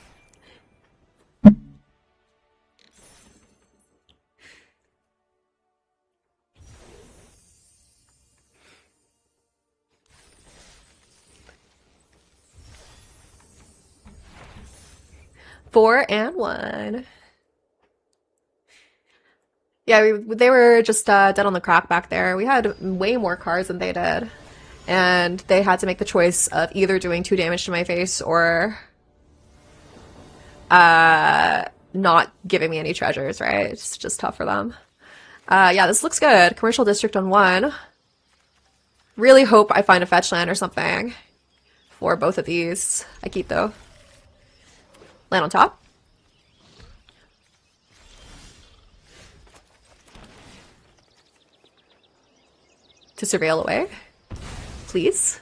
A: Four and one. Yeah, they were just dead on the crack back there. We had way more cards than they did. And they had to make the choice of either doing 2 damage to my face or not giving me any treasures, right? It's just tough for them. Yeah, this looks good. Commercial District on 1. Really hope I find a fetch land or something for both of these. I keep though. Land on top. To surveil away. Please.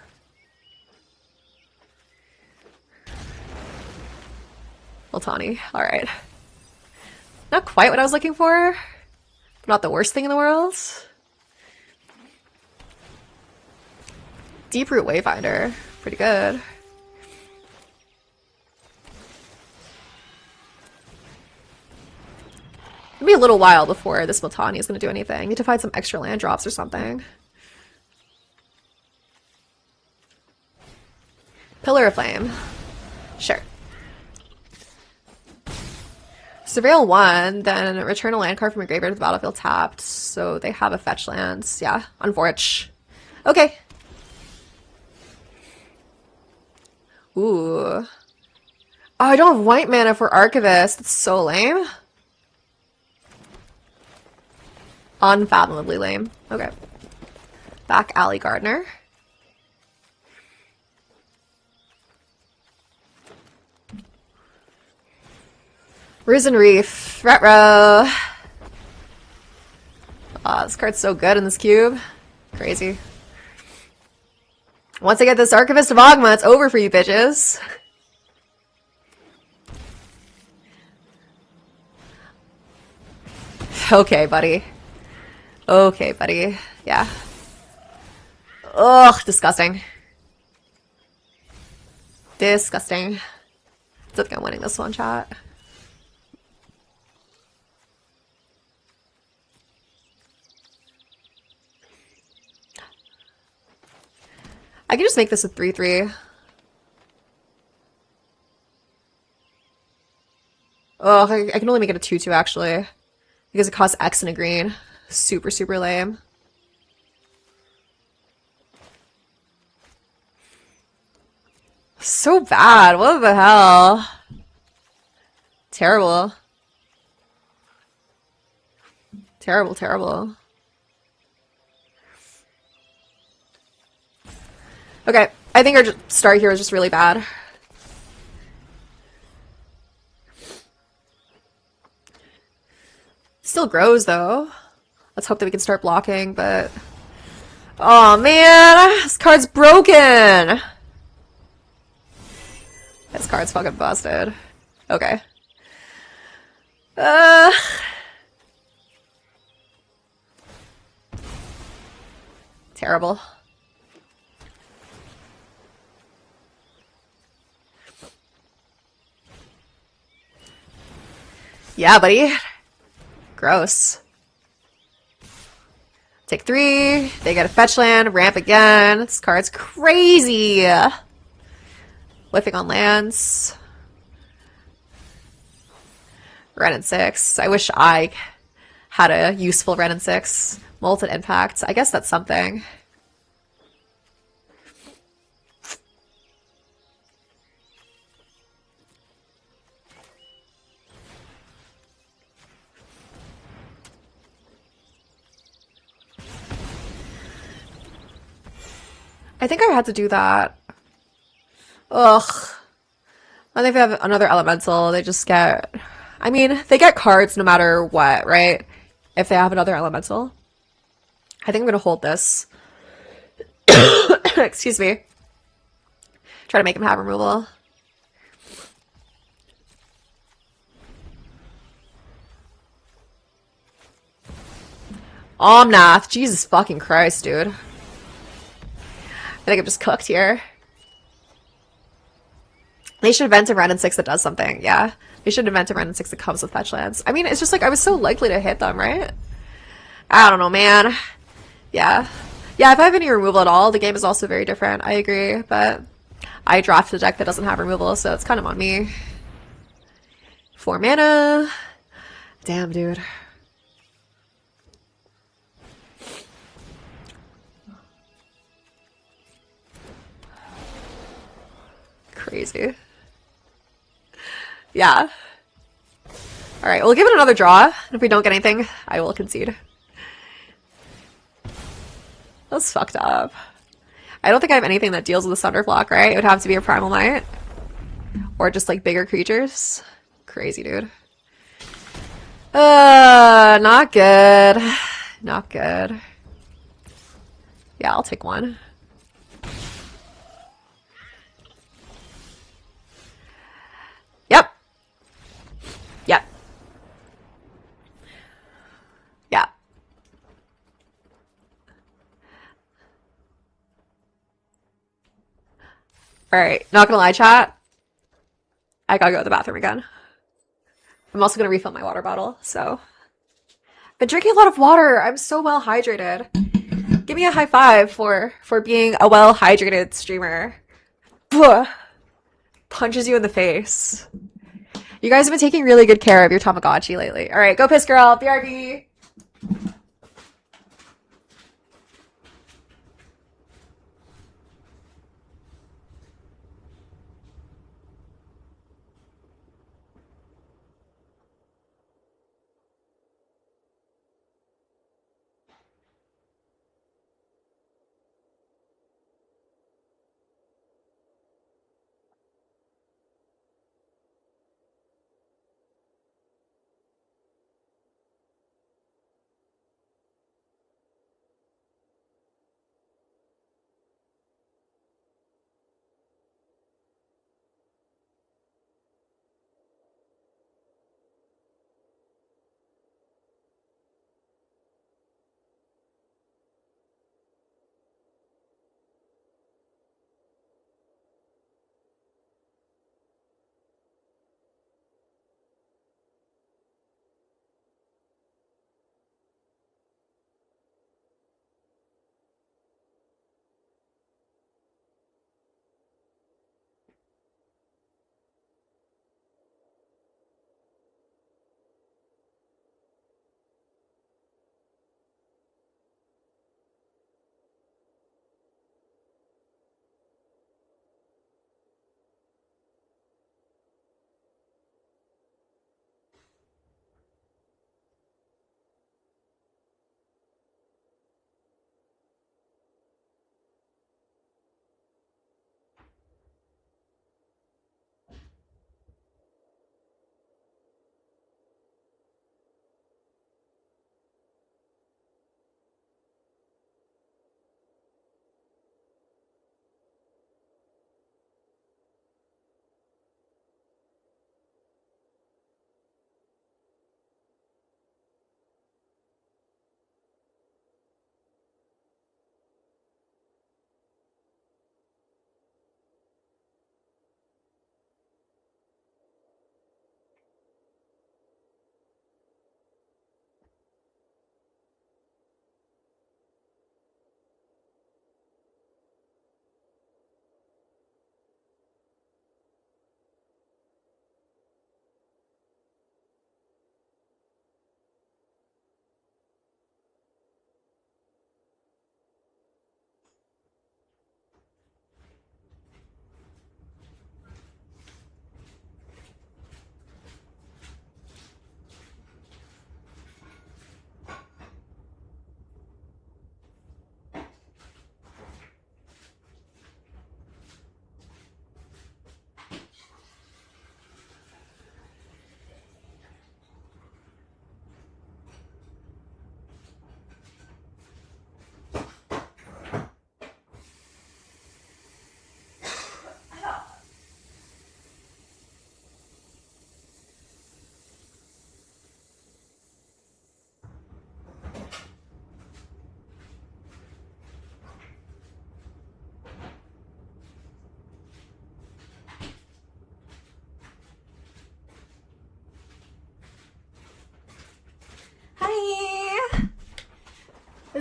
A: Miltani. Alright. Not quite what I was looking for. But not the worst thing in the world. Deep-root Wayfinder. Pretty good. It'll be a little while before this Miltani is going to do anything. Need to find some extra land drops or something. Pillar of Flame. Sure. Surveil 1, then return a land card from your graveyard to the battlefield tapped. So they have a fetch lands. Yeah, unfortunate. Okay. Ooh. Oh, I don't have white mana for Archivist. That's so lame. Unfathomably lame. Okay. Back Alley Gardener. Risen Reef. Retro. Aw, this card's so good in this cube. Crazy. Once I get this Archivist of Ogma, it's over for you bitches. Okay, buddy. Okay, buddy. Yeah. Ugh, disgusting. Disgusting. I think I'm winning this one, chat. I can just make this a 3/3. Oh, I can only make it a 2/2 actually. Because it costs X and a green. Super, super lame. So bad. What the hell? Terrible. Terrible, terrible. Okay, I think our start here is just really bad. Still grows though. Let's hope that we can start blocking, but... Oh man! This card's broken! This card's fucking busted. Okay. Terrible. Yeah, buddy. Gross. Take 3. They get a fetch land. Ramp again. This card's crazy. Whiffing on lands. Ren and 6. I wish I had a useful Ren and 6. Molten Impact. I guess that's something. I think I had to do that. Ugh. I think they have another elemental. They just get... I mean, they get cards no matter what, right? If they have another elemental. I think I'm going to hold this. Excuse me. Try to make him have removal. Omnath. Jesus fucking Christ, dude. I think I'm just cooked here. They should invent a Renin 6 that does something. Yeah. They should invent a Renin 6 that comes with fetch lands. I mean, it's just like I was so likely to hit them, right? I don't know, man. Yeah. Yeah, if I have any removal at all, the game is also very different. I agree, but I drafted a deck that doesn't have removal, so it's kind of on me. 4 mana. Damn, dude. Crazy. Yeah. Alright, we'll give it another draw. If we don't get anything, I will concede. That's fucked up. I don't think I have anything that deals with the Thunder block, right? It would have to be a Primal Knight. Or just like bigger creatures. Crazy, dude. Not good. Not good. Yeah, I'll take one. Yep. Yep. Yeah. Alright, not gonna lie, chat. I gotta go to the bathroom again. I'm also gonna refill my water bottle, so. I've been drinking a lot of water. I'm so well hydrated. Give me a high five for being a well hydrated streamer. Punches you in the face. You guys have been taking really good care of your Tamagotchi lately. Alright, go piss girl. BRB.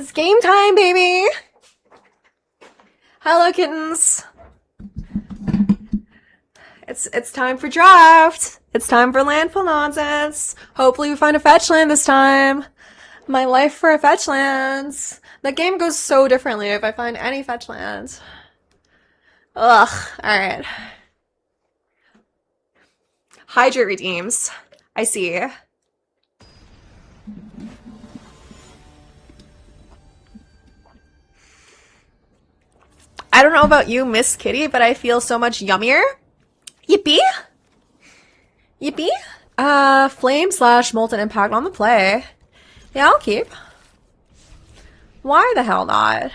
A: It's game time, baby! Hello, kittens. It's time for draft. It's time for landful nonsense. Hopefully we find a fetch land this time. My life for a fetch land. The game goes so differently if I find any fetch land. Ugh, alright. Hydra redeems. I see. I don't know about you, Miss Kitty, but I feel so much yummier. Yippee! Yippee! Flame / Molten Impact on the play. Yeah, I'll keep. Why the hell not?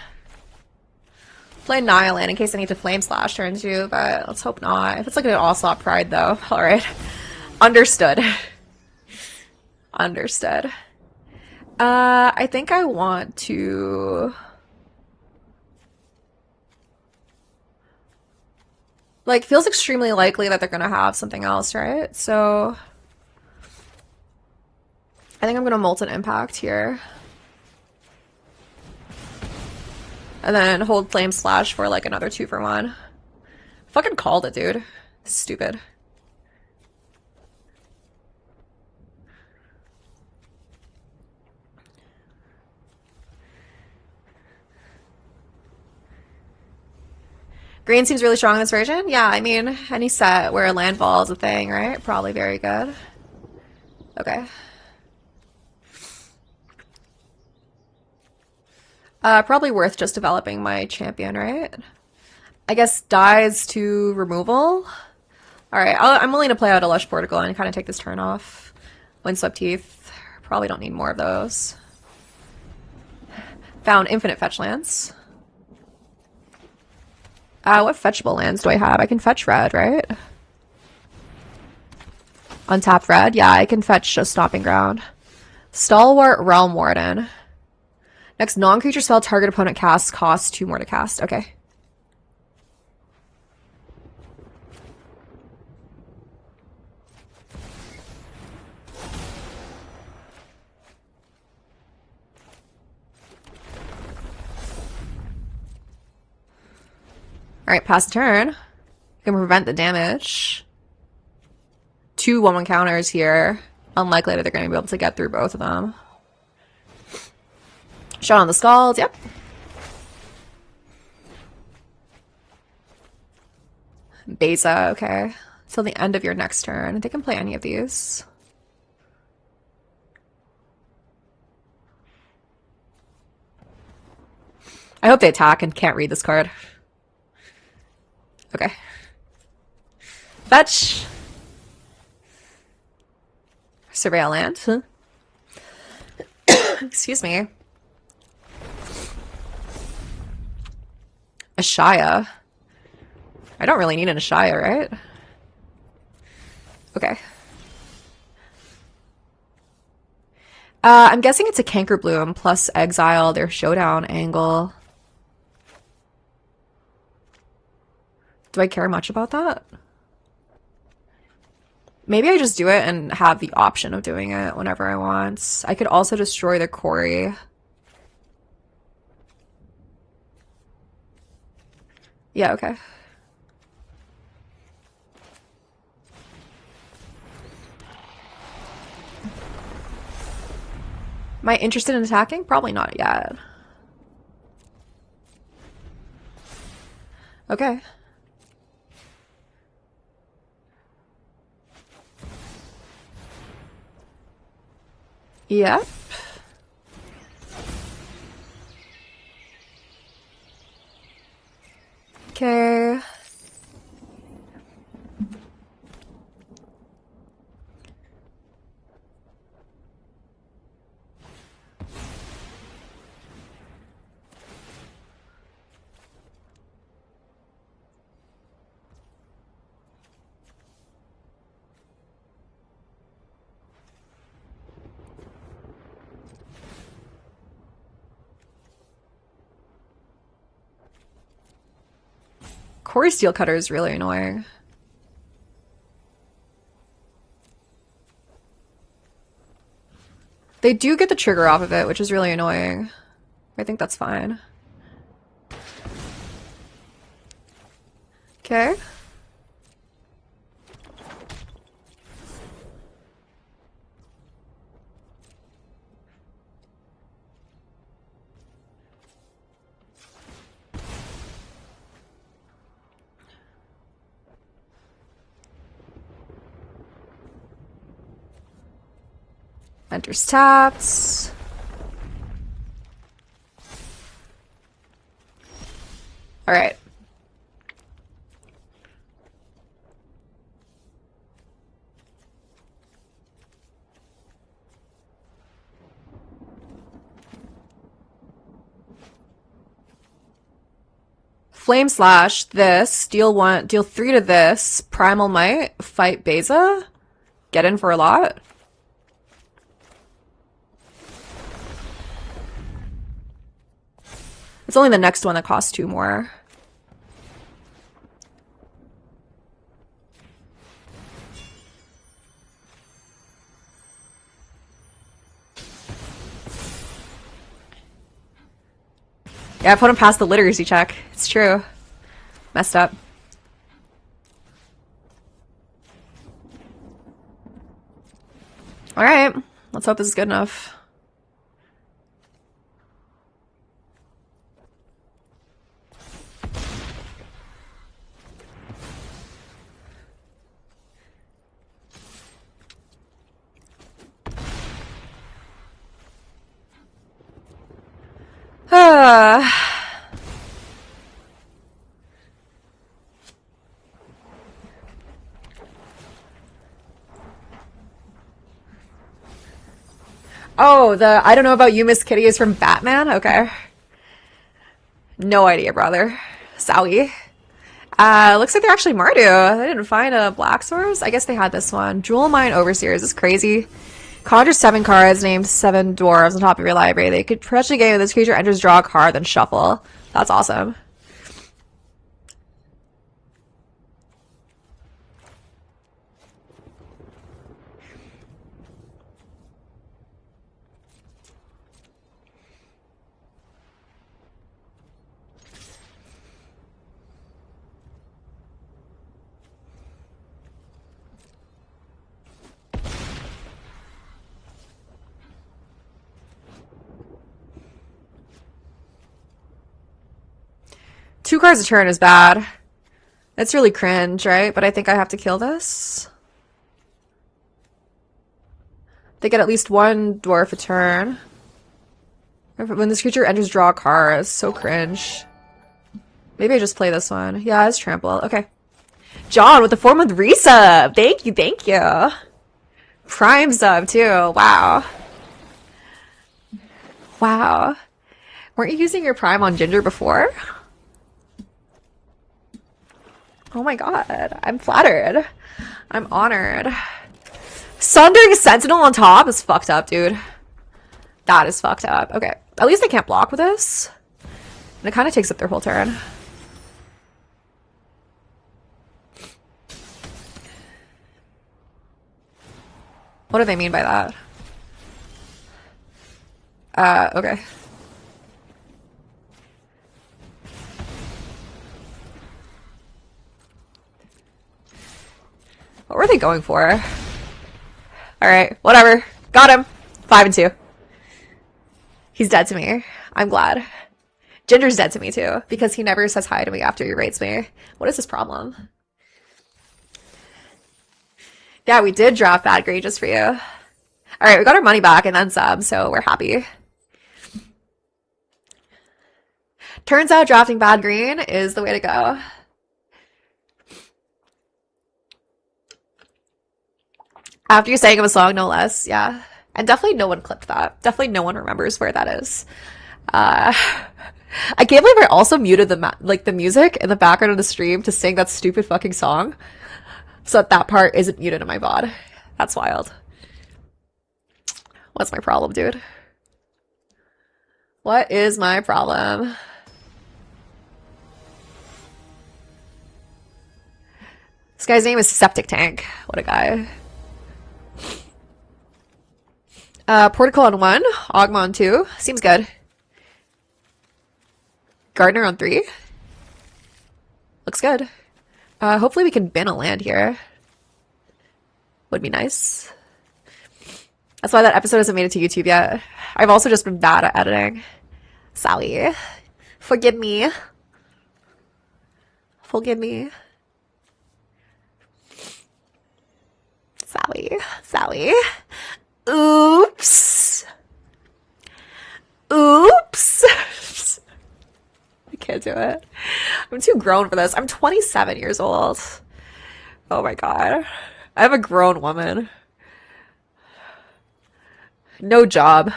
A: Play Nihiland in case I need to Flame Slash turn 2, but let's hope not. If it's like an all-slot Pride, though. Alright. Understood. Understood. I think I want to... Like, feels extremely likely that they're gonna have something else, right? So... I think I'm gonna Molten Impact here. And then hold Flame Slash for like another 2-for-1. Fucking called it, dude. Stupid. Green seems really strong in this version. Yeah, I mean, any set where a landfall is a thing, right? Probably very good. Okay. Probably worth just developing my champion, right? I guess dies to removal. Alright, I'm willing to play out a Lush Portico and kind of take this turn off. Windswept Teeth. Probably don't need more of those. Found infinite fetch lands. What fetchable lands do I have? I can fetch red, right? Untap red? Yeah, I can fetch a Stomping Ground. Stalwart Realm Warden. Next non-creature spell target opponent casts costs 2 more to cast. Okay. Alright, pass the turn. You can prevent the damage. 2 1/1 counters here. Unlikely that they're going to be able to get through both of them. Shot on the Scald, yep. Beza, okay. Till the end of your next turn. They can play any of these. I hope they attack and can't read this card. Okay. Fetch. Surveil land. Huh? Excuse me. Ashaya. I don't really need an Ashaya, right? Okay. I'm guessing it's a Canker Bloom plus Exile, their showdown angle. Do I care much about that? Maybe I just do it and have the option of doing it whenever I want. I could also destroy the quarry. Yeah, okay. Am I interested in attacking? Probably not yet. Okay. Yep. Okay. Quarry Steel Cutter is really annoying. They do get the trigger off of it, which is really annoying. I think that's fine. Okay. Enters tapped. All right. Flame Slash, this. Deal 3 to this. Primal Might, fight Beza. Get in for a lot. It's only the next one that costs 2 more. Yeah, I put him past the literacy check. It's true. Messed up. Alright. Let's hope this is good enough. Oh, the I don't know about you, Miss Kitty is from Batman? Okay. No idea, brother. Sorry. Looks like they're actually Mardu. They didn't find a Black Source. I guess they had this one. Jewel Mine Overseers. This is crazy. Conjure 7 cards, named 7 dwarves on top of your library. They could pressure the game when this creature enters, draw a card, then shuffle. That's awesome. Two cards a turn is bad. It's really cringe, right? But I think I have to kill this. They get at least 1 dwarf a turn. When this creature enters, draw a card. It's so cringe. Maybe I just play this one. Yeah, it's trample. Okay. John with the 4-month resub. Thank you, thank you. Prime sub too. Wow. Wow. Weren't you using your Prime on Ginger before? Oh my god. I'm flattered. I'm honored. Sundering Sentinel on top is fucked up, dude. That is fucked up. Okay. At least I can't block with this. And it kind of takes up their whole turn. What do they mean by that? Okay. What were they going for? Alright, whatever. Got him. 5 and 2. He's dead to me. I'm glad. Ginger's dead to me too, because he never says hi to me after he rates me. What is his problem? Yeah, we did draft Bad Grade just for you. Alright, we got our money back and then some, so we're happy. Turns out drafting Bad Green is the way to go. After you sang of a song, no less. Yeah. And definitely no one clipped that. Definitely no one remembers where that is. I can't believe I also muted the music in the background of the stream to sing that stupid fucking song. So that part isn't muted in my VOD. That's wild. What's my problem, dude? What is my problem? This guy's name is Septic Tank. What a guy. Portico on 1, Ogma on 2. Seems good. Gardener on 3. Looks good. Hopefully we can bin a land here. Would be nice. That's why that episode hasn't made it to YouTube yet. I've also just been bad at editing. Sorry. Forgive me. Forgive me. Sorry. Oops. I can't do it. I'm too grown for this. I'm 27 years old. Oh my god. I have a grown woman. No job.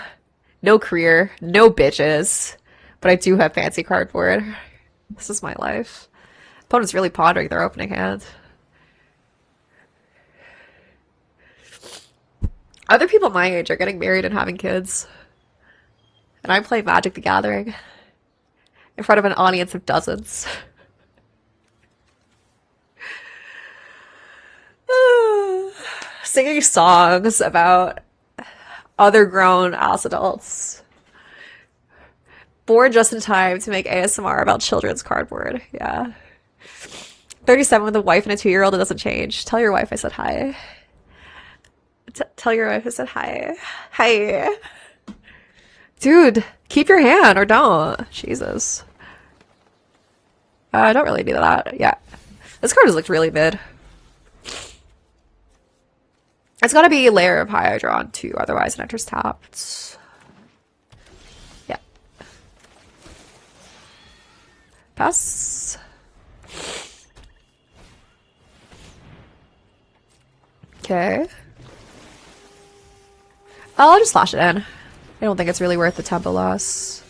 A: No career. No bitches. But I do have fancy cardboard. This is my life. Opponent's really pondering their opening hand. Other people my age are getting married and having kids. And I play Magic the Gathering in front of an audience of dozens. Singing songs about other grown ass adults. Born just in time to make ASMR about children's cardboard. Yeah. 37 with a wife and a 2-year-old, it doesn't change. Tell your wife I said hi. Tell your wife I said hi. Hi. Dude, keep your hand or don't. Jesus. I don't really need that. Yeah. This card has looked really mid. It's gotta be a layer of high I draw on 2, otherwise it enters tapped. Yeah. Pass. Okay. I'll just slash it in. I don't think it's really worth the tempo loss.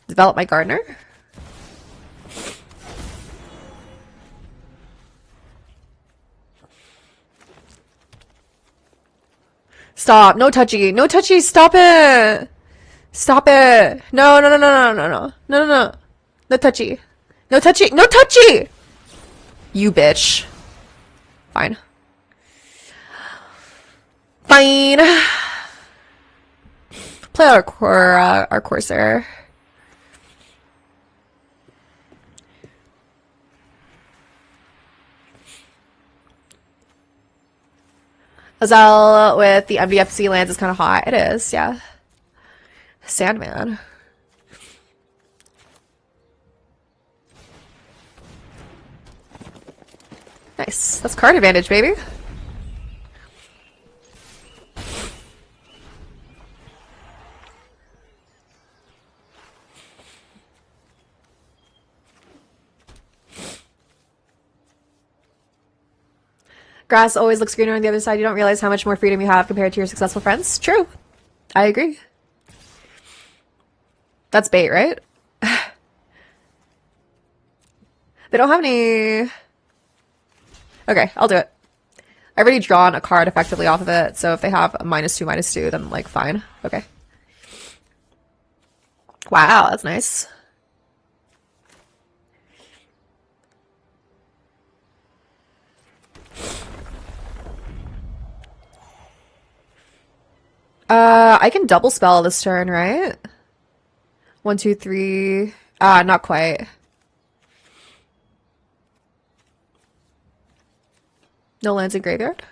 A: Develop my gardener. Stop. No touchy. No touchy. Stop it. Stop it. No, no, no, no, no, no, no. No, no, no. No touchy. No touchy. No touchy! You bitch. Fine. Fine. Play our Corsair. Azal with the MDFC lands is kind of hot. It is, yeah. Sandman. Nice. That's card advantage, baby. Grass always looks greener on the other side. You don't realize how much more freedom you have compared to your successful friends. True. I agree. That's bait, right? They don't have any... Okay, I'll do it. I've already drawn a card effectively off of it, so if they have a -2/-2, then, like, fine. Okay. Wow, that's nice. I can double spell this turn, right? 1, 2, 3. Not quite. No lands in graveyard?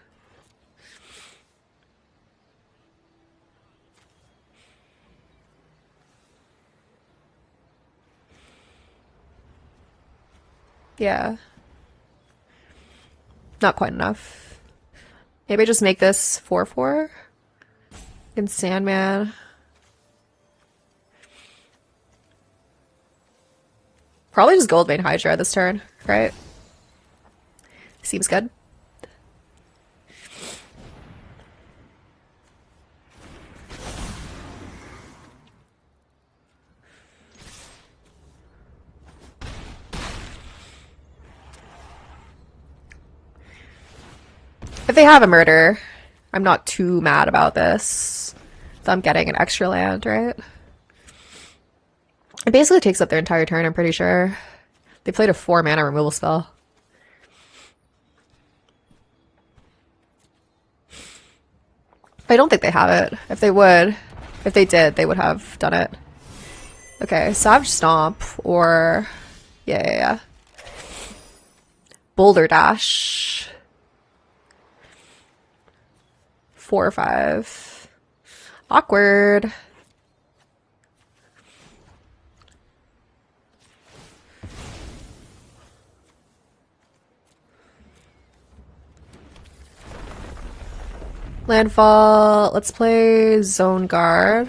A: Yeah. Not quite enough. Maybe I just make this 4/4? And Sandman. Probably just Goldvein Hydra this turn, right? Seems good. If they have a murder, I'm not too mad about this. So I'm getting an extra land, right? It basically takes up their entire turn, I'm pretty sure. They played a 4-mana removal spell. I don't think they have it. If they would, If they did, they would have done it. Okay, Savage Stomp or yeah. Boulder Dash. 4 or 5. Awkward. Landfall. Let's play Zone Guard.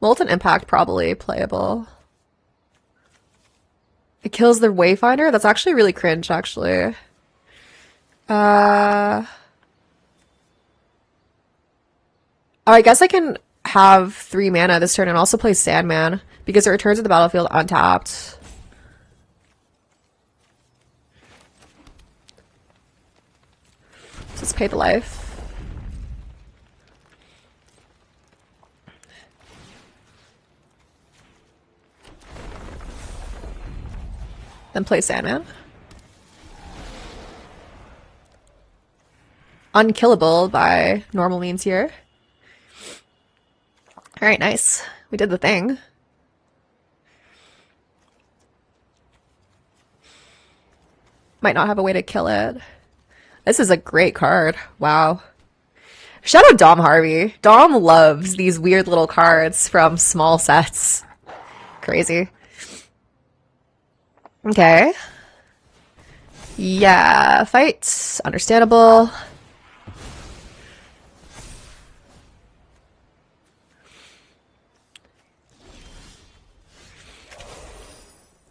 A: Molten Impact probably playable. It kills the Wayfinder? That's actually really cringe, actually. Oh, I guess I can have 3 mana this turn and also play Sandman because it returns to the battlefield untapped. So let's pay the life. Then play Sandman. Unkillable by normal means here. Alright, nice. We did the thing. Might not have a way to kill it. This is a great card. Wow. Shout out Dom Harvey. Dom loves these weird little cards from small sets. Crazy. Okay. Yeah, fight. Understandable.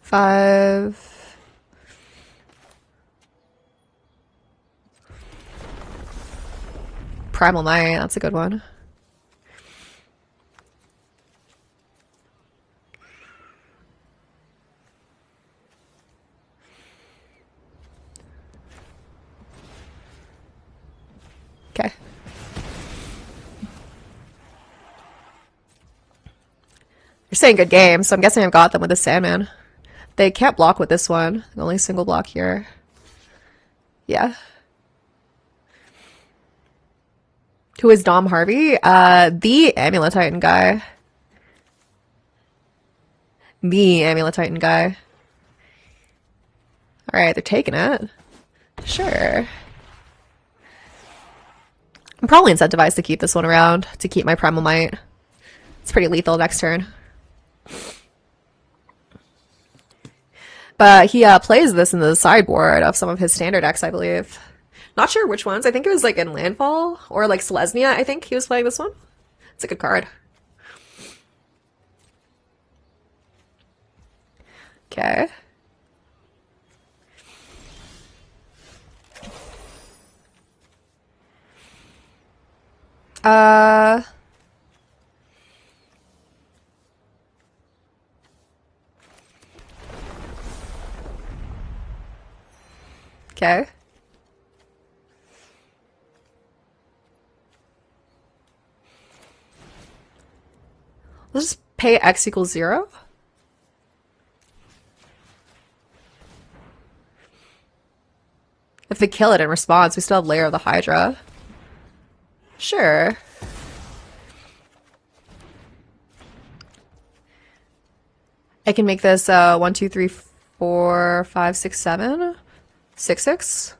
A: Five. Primal Might, that's a good one. Okay. You're saying good game, so I'm guessing I've got them with the Sandman. They can't block with this one. Only single block here. Yeah. Who is Dom Harvey? The Amulet Titan guy. The Amulet Titan guy. Alright, they're taking it. Sure. I'm probably incentivized to keep this one around, to keep my Primal Might. It's pretty lethal next turn. But he plays this in the sideboard of some of his standard decks, I believe. Not sure which ones. I think it was like in Landfall or like Selesnya, I think he was playing this one. It's a good card. Okay. Okay. Let's just pay X equals 0. If they kill it in response, we still have Lair of the Hydra. Sure. I can make this 1, 2, 3, 4, 5, 6, 7, 6, 6.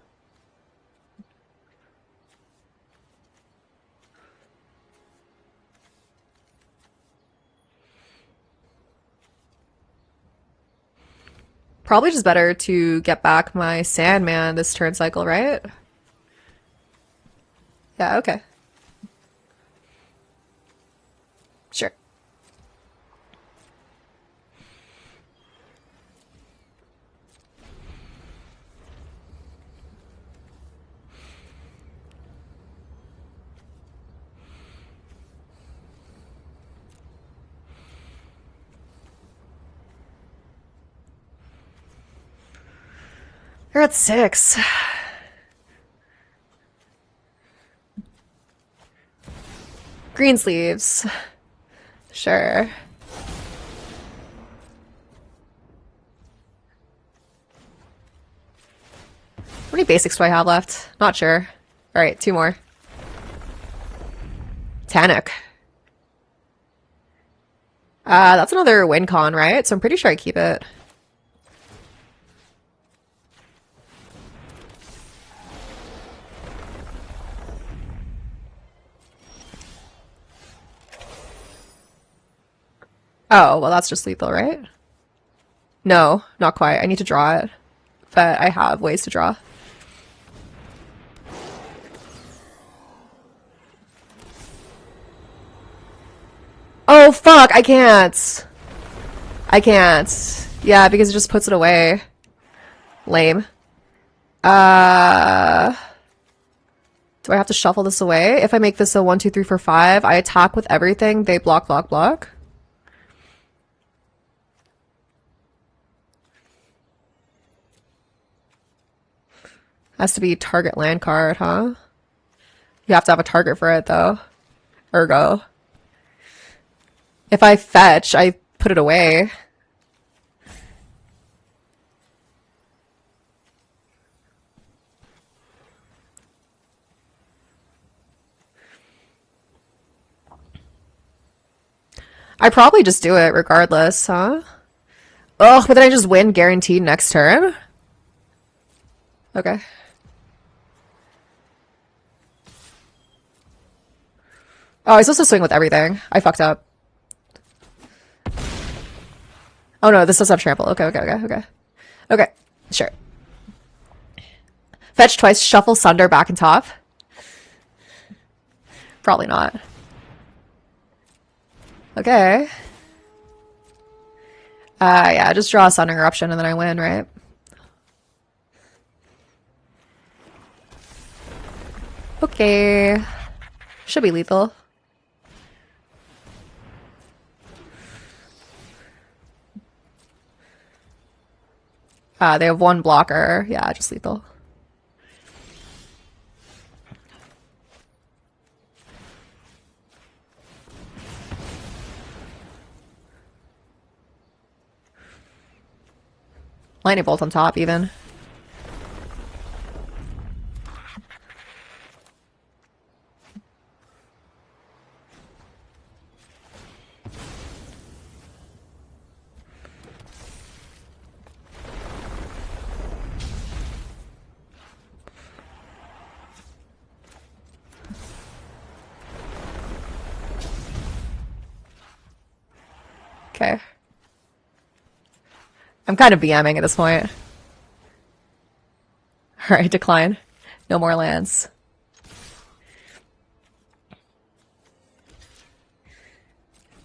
A: Probably just better to get back my Sandman this turn cycle, right? Yeah, okay. Sure. You're at 6. Greensleeves. Sure. many basics do I have left? Not sure. Alright, 2 more. Tanic. That's another win con, right? So I'm pretty sure I keep it. Oh, well that's just lethal, right? No, not quite. I need to draw it. But I have ways to draw. Oh fuck, I can't. I can't. Yeah, because it just puts it away. Lame. Do I have to shuffle this away? If I make this a 1, 2, 3, 4, 5, I attack with everything. They block, block, block. Has to be target land card, huh? You have to have a target for it, though. Ergo. If I fetch, I put it away. I probably just do it regardless, huh? Ugh, but then I just win guaranteed next turn? Okay. Oh, I'm supposed to swing with everything. I fucked up. Oh no, this does have trample. Okay, okay, okay, okay. Okay, sure. Fetch twice, shuffle, sunder, back and top. Probably not. Okay. Yeah, just draw a Sunder Eruption and then I win, right? Okay. Should be lethal. They have 1 blocker. Yeah, just lethal. Lightning bolt on top, even. Okay. I'm kind of BMing at this point. Alright, decline. No more lands.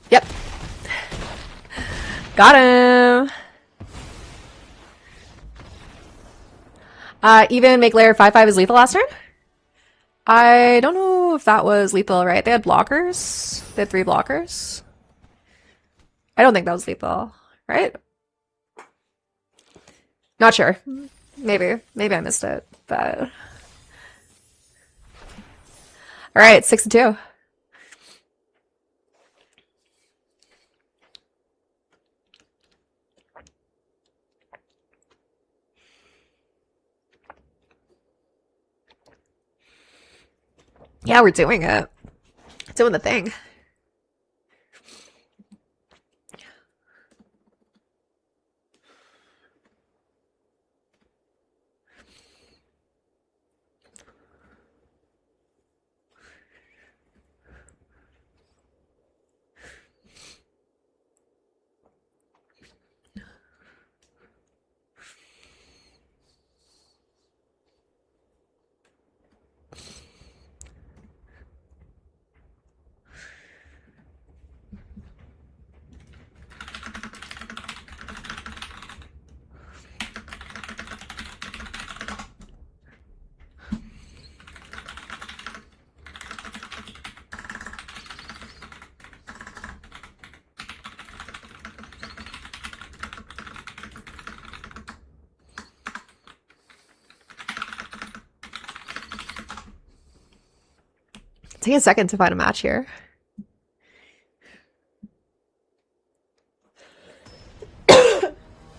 A: Yep. Got him! Even make layer 5/5 is lethal last turn? I don't know if that was lethal, right? They had blockers? They had 3 blockers? I don't think that was lethal, right? Not sure. Maybe. Maybe I missed it, but... Alright, 6 and 2. Yeah, we're doing it. Doing the thing. Take a second to find a match here.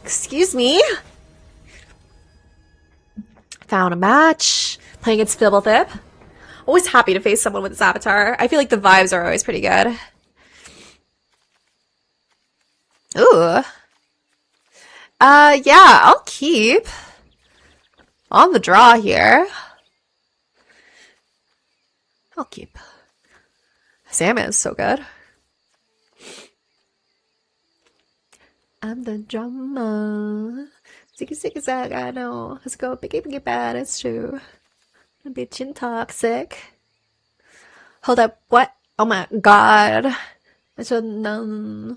A: Excuse me. Found a match. Playing against Fibblethip. Always happy to face someone with this avatar. I feel like the vibes are always pretty good. Ooh. Yeah, I'll keep. On the draw here. I'll keep. Sam is so good. I'm the drama. Ziggy ziggy zag, I know. Let's go biggie bad, it's true. I'm bitchin' toxic. Hold up, what? Oh my god. I should know.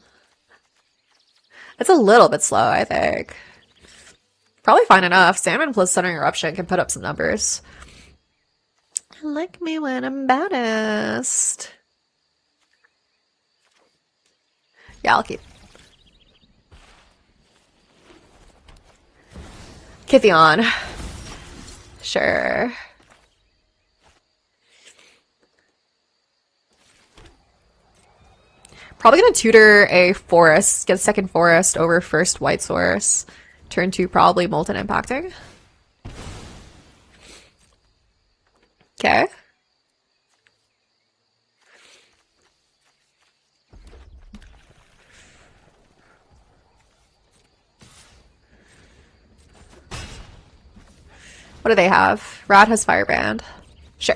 A: It's a little bit slow, I think. Probably fine enough. Salmon plus Sudden Eruption can put up some numbers. Like me when I'm baddest. Yeah, I'll keep. Kithion. Sure. Probably gonna tutor a forest, get second forest over first white source. Turn 2 probably molten impacting. Okay. What do they have? Rad has Firebrand. Sure.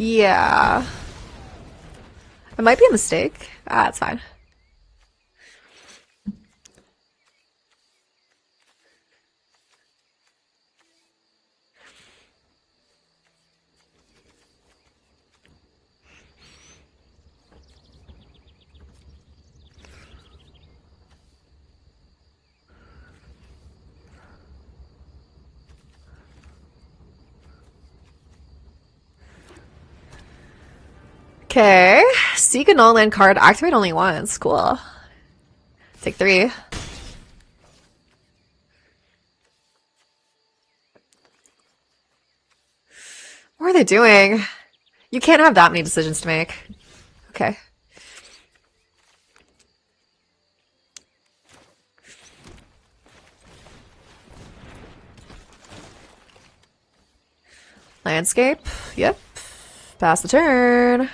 A: Yeah. It might be a mistake. Ah, it's fine. Okay. Seek a non-land card. Activate only once. Cool. Take 3. What are they doing? You can't have that many decisions to make. Okay. Landscape. Yep. Pass the turn.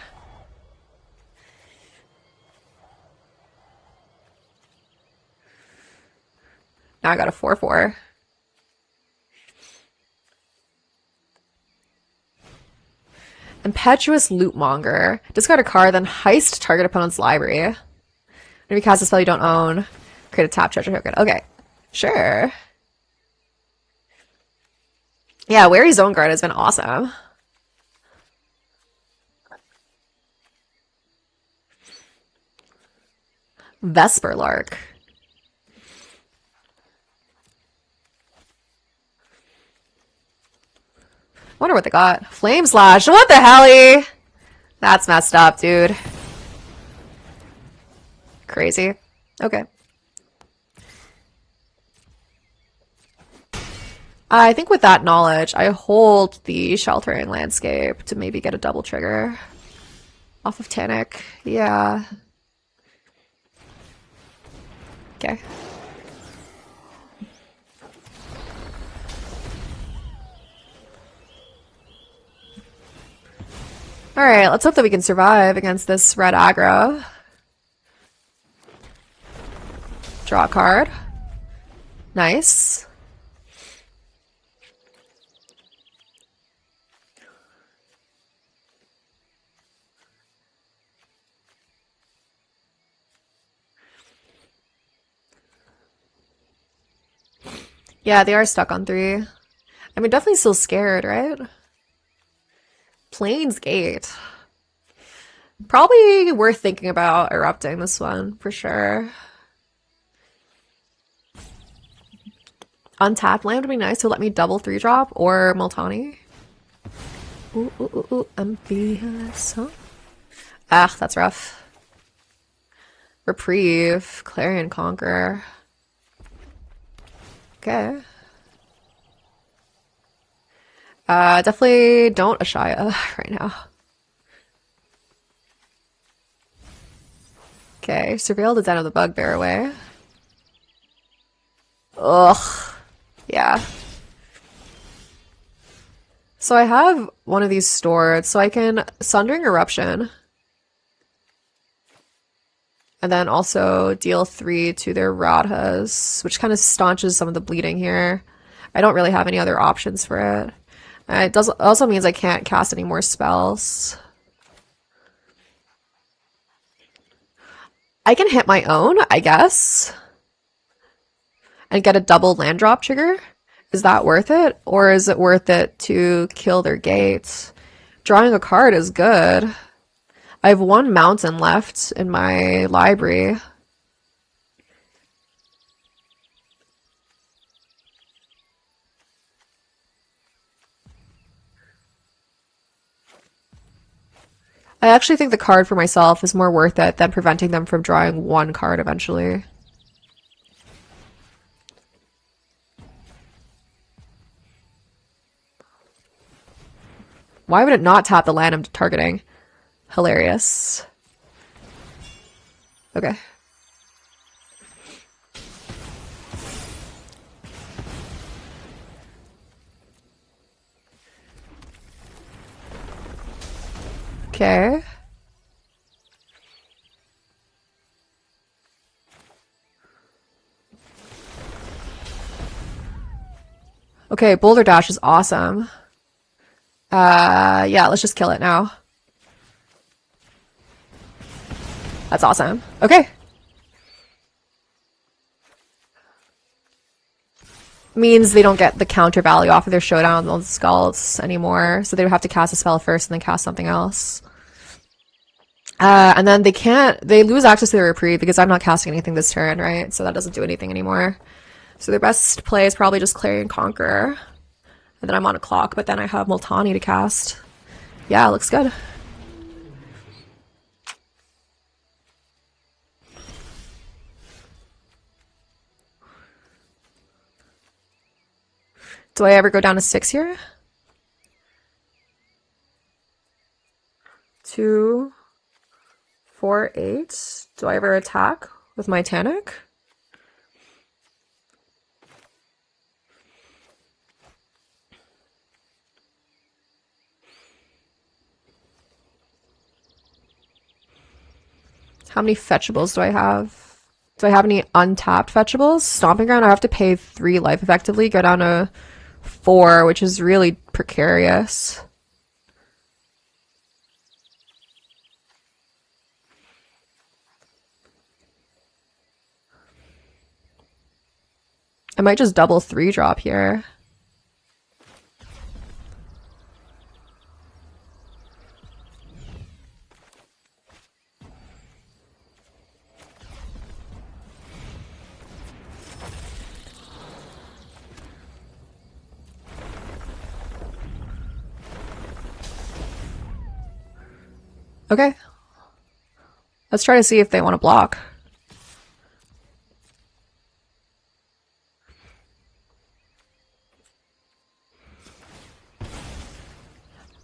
A: Now I got a 4/4. Impetuous Lootmonger. Discard a card, then heist target opponent's library. Whenever you cast a spell you don't own, create a tap treasure token. Okay. Sure. Yeah, Wary Zone Guard has been awesome. Vesper Lark. Wonder what they got. Flame Slash. What the helly? That's messed up, dude. Crazy. Okay. I think with that knowledge, I hold the Sheltering Landscape to maybe get a double trigger off of Tanic. Yeah. Okay. Alright, let's hope that we can survive against this red aggro. Draw a card. Nice. Yeah, they are stuck on 3. I mean, definitely still scared, right? Plains Gate. Probably worth thinking about erupting this one, for sure. Untapped land would be nice, so let me double 3-drop or Multani. Ooh, ooh, ooh, ooh, ambitious. Ah, that's rough. Reprieve, Clarion Conqueror. Okay. Definitely don't Ashaya right now. Okay, surveil the den of the bugbear away. Ugh. Yeah. So I have one of these stored, so I can Sundering Eruption. And then also deal 3 to their Radhas, which kind of staunches some of the bleeding here. I don't really have any other options for it. It also means I can't cast any more spells. I can hit my own, I guess, and get a double land drop trigger. Is that worth it? Or is it worth it to kill their gates? Drawing a card is good. I have 1 mountain left in my library. I actually think the card for myself is more worth it than preventing them from drawing 1 card eventually. Why would it not tap the land I'm targeting? Hilarious. Okay. Okay. Okay, Boulder Dash is awesome. Yeah, let's just kill it now. That's awesome. Okay. Means they don't get the counter value off of their showdown on the skulls anymore, so they would have to cast a spell first and then cast something else. And then they lose access to their reprieve because I'm not casting anything this turn, right? So that doesn't do anything anymore. So their best play is probably just Clarion Conqueror. And then I'm on a clock, but then I have Multani to cast. Yeah, looks good. Do I ever go down to 6 here? 2, 4, 8. Do I ever attack with my Tanic? How many fetchables do I have? Do I have any untapped fetchables? Stomping Ground, I have to pay 3 life effectively, go down to 4, which is really precarious. I might just double 3 drop here. Okay. Let's try to see if they want to block.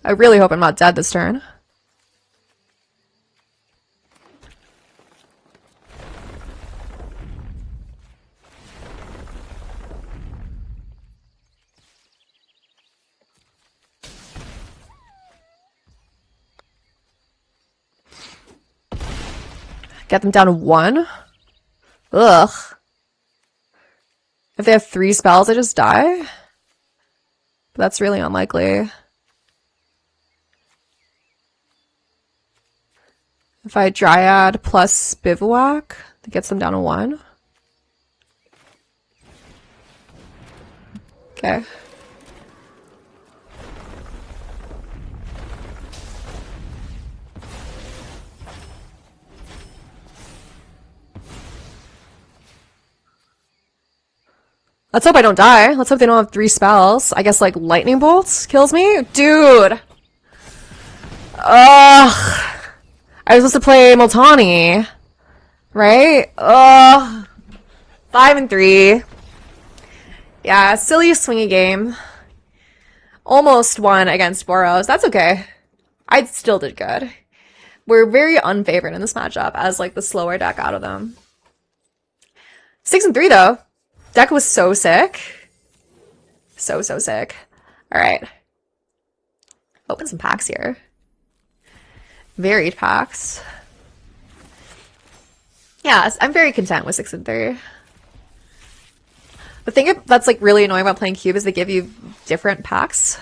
A: I really hope I'm not dead this turn. Get them down to 1. Ugh. If they have 3 spells, I just die? But that's really unlikely. If I Dryad plus Bivouac, that gets them down to 1. Okay. Let's hope I don't die. Let's hope they don't have 3 spells. I guess, like, Lightning Bolts kills me? Dude! Ugh! I was supposed to play Multani. Right? Ugh. 5 and 3. Yeah, silly swingy game. Almost won against Boros. That's okay. I still did good. We're very unfavored in this matchup as like the slower deck out of them. 6-3 though. Deck was so sick. So sick. Alright. Open some packs here. Varied packs. Yeah, I'm very content with 6-3. The thing that's like really annoying about playing Cube is they give you different packs.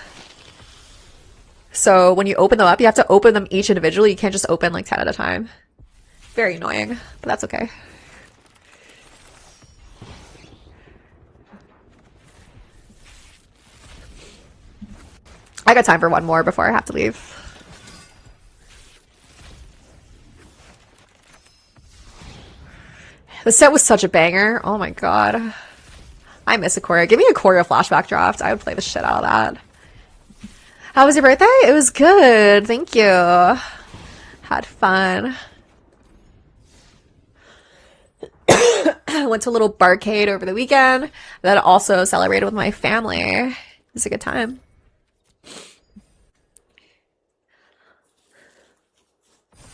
A: So when you open them up, you have to open them each individually. You can't just open like 10 at a time. Very annoying, but that's okay. I got time for one more before I have to leave. The set was such a banger. Oh my god. I miss a choreo. Give me a choreo flashback draft. I would play the shit out of that. How was your birthday? It was good. Thank you. Had fun. Went to a little barcade over the weekend. Then also celebrated with my family. It was a good time.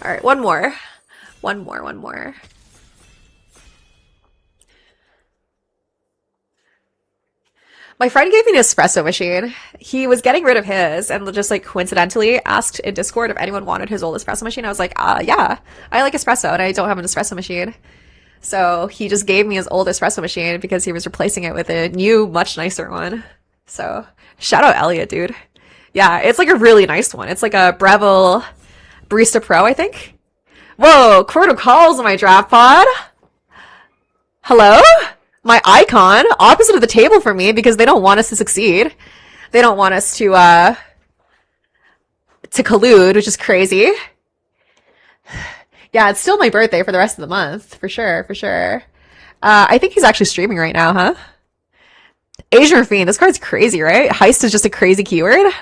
A: All right, one more. One more. My friend gave me an espresso machine. He was getting rid of his and just like coincidentally asked in Discord if anyone wanted his old espresso machine. I was like, yeah, I like espresso and I don't have an espresso machine. So he just gave me his old espresso machine because he was replacing it with a new, much nicer one. So shout out Elliot, dude. Yeah, it's like a really nice one. It's like a Breville Barista Pro, I think. Whoa, Cordo calls my draft pod. Hello? My icon, opposite of the table for me because they don't want us to succeed. They don't want us to collude, which is crazy. Yeah, it's still my birthday for the rest of the month, for sure. I think he's actually streaming right now, huh? Asian Fiend, this card's crazy, right? Heist is just a crazy keyword.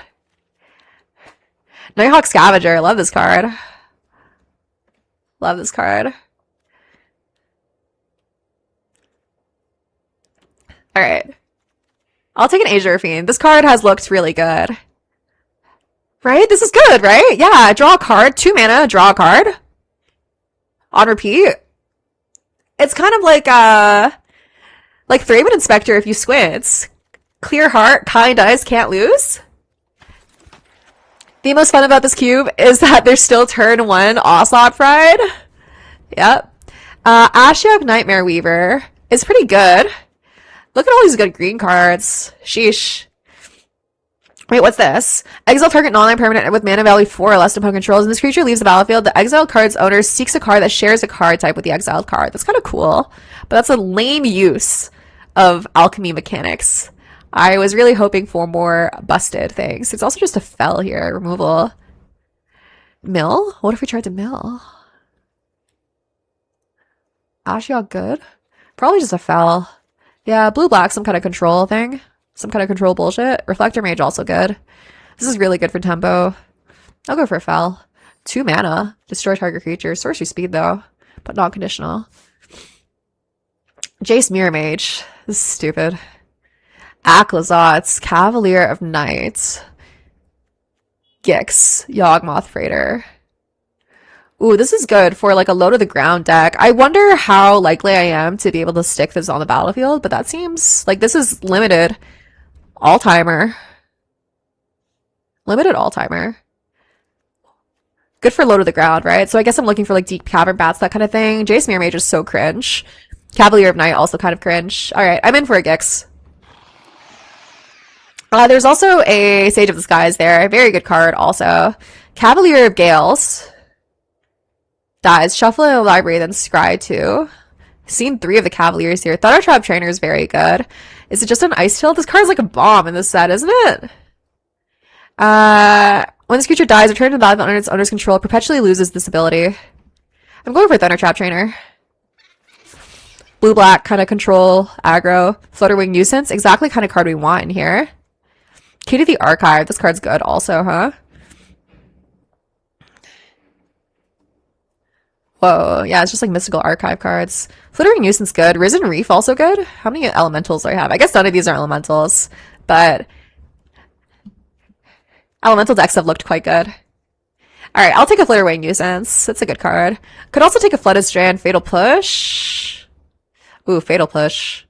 A: Nighthawk Scavenger, I love this card. Love this card. Alright. I'll take an Azure Fiend. This card has looked really good. Right? This is good, right? Yeah, draw a card. 2 mana, draw a card. On repeat. It's kind of like Thraben Inspector if you squint. Clear heart, kind eyes, can't lose. The most fun about this cube is that there's still turn 1 Ocelot Pride. Yep. Ashiok Nightmare Weaver is pretty good. Look at all these good green cards. Sheesh. Wait, what's this? Exile target non-land permanent with mana value 4 or less opponent controls. When this creature leaves the battlefield, the exiled card's owner seeks a card that shares a card type with the exiled card. That's kind of cool. But that's a lame use of alchemy mechanics. I was really hoping for more busted things. It's also just a fell here. Removal. Mill? What if we tried to mill? Ashiok good? Probably just a fell. Yeah, blue-black, some kind of control thing. Some kind of control bullshit. Reflector Mage also good. This is really good for tempo. I'll go for a fell. 2 mana. Destroy target creature. Sorcery speed, though. But not conditional. Jace Mirror Mage. This is stupid. Aklazot's Cavalier of Night. Gix. Yawgmoth Freighter. Ooh, this is good for like a low to the ground deck. I wonder how likely I am to be able to stick this on the battlefield, but that seems like this is limited all-timer. Limited all-timer. Good for low to the ground, right? So I guess I'm looking for like deep cavern bats, that kind of thing. Jace Mirror Mage is so cringe. Cavalier of Night also kind of cringe. Alright, I'm in for a Gix. There's also a Sage of the Skies there. Very good card also. Cavalier of Gales. Dies. Shuffle in a library, then scry 2. Seen 3 of the Cavaliers here. Thunder Trap Trainer is very good. Is it just an Ice Tilt? This card's like a bomb in this set, isn't it? When this creature dies, return to the battlefield under its owner's control. Perpetually loses this ability. I'm going for Thunder Trap Trainer. Blue-black kind of control, aggro. Flutterwing Nuisance. Exactly kind of card we want in here. Key to the Archive. This card's good also, huh? Whoa, yeah, it's just like mystical archive cards. Flittering Nuisance good. Risen Reef also good. How many elementals do I have? I guess none of these are elementals, but Elemental decks have looked quite good. Alright, I'll take a Flitterwing Nuisance. That's a good card. Could also take a Flooded Strand, Fatal Push. Ooh, Fatal Push.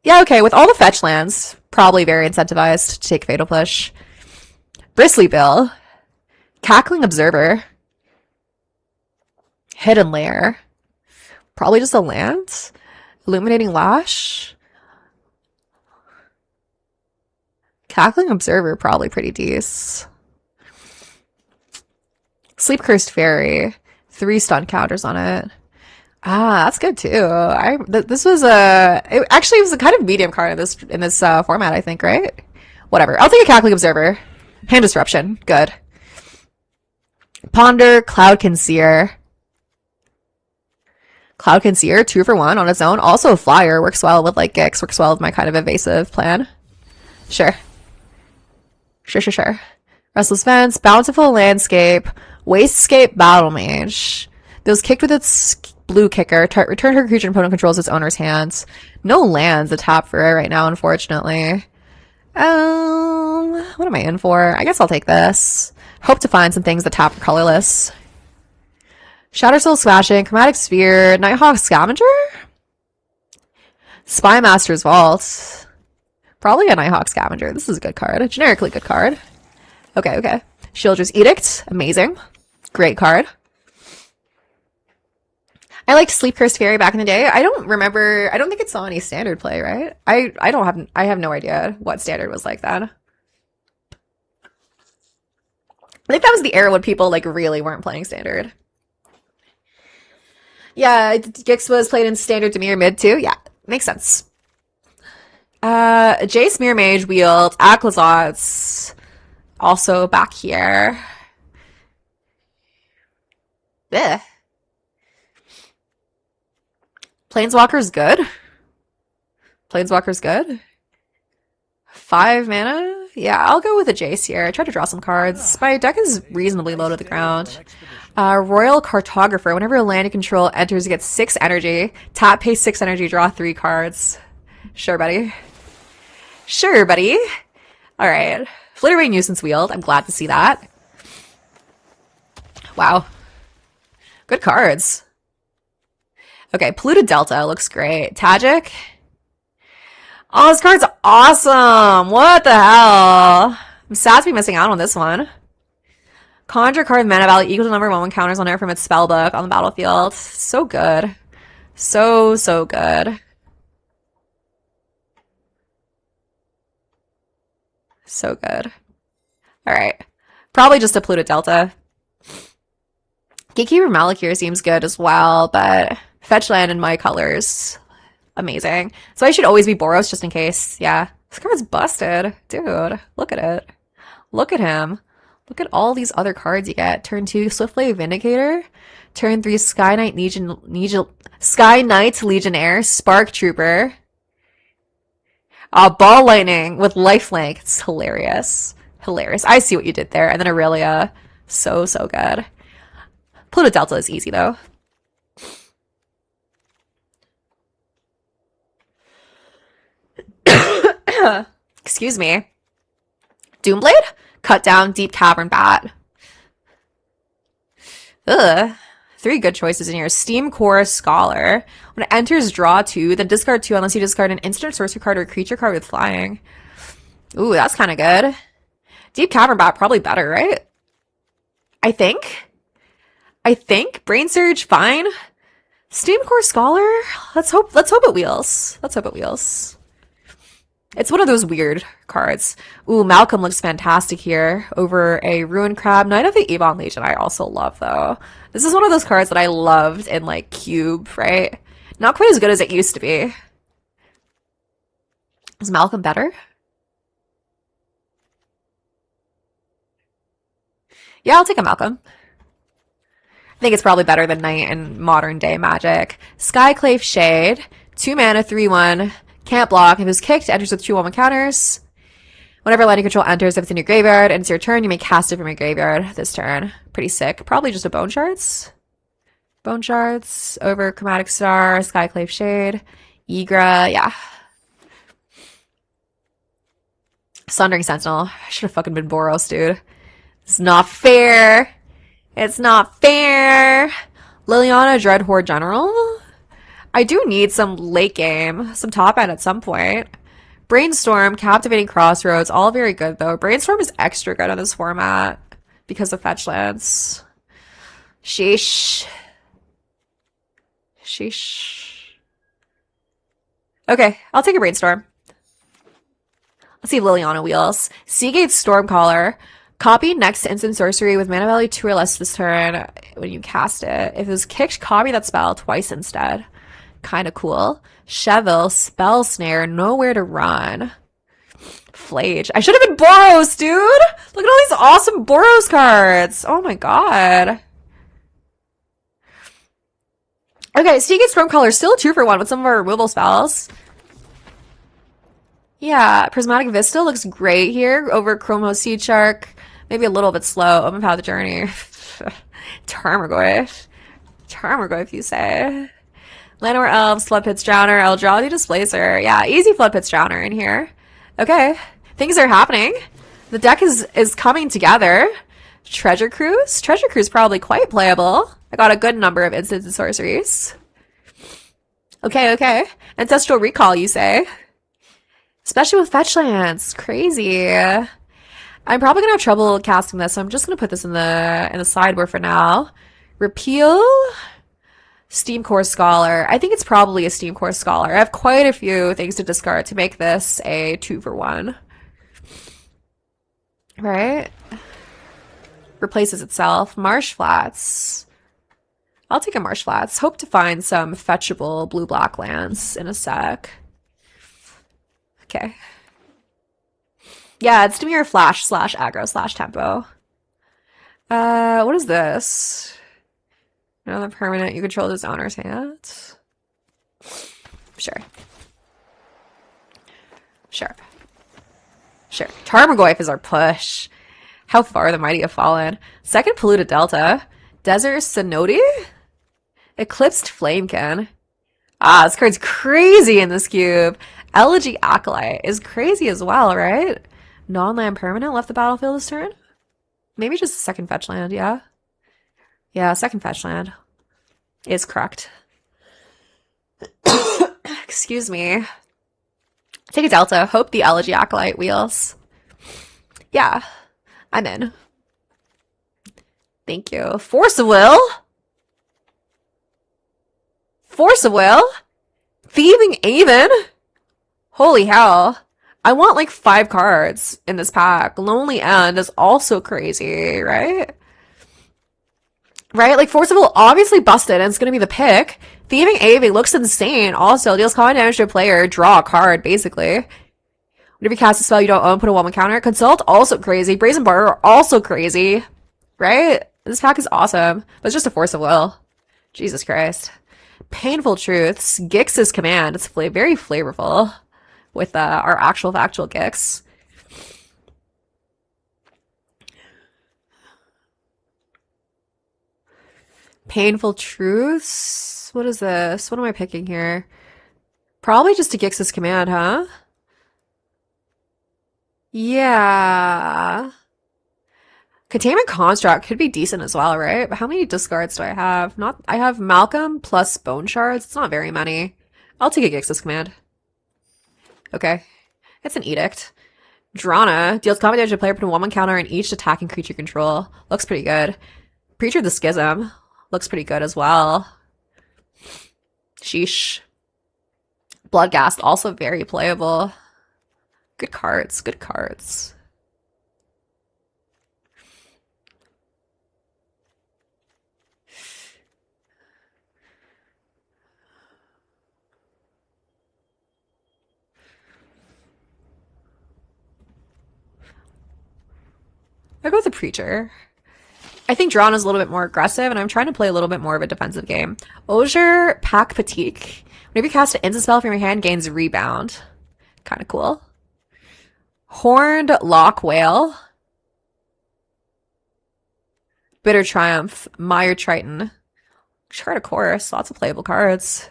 A: Yeah, okay, with all the fetch lands, probably very incentivized to take Fatal Push. Bristly Bill. Cackling Observer. Hidden Lair. Probably just a land. Illuminating Lash. Cackling Observer, probably pretty decent. Sleep Cursed Fairy. 3 stun counters on it. Ah, that's good too. This was actually it was a kind of medium card in this format, I think, right? Whatever. I'll take a Cackling Observer. Hand Disruption. Good. Ponder, Cloud Conceer. Cloud Conceer, 2 for 1 on its own. Also a flyer. Works well with like Gix. Works well with my kind of evasive plan. Sure. Sure. Restless Fence, Bountiful Landscape, Wastscape Battle Mage. Those kicked with its blue kicker. Return her creature opponent controls its owner's hands. No lands to tap for it right now, unfortunately. What am I in for? I guess I'll take this. Hope to find some things that tap for colorless. Shatter Soul Smashing, Chromatic Sphere, Nighthawk Scavenger? Spy Master's Vault. Probably a Nighthawk Scavenger. This is a good card. A generically good card. Okay. Shieldred's Edict. Amazing. Great card. I liked Sleep Cursed Fairy back in the day. I don't think it saw any standard play, right? I have no idea what standard was like then. I think that was the era when people like really weren't playing standard. Yeah, Gix was played in standard to mirror mid too. Yeah, makes sense. Jace Mirror Mage wield Aquazot's also back here. Ugh. Planeswalker's good. 5 mana? Yeah, I'll go with a Jace here. I try to draw some cards. My deck is reasonably low to the ground. Royal Cartographer. Whenever a land you control enters, you get 6 energy. Tap, pay 6 energy, draw 3 cards. Sure, buddy. Alright. Flitterwing Nuisance wield. I'm glad to see that. Wow. Good cards. Okay, Polluted Delta looks great. Tajic. Oh, this card's awesome! What the hell? I'm sad to be missing out on this one. Conjure card mana value equal to number of moment counters on it from its spellbook on the battlefield. So good. So good. So good. Alright. Probably just a Polluted Delta. Gatekeeper Malakir seems good as well, but fetch land in my colors. Amazing. So I should always be Boros just in case. Yeah. This card's busted. Dude, look at it. Look at him. Look at all these other cards you get. Turn 2, Swiftblade Vindicator. Turn 3, Sky Knight Legionnaire, Spark Trooper. Ball Lightning with lifelink. It's hilarious. I see what you did there. And then Aurelia. So good. Polluted Delta is easy though. Excuse me. Doomblade? Cut down, Deep Cavern Bat. Ugh. 3 good choices in here. Steam Core Scholar. When it enters, draw 2, then discard 2 unless you discard an instant sorcery card or a creature card with flying. Ooh, that's kind of good. Deep Cavern Bat, probably better, right? I think. Brain Surge, fine. Steam Core Scholar? Let's hope it wheels. It's one of those weird cards. Ooh, Malcolm looks fantastic here over a Ruined Crab. Knight of the Ebon Legion I also love, though. This is one of those cards that I loved in, like, Cube, right? Not quite as good as it used to be. Is Malcolm better? Yeah, I'll take a Malcolm. I think it's probably better than Knight in modern day Magic. Skyclave Shade. 2 mana, 3/1. Can't block. If it's kicked, enters with 2/1 counters. Whenever land you control enters, if it's in your graveyard and it's your turn, you may cast it from your graveyard this turn. Pretty sick. Probably just a Bone Shards. Bone Shards over Chromatic Star, Skyclave Shade, Igra, yeah. Sundering Sentinel. I should have fucking been Boros, dude. It's not fair. It's not fair. Liliana Dreadhorde General. I do need some late game, some top end at some point. Brainstorm, Captivating Crossroads, all very good though. Brainstorm is extra good on this format because of fetch lands. Sheesh. Sheesh. Okay, I'll take a Brainstorm. Let's see Liliana Wheels. Seagate Stormcaller. Copy next instant sorcery with mana value 2 or less this turn when you cast it. If it was kicked, copy that spell twice instead. Kind of cool. Chevel, Spell Snare, Nowhere to Run. Flage. I should have been Boros, dude! Look at all these awesome Boros cards! Oh my god. Okay, Seagate Stormcaller still a 2-for-1 with some of our removal spells. Yeah, Prismatic Vista looks great here over Chromo Sea Shark. Maybe a little bit slow. Open Path Journey. Tarmogoyf. Tarmogoyf, you say. Llanowar Elves, Flood Pits Drowner, Eldrazi Displacer. Yeah, easy Flood Pits Drowner in here. Okay, things are happening. The deck is coming together. Treasure Cruise? Treasure Cruise probably quite playable. I got a good number of instants and sorceries. Okay, okay. Ancestral Recall, you say? Especially with fetch lands. Crazy. I'm probably gonna have trouble casting this, so I'm just gonna put this in the sideboard for now. Repeal Steam Core Scholar. I think it's probably a Steam Core Scholar. I have quite a few things to discard to make this a 2-for-1. Right? Replaces itself. Marsh Flats. I'll take a Marsh Flats. Hope to find some fetchable blue-black lands in a sec. Okay. Yeah, it's Dimir Flash / aggro / tempo. What is this? Another permanent you control this owner's hand. Sure. Sure. Sure. Tarmogoyf is our push. How far the mighty have fallen. Second Polluted Delta. Desert Cenote? Eclipsed Flamekin. Ah, this card's crazy in this cube. Elegy Acolyte is crazy as well, right? Non-land permanent left the battlefield this turn? Maybe just a second fetch land, yeah? Yeah, second fetch land is correct. Excuse me. Take a Delta. Hope the Elegy Acolyte wheels. Yeah, I'm in. Thank you. Force of Will? Force of Will? Thieving Aven? Holy hell. I want like 5 cards in this pack. Lonely End is also crazy, right? Right? Like Force of Will obviously busted and it's gonna be the pick. Thieving Aven looks insane. Also, deals common damage to a player, draw a card, basically. Whenever you cast a spell you don't own, put a 1/1 counter. Consult, also crazy. Brazen Barter, also crazy. Right? This pack is awesome. But it's just a Force of Will. Jesus Christ. Painful Truths. Gix's Command. It's very flavorful with our actual factual Gix. Painful Truths? What is this? What am I picking here? Probably just a Gix's Command, huh? Yeah. Containment Construct could be decent as well, right? But how many discards do I have? I have Malcolm plus Bone Shards. It's not very many. I'll take a Gix's Command. Okay. It's an Edict. Drana deals combat damage to a player, put a 1/1 counter on each attacking creature control. Looks pretty good. Preacher of the Schism looks pretty good as well. Sheesh. Bloodghast also very playable. Good cards, good cards. I'll go with the Preacher. I think Drawn is a little bit more aggressive, and I'm trying to play a little bit more of a defensive game. Osier Pack Patique. Whenever you cast an instant spell from your hand, gains Rebound. Kind of cool. Horned Lock Whale. Bitter Triumph. Mire Triton. Chart of Course. Lots of playable cards.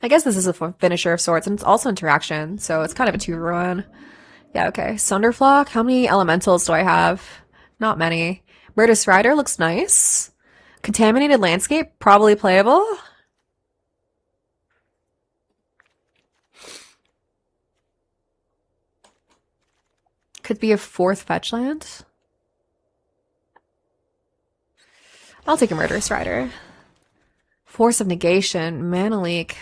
A: I guess this is a finisher of sorts, and it's also interaction, so it's kind of a 2-for-1. Yeah, okay. Sunderflock. How many elementals do I have? Not many. Murderous Rider looks nice. Contaminated Landscape, probably playable. Could be a 4th fetch land. I'll take a Murderous Rider. Force of Negation, Mana Leak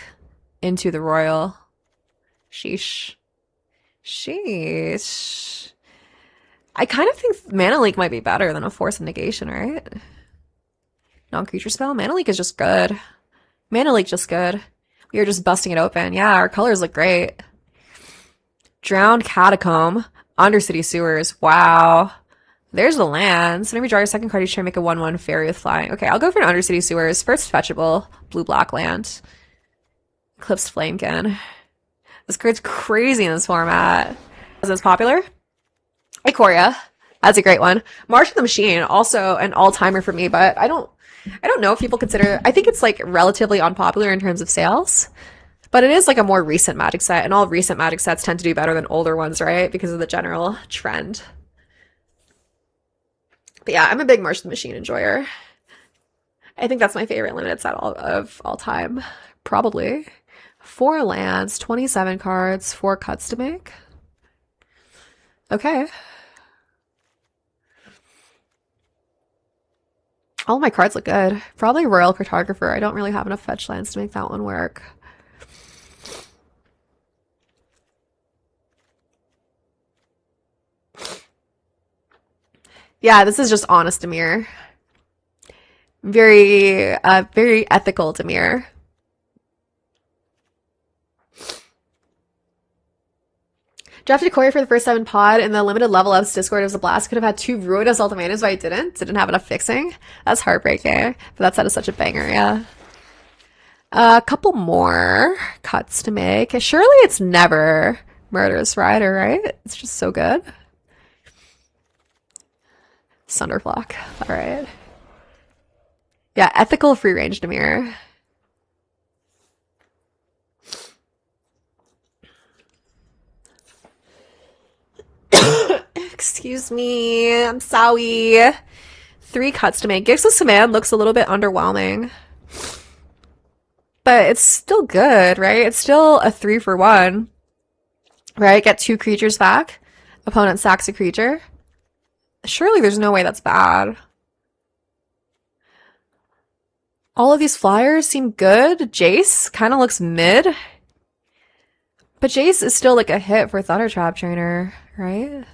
A: into the Royal. Sheesh. Sheesh. I kind of think Mana Leak might be better than a Force of Negation, right? Non-creature spell? Mana Leak is just good. Mana Leak just good. We are just busting it open. Yeah, our colors look great. Drowned Catacomb. Undercity Sewers. Wow. There's the land. So maybe draw your second card each turn, make a 1/1 fairy with flying. Okay, I'll go for an Undercity Sewers. First fetchable, blue-black land. Eclipsed Flamekin. This card's crazy in this format. Is this popular? Ikoria. That's a great one. March of the Machine, also an all-timer for me, but I don't know if people consider, I think it's like relatively unpopular in terms of sales, but it is like a more recent Magic set, and all recent Magic sets tend to do better than older ones, right? Because of the general trend. But yeah, I'm a big March of the Machine enjoyer. I think that's my favorite limited set of all time. Probably. 4 lands, 27 cards, 4 cuts to make. Okay. All my cards look good. Probably Royal Cartographer. I don't really have enough fetch lands to make that one work. Yeah, this is just honest Demir. Very ethical Demir. Drafted Corey for the first time in pod in the limited level ups Discord. It was a blast. Could have had 2 Ruinous Ultimatums, but I didn't. Didn't have enough fixing. That's heartbreaking. But that set is such a banger, yeah. A couple more cuts to make. Surely it's never Murderous Rider, right? It's just so good. Sunderflock. All right. Yeah, ethical free range Demir. Excuse me. I'm sorry. 3 cuts to make. Gifts of Command looks a little bit underwhelming. But it's still good, right? It's still a 3-for-1. Right? Get 2 creatures back. Opponent sacks a creature. Surely there's no way that's bad. All of these flyers seem good. Jace kind of looks mid. But Jace is still like a hit for Thunder Trap Trainer, right?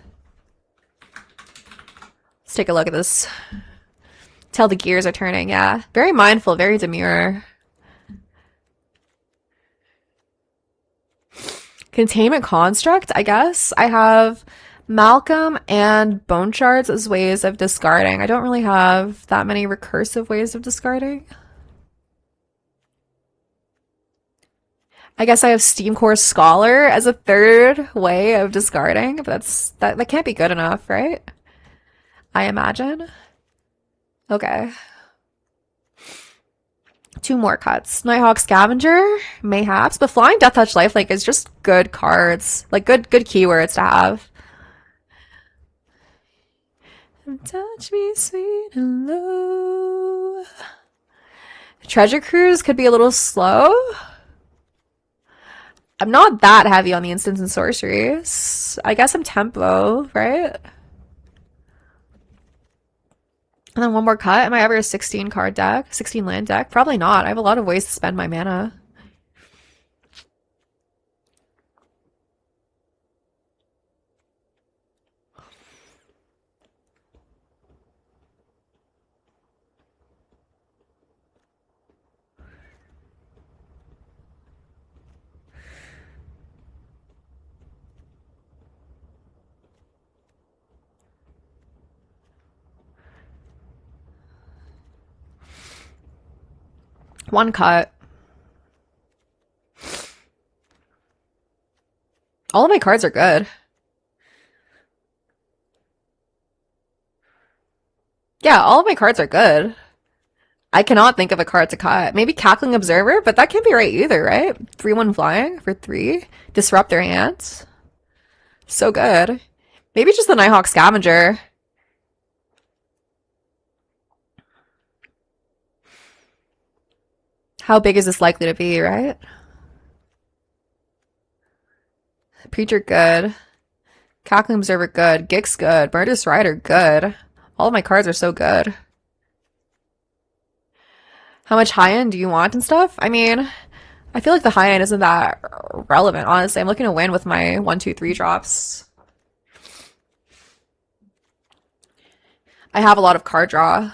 A: Let's take a look at this. Tell the gears are turning, yeah. Very mindful, very demure. Containment Construct, I guess. I have Malcolm and Bone Shards as ways of discarding. I don't really have that many recursive ways of discarding. I guess I have Steamcore Scholar as a 3rd way of discarding, but that can't be good enough, right? I imagine. Okay. 2 more cuts. Nighthawk Scavenger, mayhaps, but Flying Death Touch Lifelink is just good cards. Like good keywords to have. Touch me sweet and low. Treasure Cruise could be a little slow. I'm not that heavy on the instants and sorceries. I guess I'm tempo, right? And then 1 more cut. Am I ever a 16 card deck? 16 land deck? Probably not. I have a lot of ways to spend my mana. One cut. All of my cards are good. Yeah, all of my cards are good. I cannot think of a card to cut. Maybe Cackling Observer, but that can't be right either, right? 3/1 flying for 3. Disrupt their hands. So good. Maybe just the Nighthawk Scavenger. How big is this likely to be, right? Preacher, good. Cackling Observer, good. Gix, good. Murderous Rider, good. All of my cards are so good. How much high end do you want and stuff? I mean, I feel like the high end isn't that relevant, honestly. I'm looking to win with my 1, 2, 3 drops. I have a lot of card draw.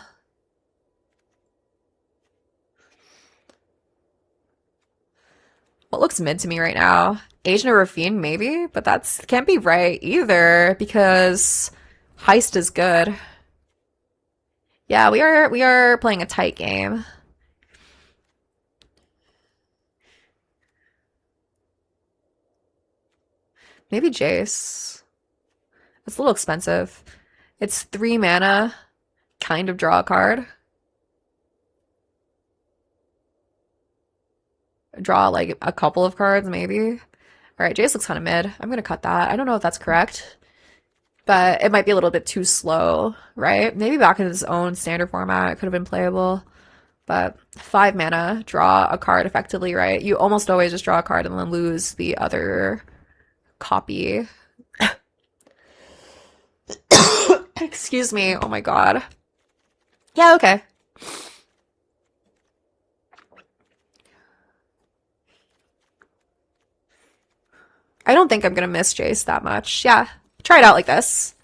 A: What looks mid to me right now? Agent of Rafine, maybe? But that's can't be right either because Heist is good. Yeah, we are playing a tight game. Maybe Jace. It's a little expensive. It's 3 mana, kind of draw a card. Draw like a couple of cards, maybe. Alright, Jace looks kind of mid. I'm gonna cut that. I don't know if that's correct, but it might be a little bit too slow, right? Maybe back in its own standard format, it could have been playable. But 5 mana, draw a card effectively, right? You almost always just draw a card and then lose the other copy. Excuse me. Oh my god. Yeah, okay. I don't think I'm gonna miss Jace that much. Yeah, try it out like this.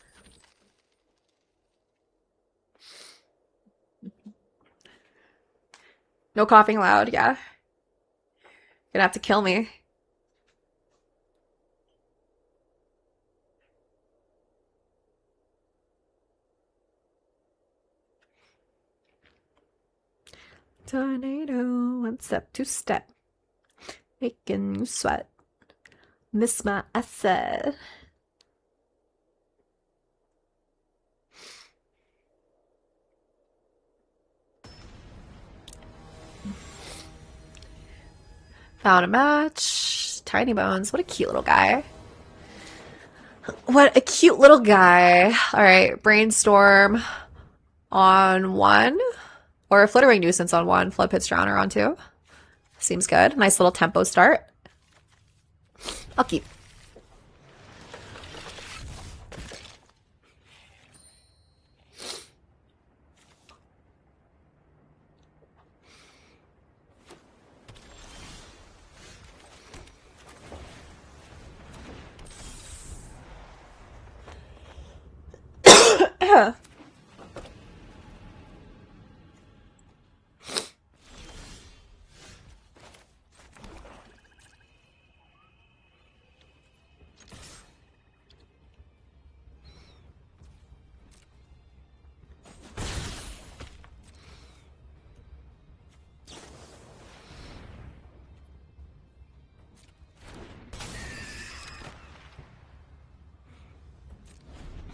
A: No coughing loud, yeah. Gonna have to kill me. Tornado, 1 step, 2 step. Making you sweat. Miss my acid. Found a match. Tiny Bones. What a cute little guy. What a cute little guy. Alright, Brainstorm on 1. Or a Flittering Nuisance on 1. Flood Pit's Drowner on 2. Seems good. Nice little tempo start. I'll keep.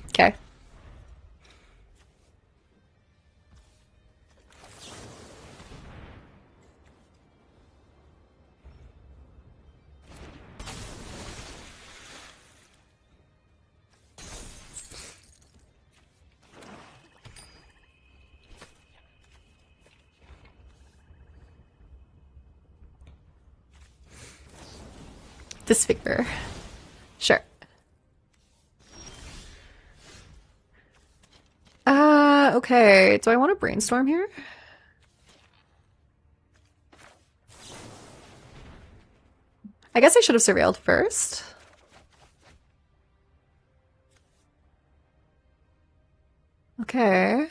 A: Okay. Disfigure. Sure. Okay. Do I want to brainstorm here? I guess I should have surveilled first. Okay.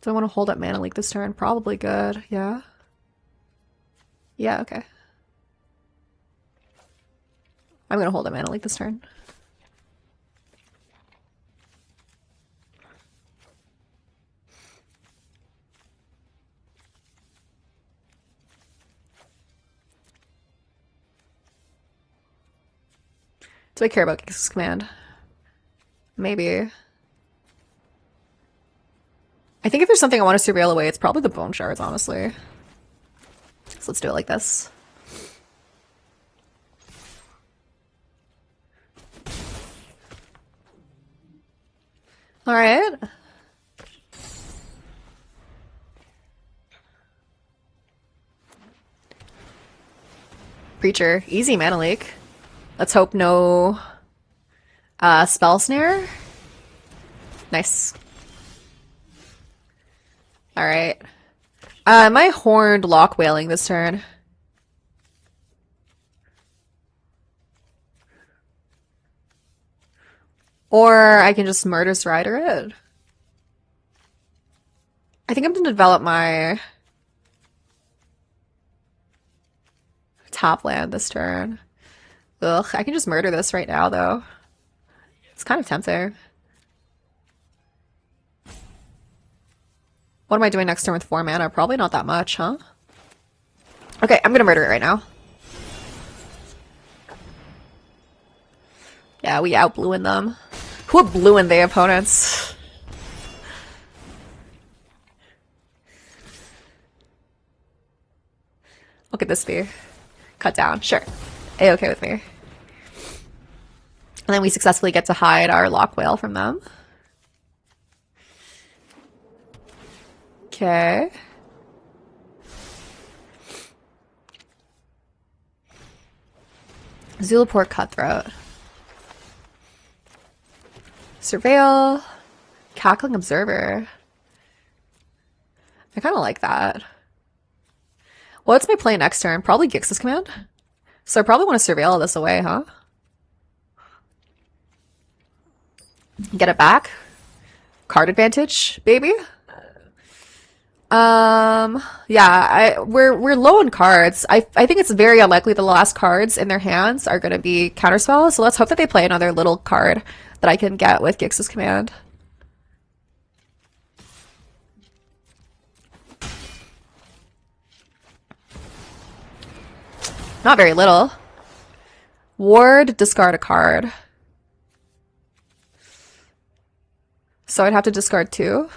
A: Do I want to hold up Mana Leak this turn? Probably good. Yeah. Yeah, okay. I'm gonna hold up Mana Leak this turn. Do I care about Gix's command? Maybe. I think if there's something I want to surveil away, it's probably the bone shards, honestly. So let's do it like this. All right. Preacher. Easy mana leak. Let's hope no spell snare. Nice. Alright. Am I horned lock wailing this turn? Or I can just Murderous Rider it. I think I'm gonna develop my top land this turn. Ugh, I can just murder this right now, though. It's kind of tempting. What am I doing next turn with 4 mana? Probably not that much, huh? Okay, I'm gonna murder it right now. Yeah, we out-blueing them. Who blueing the opponents? Look at this be. Cut down. Sure. A-okay with me. And then we successfully get to hide our lock whale from them. Okay. Zulaport Cutthroat. Surveil. Cackling Observer. I kind of like that. What's my play next turn? Probably Gix's Command. So I probably want to surveil this away, huh? Get it back. Card advantage, baby. Yeah, we're low on cards. I think it's very unlikely the last cards in their hands are going to be counterspells. So let's hope that they play another little card that I can get with Gix's Command. Not very little. Ward, discard a card. So I'd have to discard 2.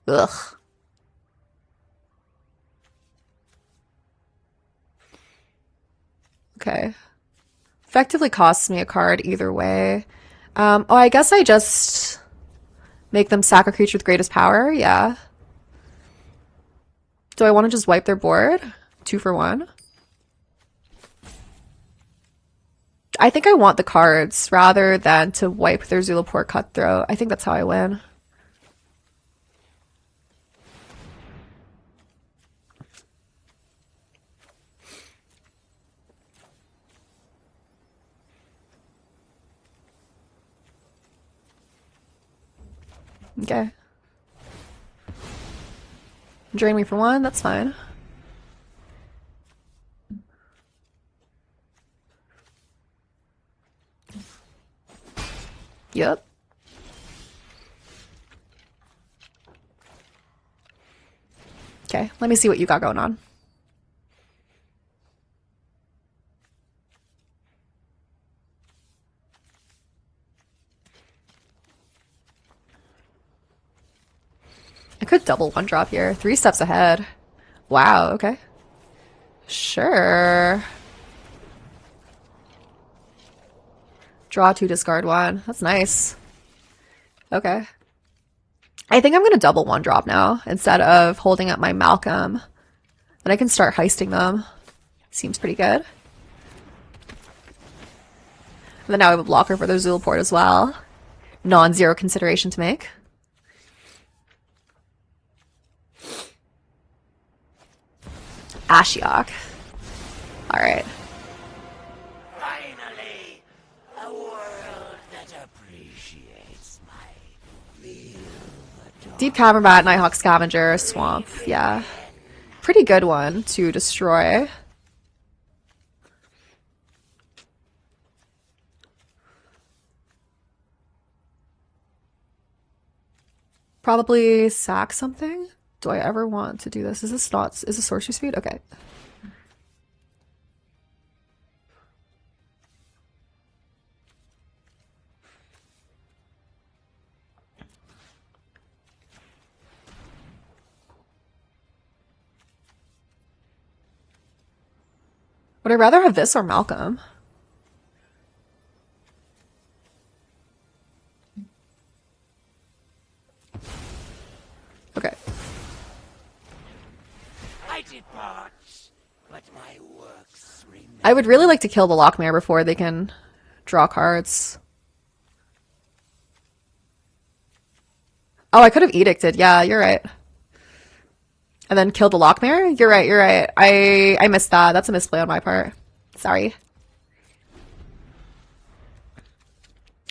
A: Ugh. Okay. Effectively costs me a card either way. Oh, I guess I just make them sack a creature with greatest power. Yeah. Do I want to just wipe their board? 2 for 1. I think I want the cards rather than to wipe their Zulaport Cutthroat. I think that's how I win. Okay. Drain me for 1, that's fine. Yep. Okay, let me see what you got going on. I could double 1-drop here. 3 steps ahead. Wow, okay. Sure. Draw 2, discard 1. That's nice. Okay. I think I'm going to double 1-drop now instead of holding up my Malcolm. And I can start heisting them. Seems pretty good. And then now I have a blocker for their Zulaport as well. Non-zero consideration to make. Ashiok. Alright.
F: Finally, a world that appreciates my real
A: Deep Cavern Bat, Nighthawk Scavenger, Swamp. Yeah. Pretty good one to destroy. Probably sack something? Do I ever want to do this? Is this not... Is this sorcery speed? Okay. Would I rather have this or Malcolm? Okay.
F: I depart, but my works remain.
A: I would really like to kill the Lockmare before they can draw cards. Oh, I could have edicted. Yeah, you're right. And then kill the Lockmare? You're right, you're right. I missed that. That's a misplay on my part. Sorry.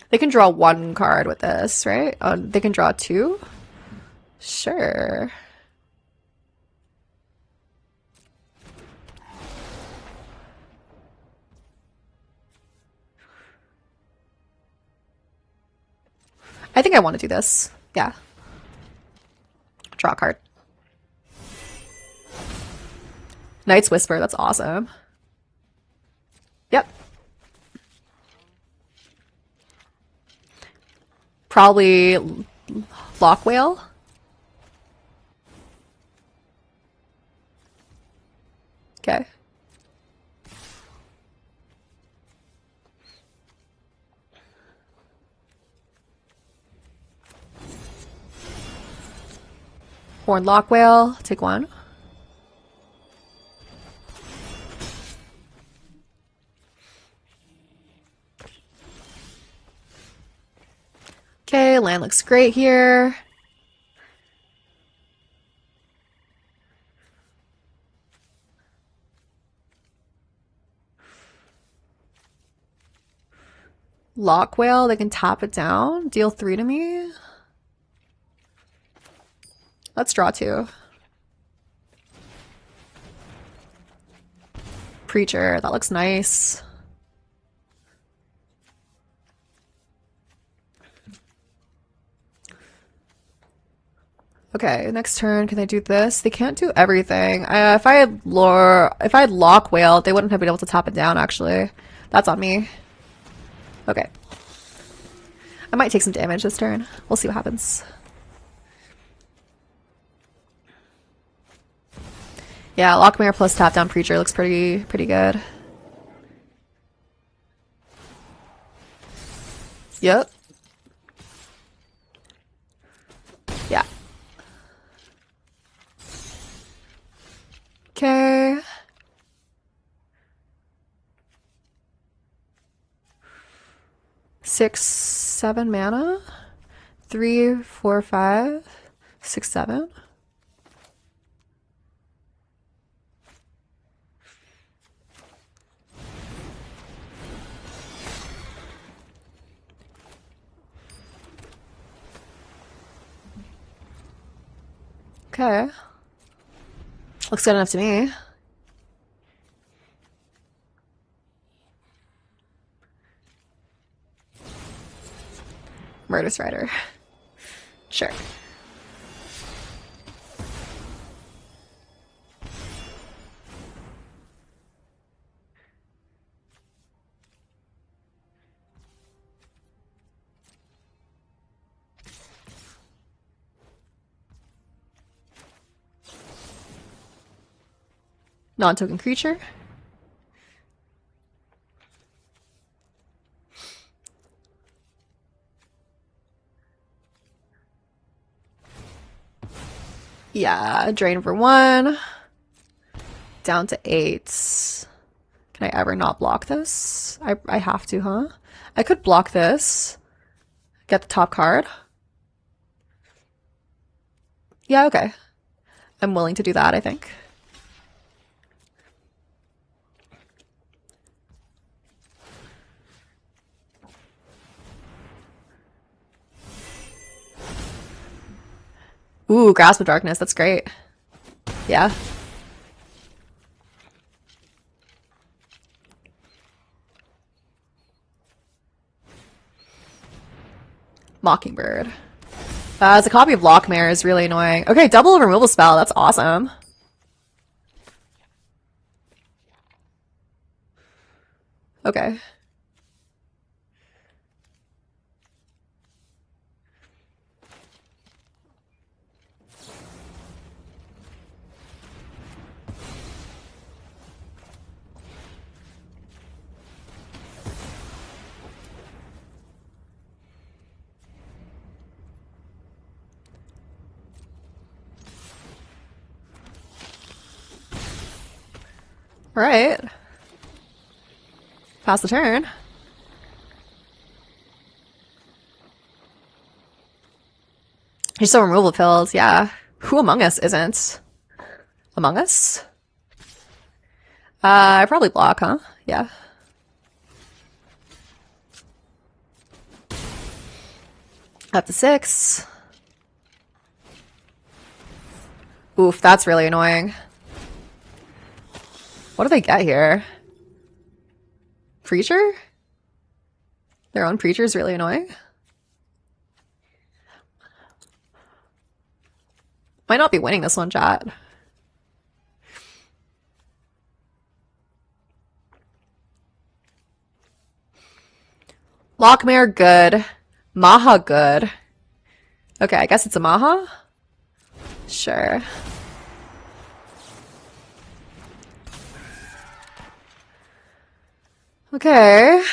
A: They can draw one card with this, right? They can draw two? Sure. I think I want to do this. Yeah. Draw a card. Knight's Whisper, that's awesome. Yep. Probably Lock Whale. Okay. Horned Lock Whale, take one. Okay, land looks great here. Lock Whale, they can tap it down, deal 3 to me. Let's draw 2. Preacher, that looks nice. Okay, next turn, can they do this? They can't do everything. If I had Lock Whale, they wouldn't have been able to tap it down, actually. That's on me. Okay. I might take some damage this turn. We'll see what happens. Yeah, Lockmare plus tap down Preacher looks pretty good. Yep. Yeah. Okay. Six, 7 mana. 3, 4, 5, 6, 7. Okay. Looks good enough to me. Murder Strider. Sure. Non-token creature. Yeah, drain for 1. Down to 8. Can I ever not block this? I have to, huh? I could block this. Get the top card. Yeah, okay. I'm willing to do that, I think. Ooh, Grasp of Darkness, that's great. Yeah. Mockingbird. It's a copy of Lockmare is really annoying. Okay, double removal spell, that's awesome. Okay. Alright. Pass the turn. There's some removal pills, yeah. Who Among Us isn't? Among Us? I probably block, huh? Yeah. Up to 6. Oof, that's really annoying. What do they get here? Preacher? Their own preacher is really annoying. Might not be winning this one, chat. Lockmare, good. Maha, good. Okay, I guess it's a Maha? Sure. Okay.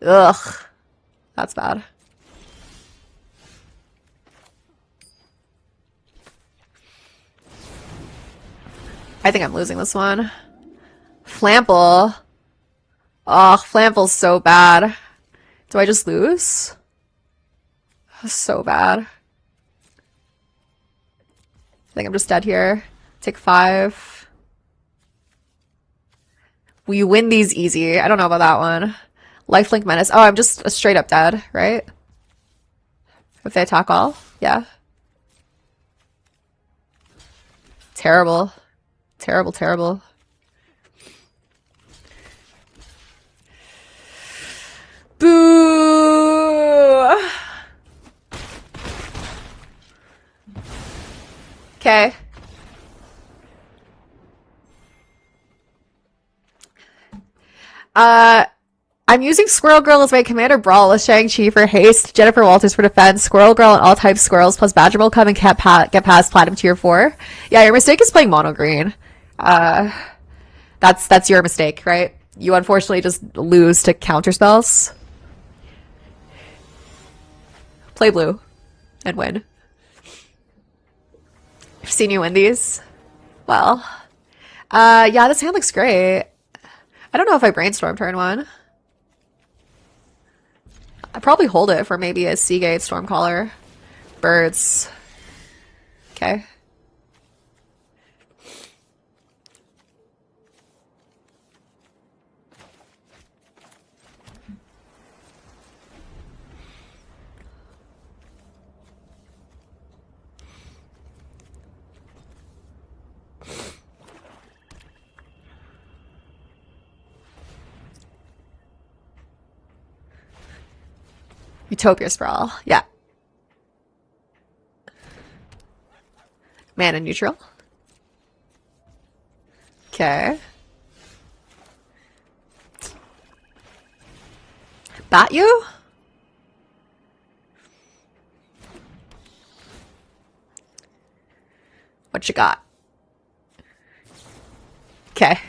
A: Ugh. That's bad. I think I'm losing this one. Flample. Ugh, Flample's so bad. Do I just lose? So bad. I think I'm just dead here. Take 5. We win these easy. I don't know about that one. Lifelink Menace. Oh, I'm just straight up dead, right? If they attack all? Yeah. Terrible. Terrible, terrible. Boo! Okay. I'm using Squirrel Girl as my commander, Brawl with Shang-Chi for haste, Jennifer Walters for defense, Squirrel Girl and all type squirrels, plus Badger will come and get past Platinum Tier 4. Yeah, your mistake is playing mono green. That's your mistake, right? You unfortunately just lose to counter spells. Play blue and win. I've seen you win these. Well, yeah, this hand looks great. I don't know if I brainstorm turn 1. I'd probably hold it for maybe a Seagate Stormcaller. Birds. Okay. Utopia Sprawl. Yeah. Mana neutral. Okay. Bat you? What you got? Okay.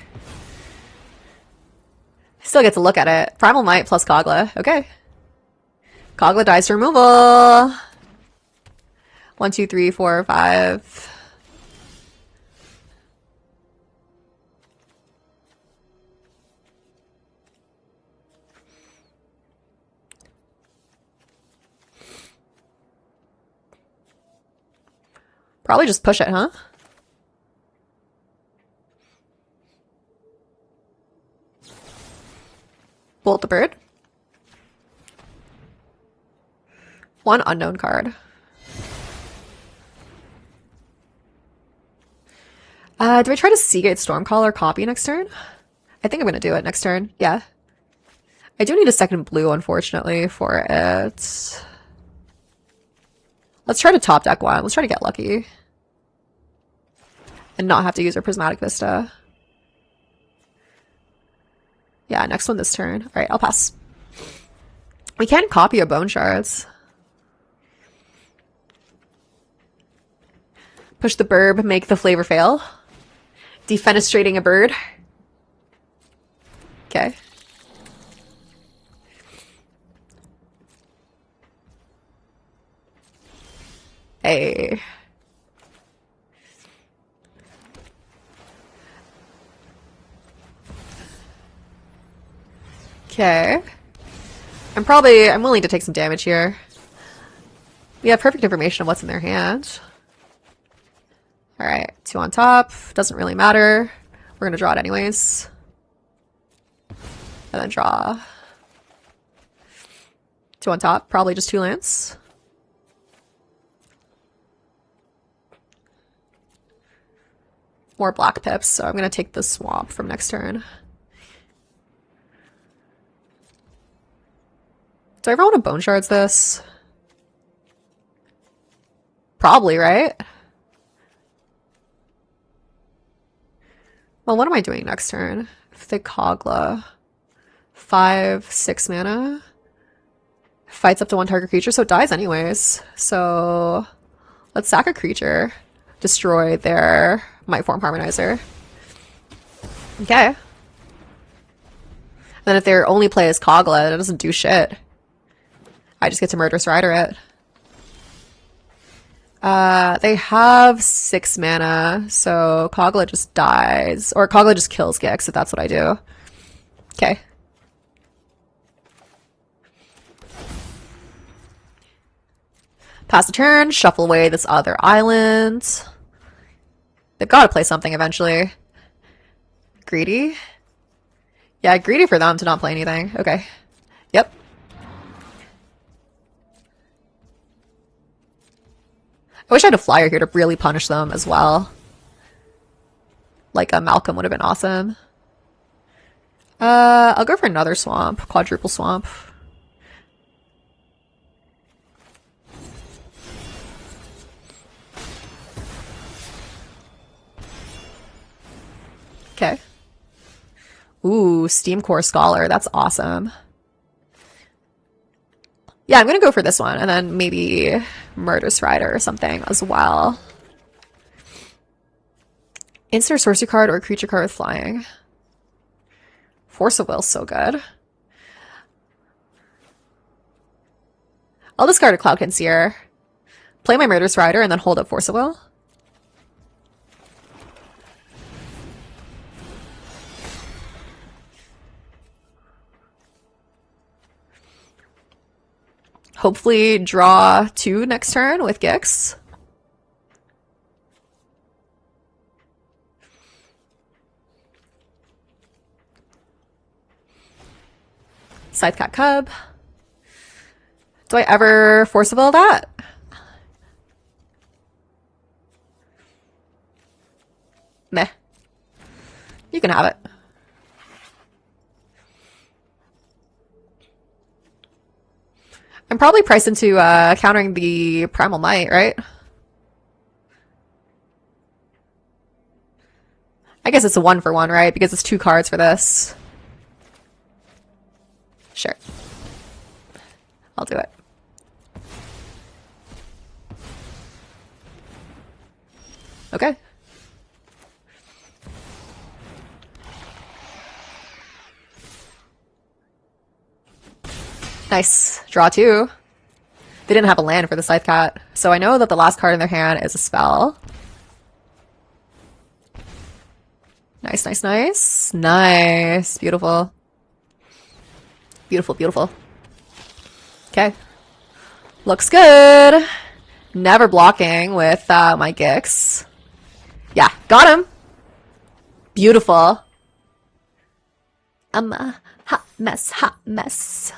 A: Still get to look at it. Primal Might plus Kogla. Okay. Kogla dies to removal. 1, 2, 3, 4, 5. Probably just push it, huh? Bolt the bird. 1 unknown card. Do I try to Seagate Stormcaller copy next turn? I think I'm gonna do it next turn. Yeah. I do need a second blue, unfortunately, for it. Let's try to top deck 1. Let's try to get lucky. And not have to use our Prismatic Vista. Yeah, next one this turn. Alright, I'll pass. We can copy a Bone Shards. Push the burb, make the flavor fail. Defenestrating a bird. Okay. Hey. Okay. I'm willing to take some damage here. We have perfect information of what's in their hand. Alright, 2 on top. Doesn't really matter. We're gonna draw it anyways. And then draw. 2 on top. Probably just 2 lands. More black pips, so I'm gonna take the swamp from next turn. Do I ever want to bone shards this? Probably, right? Well, what am I doing next turn? Thick Kogla. 5, 6 mana. Fights up to 1 target creature, so it dies anyways. So let's sack a creature. Destroy their Might Form Harmonizer. Okay. And then if their only play is Kogla, it doesn't do shit. I just get to Murderous Rider it. They have 6 mana, so Kogla just dies. Or Kogla just kills Gix if that's what I do. Okay. Pass the turn, shuffle away this other island. They've got to play something eventually. Greedy? Yeah, greedy for them to not play anything. Okay. Yep. I wish I had a flyer here to really punish them as well. Like a Malcolm would have been awesome. I'll go for another swamp. Quadruple swamp. Okay. Ooh, Steam Core Scholar. That's awesome. Yeah, I'm gonna go for this one, and then maybe Murderous Rider or something as well. Instant sorcery card or creature card with flying. Force of Will's so good. I'll discard a Cloud Conceer, play my Murderous Rider, and then hold up Force of Will. Hopefully draw 2 next turn with Gix. Scythecat Cub. Do I ever Force of Will that? Meh. You can have it. I'm probably priced into countering the Primal Might, right? I guess it's a 1-for-1, right? Because it's 2 cards for this. Sure. I'll do it. Okay. Nice. Draw 2. They didn't have a land for the Scythecat, so I know that the last card in their hand is a spell. Nice, nice, nice. Nice. Beautiful. Beautiful, beautiful. Okay. Looks good. Never blocking with my Gix. Yeah, got him. Beautiful. I'm a hot mess, hot mess.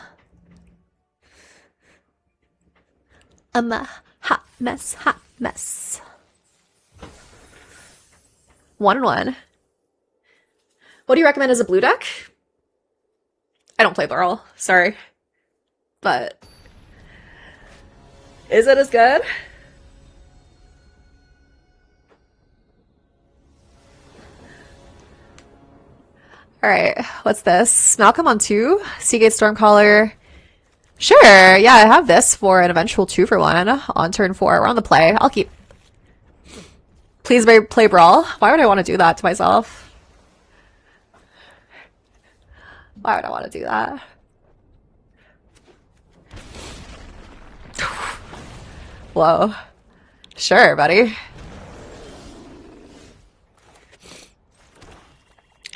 A: I'm a hot mess, hot mess. 1-1. What do you recommend as a blue deck? I don't play Burl, sorry. But is it as good? Alright, what's this? Malcolm on 2, Seagate Stormcaller. Sure, yeah, I have this for an eventual 2-for-1 on turn 4. We're on the play. I'll keep. Please play Brawl. Why would I want to do that to myself? Why would I want to do that? Whoa. Sure, buddy.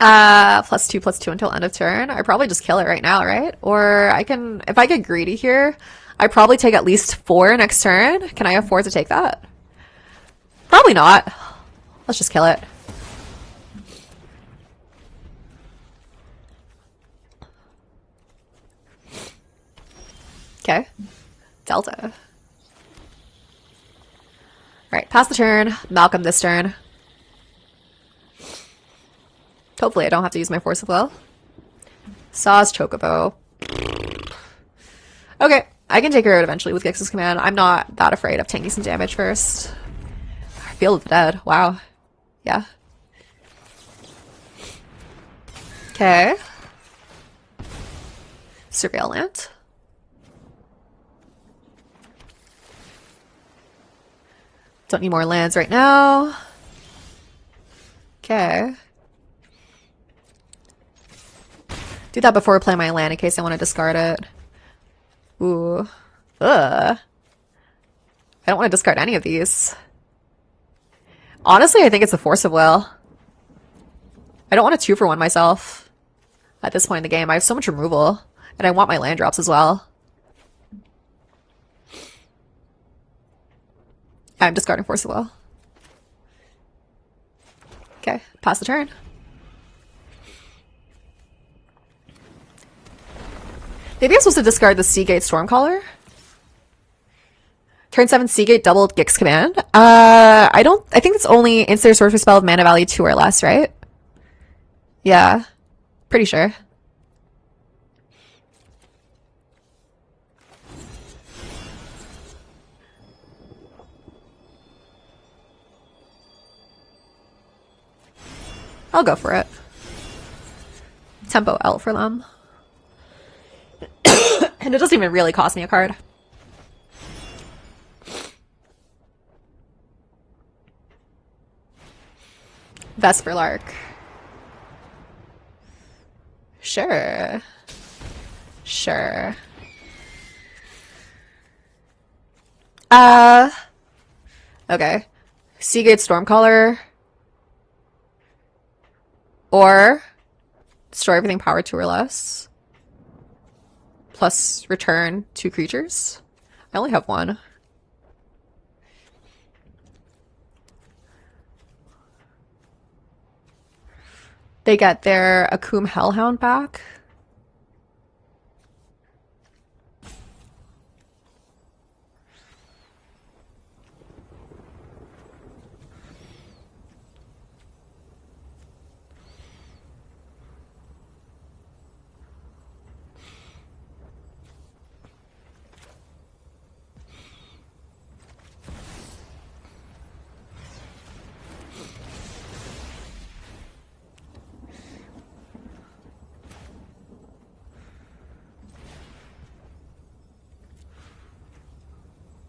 A: +2/+2 until end of turn. I probably just kill it right now, right? Or I can, if I get greedy here, I probably take at least 4 next turn. Can I afford to take that? Probably not. Let's just kill it. Okay. Delta. Alright, pass the turn. Malcolm this turn. Hopefully I don't have to use my Force of Will. Saw's Chocobo. Okay, I can take her out eventually with Gix's command. I'm not that afraid of taking some damage first. Field of the Dead. Wow. Yeah. Okay. Surveil Land. Don't need more lands right now. Okay. Do that before I play my land in case I want to discard it. Ooh. Ugh. I don't want to discard any of these. Honestly, I think it's a Force of Will. I don't want to 2-for-1 myself at this point in the game. I have so much removal, and I want my land drops as well. I'm discarding Force of Will. Okay, pass the turn. Maybe I'm supposed to discard the Seagate Stormcaller? Turn 7 Seagate doubled Gix command. I think it's only instant or sorcery spell with mana value 2 or less, right? Yeah. Pretty sure. I'll go for it. Tempo L for them. And it doesn't even really cost me a card. Vesperlark. Sure. Sure. Okay. Seagate Stormcaller. Or destroy everything power 2 or less. Plus return 2 creatures. I only have 1. They get their Akum Hellhound back.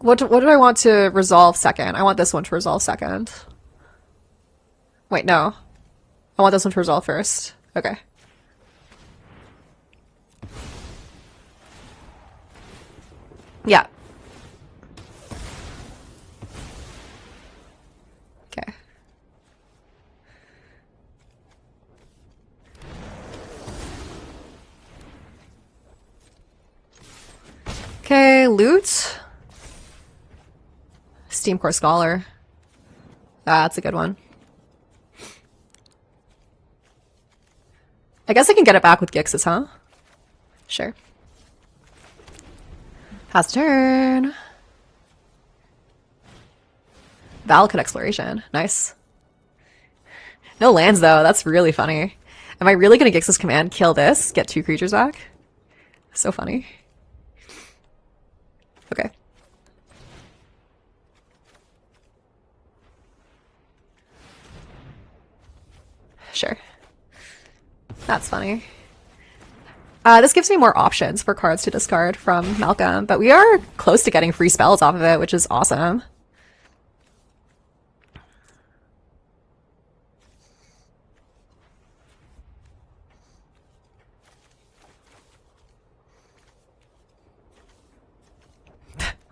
A: What do I want to resolve second? I want this one to resolve second. Wait, no. I want this one to resolve first. Okay. Yeah. Okay. Okay, loot. Steam Core Scholar. That's a good one. I guess I can get it back with Gix's, huh? Sure. Pass turn. Valakut Exploration. Nice. No lands, though. That's really funny. Am I really going to Gix's command, kill this, get 2 creatures back? So funny. Okay. Sure. That's funny. This gives me more options for cards to discard from Malcolm, but we are close to getting free spells off of it, which is awesome.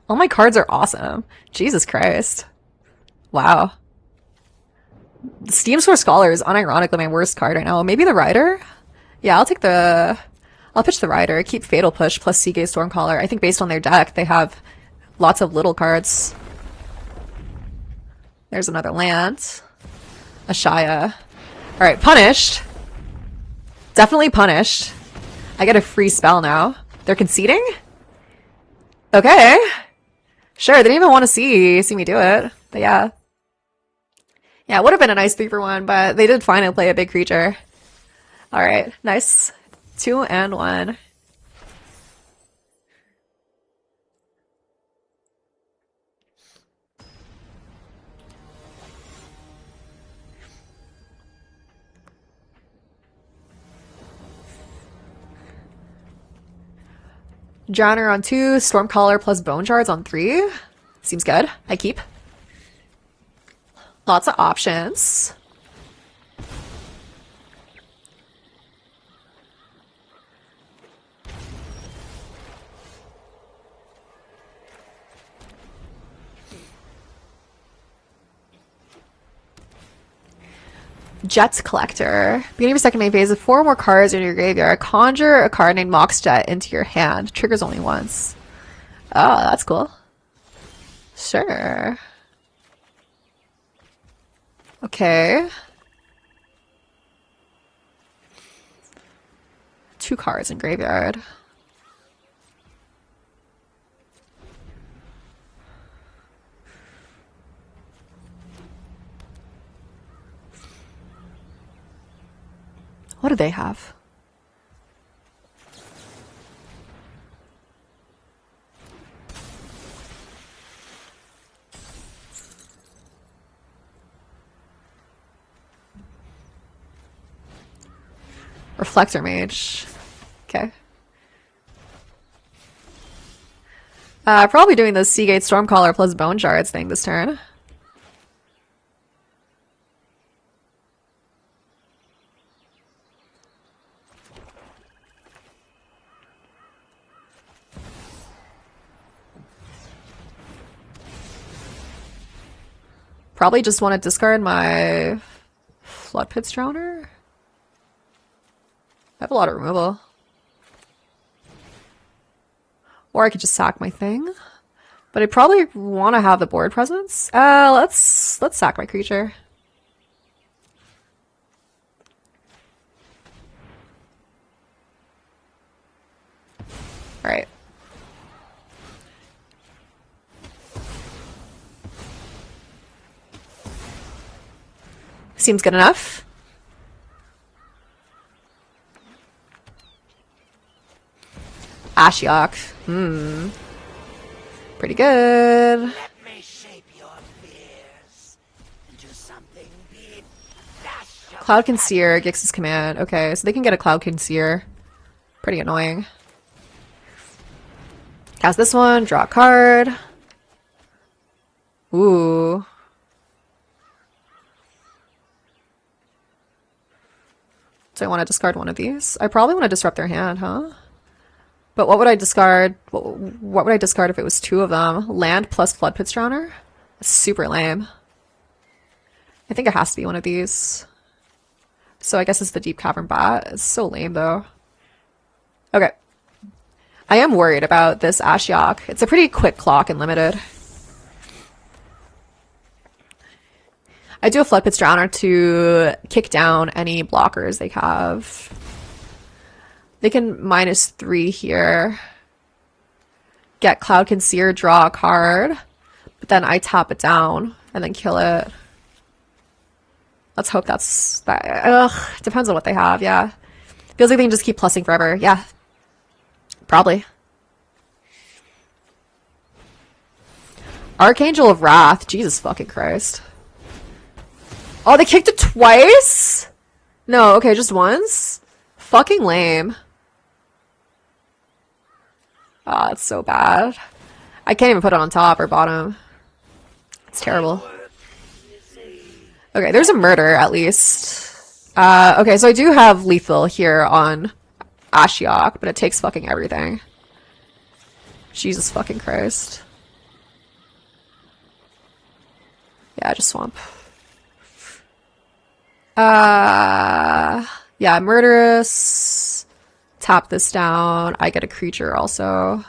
A: All my cards are awesome. Jesus Christ. Wow. Steam Source Scholar is unironically my worst card right now. Maybe the Rider? Yeah, I'll pitch the Rider. Keep Fatal Push plus Seagate Stormcaller. I think based on their deck, they have lots of little cards. There's another land. Ashaya. Alright, punished. Definitely punished. I get a free spell now. They're conceding? Okay. Sure, they didn't even want to see me do it. But yeah. Yeah, it would have been a nice 3 for 1, but they did finally play a big creature. Alright, nice. 2 and 1. Drowner on 2, Stormcaller plus Bone Shards on 3. Seems good. I keep. Lots of options. Jet's Collector. Beginning of your second main phase, with 4 more cards in your graveyard, conjure a card named Mox Jet into your hand. Triggers only once. Oh, that's cool. Sure. Okay. 2 cards in graveyard. What do they have? Reflector Mage. Okay. Probably doing the Seagate Stormcaller plus Bone Shards thing this turn. Probably just want to discard my Flood Pits Drowner. I have a lot of removal. Or I could just sack my thing. But I probably want to have the board presence. Let's sack my creature. Alright. Seems good enough. Ashiok. Pretty good.
F: Let me shape your fears into something big.
A: Cloud Conceer, Gix's command. Okay, so they can get a Cloud Conceer. Pretty annoying. Cast this one, draw a card. Ooh. Do I want to discard one of these? I probably want to disrupt their hand, huh? But what would I discard? What would I discard if it was 2 of them? Land plus Flood Pits Drowner? That's super lame. I think it has to be one of these. So I guess it's the Deep Cavern Bat. It's so lame, though. Okay. I am worried about this Ashiok. It's a pretty quick clock and limited. I do a Flood Pits Drowner to kick down any blockers they have. They can -3 here. Get Cloud Conceer, draw a card. But then I tap it down and then kill it. Let's hope that's that. Ugh, depends on what they have, yeah. Feels like they can just keep plussing forever. Yeah. Probably. Archangel of Wrath. Jesus fucking Christ. Oh, they kicked it twice? No, okay, just once? Fucking lame. Oh, it's so bad. I can't even put it on top or bottom. It's terrible. Okay, there's a murder, at least. Okay, so I do have lethal here on Ashiok, but it takes fucking everything. Jesus fucking Christ. Yeah, just swamp. Yeah, murderous. Tap this down. I get a creature also.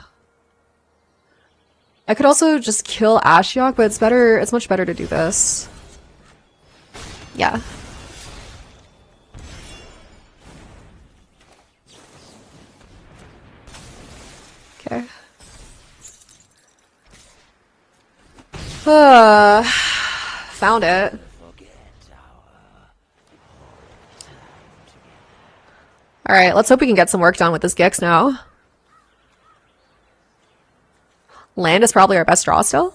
A: I could also just kill Ashiok, but it's much better to do this. Yeah. Okay. Found it. Alright, let's hope we can get some work done with this Gix now. Land is probably our best draw still.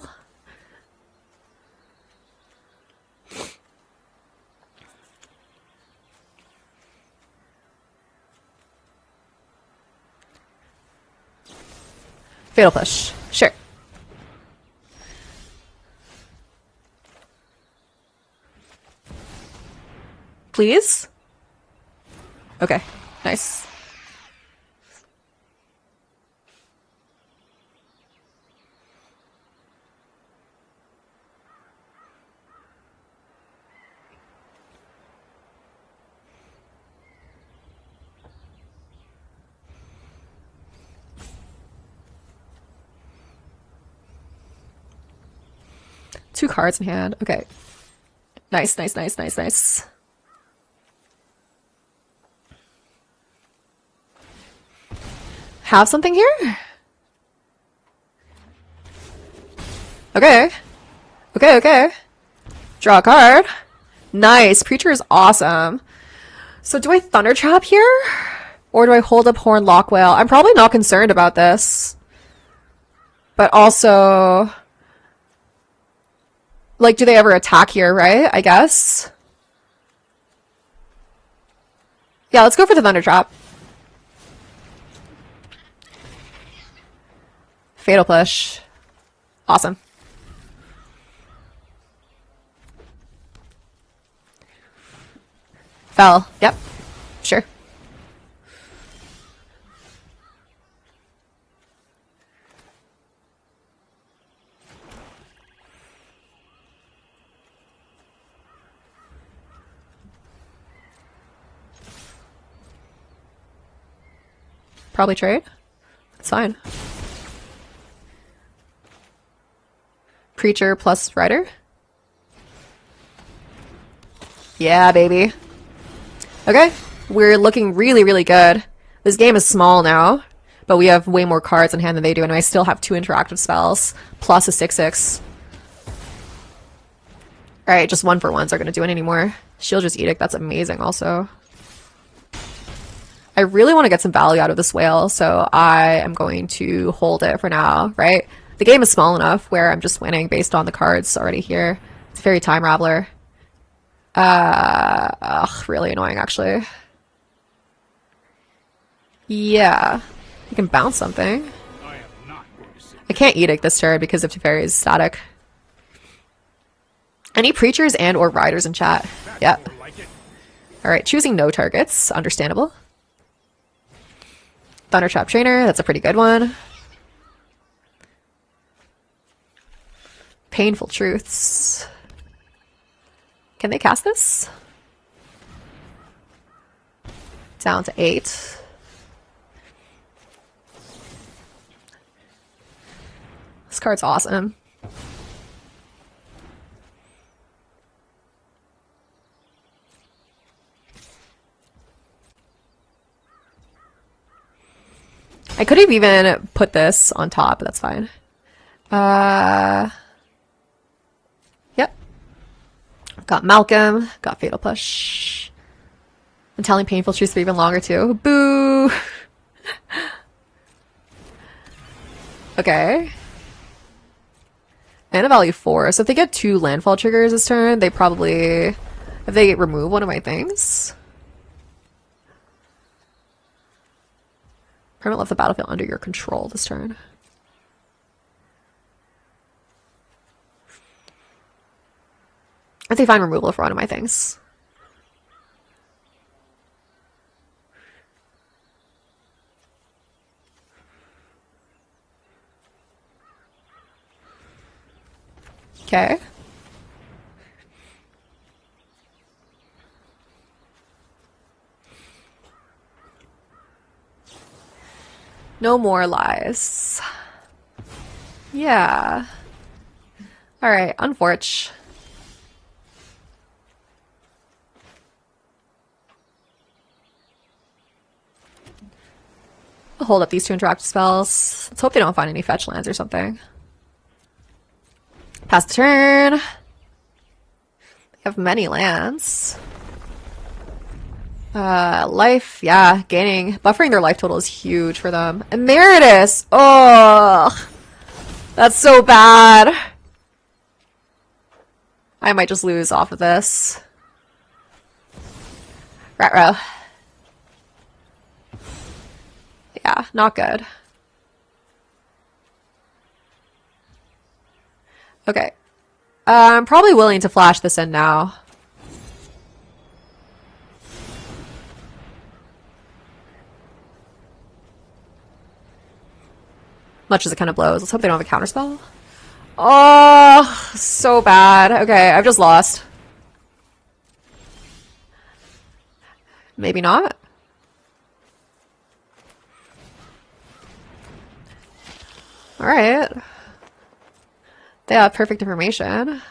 A: Fatal Push. Sure. Please? Okay, nice. Two cards in hand. Okay. Nice, nice, nice, nice, nice. Have something here? Okay. Okay, okay. Draw a card. Nice. Preacher is awesome. So do I Thunder Trap here? Or do I hold up Horn Lockwhale? I'm probably not concerned about this. But also... Like, do they ever attack here, right? I guess. Yeah, let's go for the Thunder Trap. Fatal Push. Awesome. Fell. Yep. Sure. Probably trade. It's fine. Preacher plus Rider. Yeah, baby. Okay. We're looking really, really good. This game is small now, but we have way more cards in hand than they do, and I still have 2 interactive spells, plus a 6/6. Alright, just 1-for-1s aren't going to do it anymore. Shield's Edict, that's amazing also. I really want to get some value out of this whale, so I am going to hold it for now, right? The game is small enough where I'm just winning based on the cards already here. It's very Time Raveler. Really annoying, actually. Yeah. You can bounce something. I can't Edict this turn because of Teferi's static. Any Preachers and or Riders in chat? Yep. Alright, choosing no targets. Understandable. Thunder Trap Trainer, that's a pretty good one. Painful Truths. Can they cast this? Down to 8. This card's awesome. I could have even put this on top, but that's fine. Yep. Got Malcolm, got Fatal Push. I'm telling Painful Truths for even longer too. Boo! Okay. Mana value 4. So if they get 2 landfall triggers this turn, they probably... If they remove one of my things... Permanent left the battlefield under your control this turn. If they find removal for one of my things. Okay. No more lies. Yeah. Alright, unfortunate. I'll hold up these 2 interactive spells. Let's hope they don't find any fetch lands or something. Pass the turn. They have many lands. Life, yeah, gaining. Buffering their life total is huge for them. Emeritus! Oh, that's so bad. I might just lose off of this. Ruh-roh. Yeah, not good. Okay. I'm probably willing to flash this in now. Much as it kind of blows. Let's hope they don't have a counterspell. Oh, so bad. Okay, I've just lost. Maybe not. Alright. They have perfect information.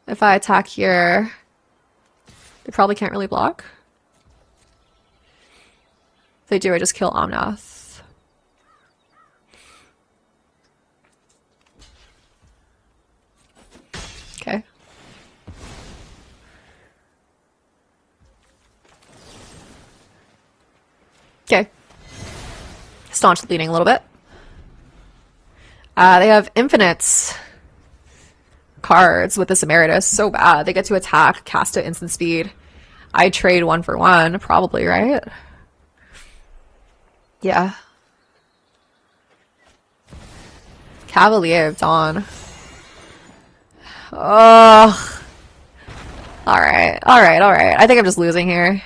A: If I attack here, they probably can't really block. If they do, I just kill Omnath. Okay. Okay. Staunch the bleeding a little bit. They have infinite cards with this Emeritus. So bad. They get to attack, cast at instant speed. I trade 1 for 1, probably, right? Yeah. Cavalier of Dawn. Oh. Alright, alright, alright. I think I'm just losing here.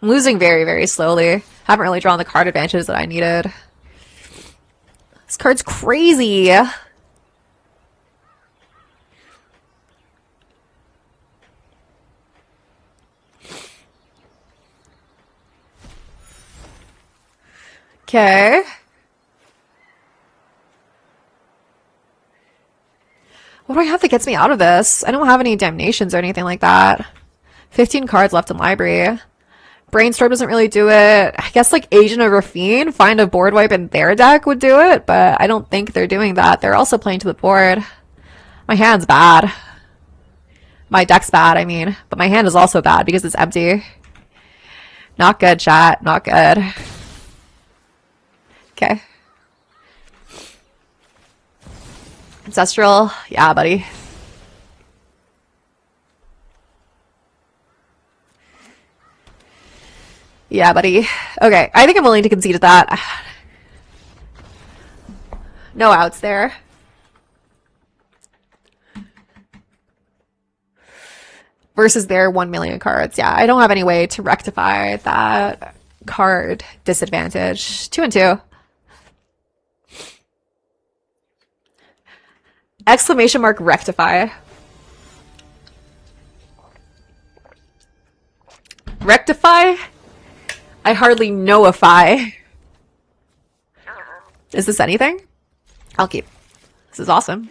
A: I'm losing very, very slowly. Haven't really drawn the card advantages that I needed. This card's crazy. Okay. What do I have that gets me out of this? I don't have any damnations or anything like that. 15 cards left in library. Brainstorm doesn't really do it. I guess like Agent of Rafine, find a board wipe in their deck would do it, but I don't think they're doing that. They're also playing to the board. My hand's bad. My deck's bad, I mean. But my hand is also bad because it's empty. Not good, chat. Not good. Okay. Ancestral. Yeah, buddy. Yeah, buddy. Okay, I think I'm willing to concede to that. No outs there. Versus their 1 million cards. Yeah, I don't have any way to rectify that card disadvantage. 2 and 2. Exclamation mark rectify. Rectify? I hardly know-ify. Is this anything? I'll keep. This is awesome.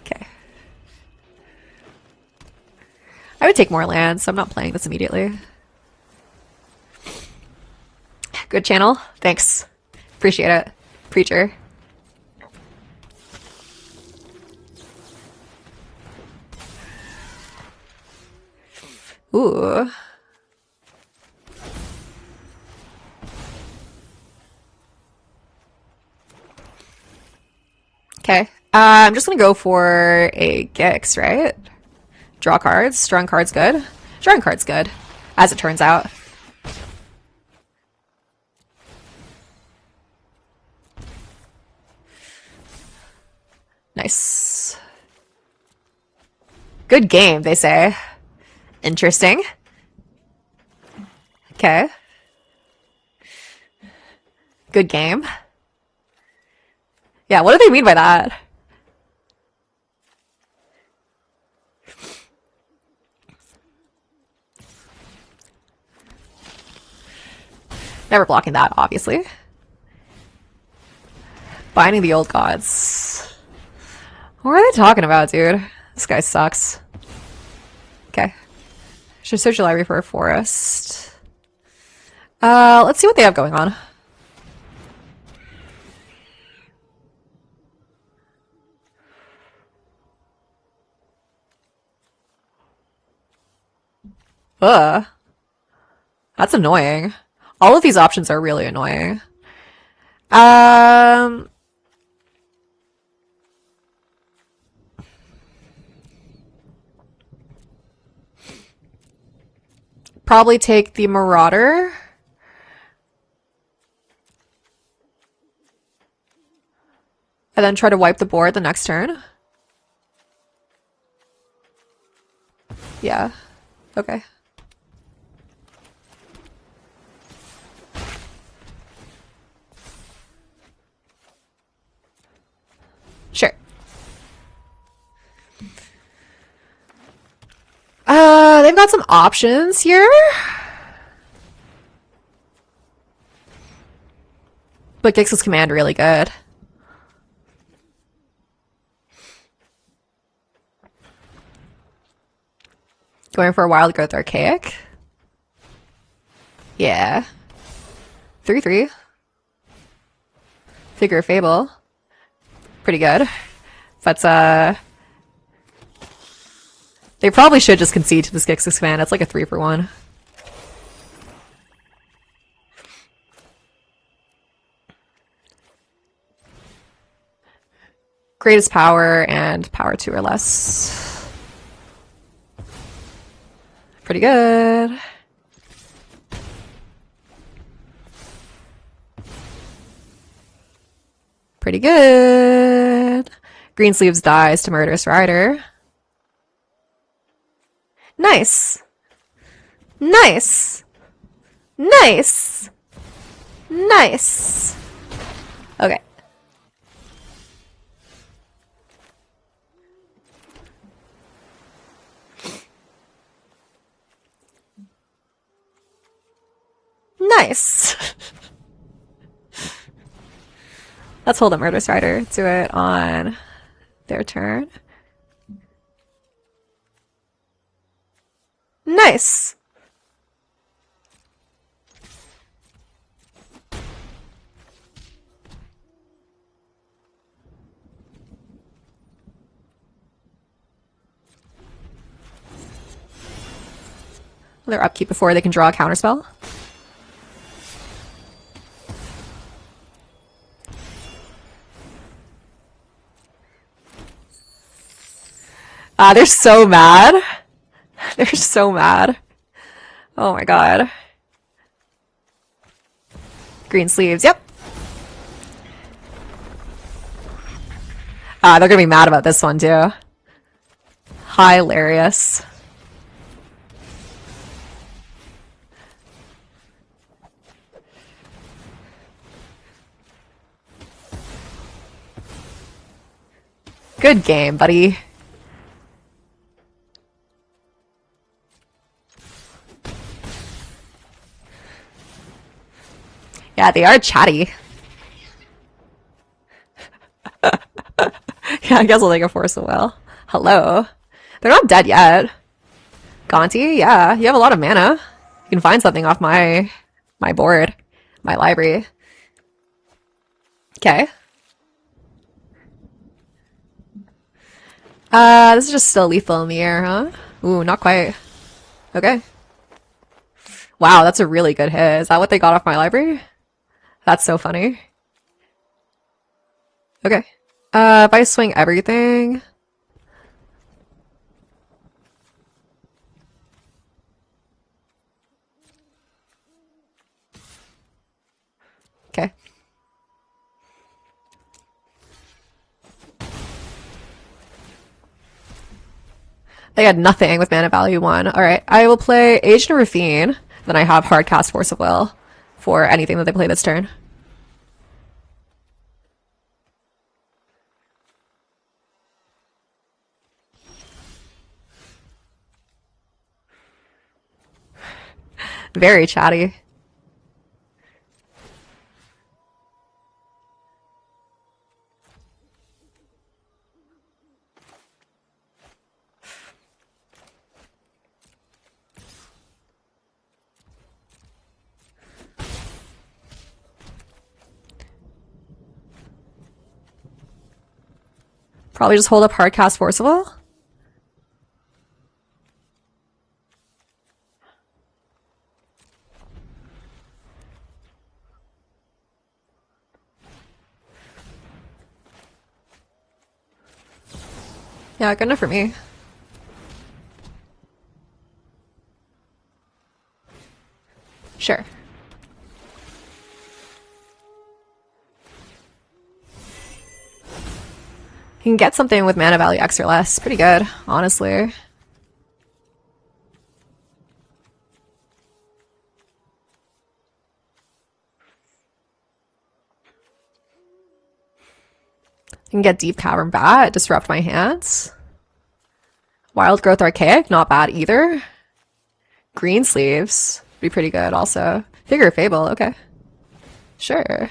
A: Okay. I would take more lands, so I'm not playing this immediately. Good channel. Thanks. Appreciate it. Preacher. Ooh. Okay. I'm just gonna go for a Gix, right? Draw cards. Drawing cards good. Drawing cards good, as it turns out. Nice. Good game, they say. Interesting. Okay. Good game. Yeah, what do they mean by that? Never blocking that, obviously. Binding the old gods. What are they talking about, dude? This guy sucks. Okay. Should search the library for a forest. Let's see what they have going on. Ugh. That's annoying. All of these options are really annoying. Probably take the Marauder. And then try to wipe the board the next turn. Yeah. Okay. Sure. They've got some options here. But Gix's command really good. Going for a Wild Growth Archaic. Yeah. 3/3. Figure of Fable. Pretty good. But, they probably should just concede to this Gix's command. It's like a 3-for-1. Greatest power and power 2 or less. Pretty good. Pretty good. Greensleeves dies to Murderous Rider. Nice. Nice. Nice. Nice. Okay. Nice. Let's hold a Murderous Rider to it on their turn. Nice. Their upkeep before they can draw a counterspell. They're so mad. They're so mad. Oh my god. Greensleeves, yep. They're gonna be mad about this one too. Hilarious. Good game, buddy. Yeah, they are chatty. Yeah, I guess I'll take a Force of Will. Hello. They're not dead yet. Gonti, yeah, you have a lot of mana. You can find something off my board, my library. Okay. This is just still lethal in the air, huh? Ooh, not quite. Okay. Wow, that's a really good hit. Is that what they got off my library? That's so funny. Okay. If I swing everything... Okay. They had nothing with mana value 1. Alright, I will play Aged and Ravine. Then I have hard cast Force of Will for anything that they play this turn. Very chatty. Probably just hold up Hardcast Forcible. Yeah, good enough for me. Sure. You can get something with mana value X or less. Pretty good, honestly. You can get Deep Cavern Bat, disrupt my hands. Wild Growth Archaic, not bad either. Green Sleeves, be pretty good also. Figure of Fable, okay. Sure.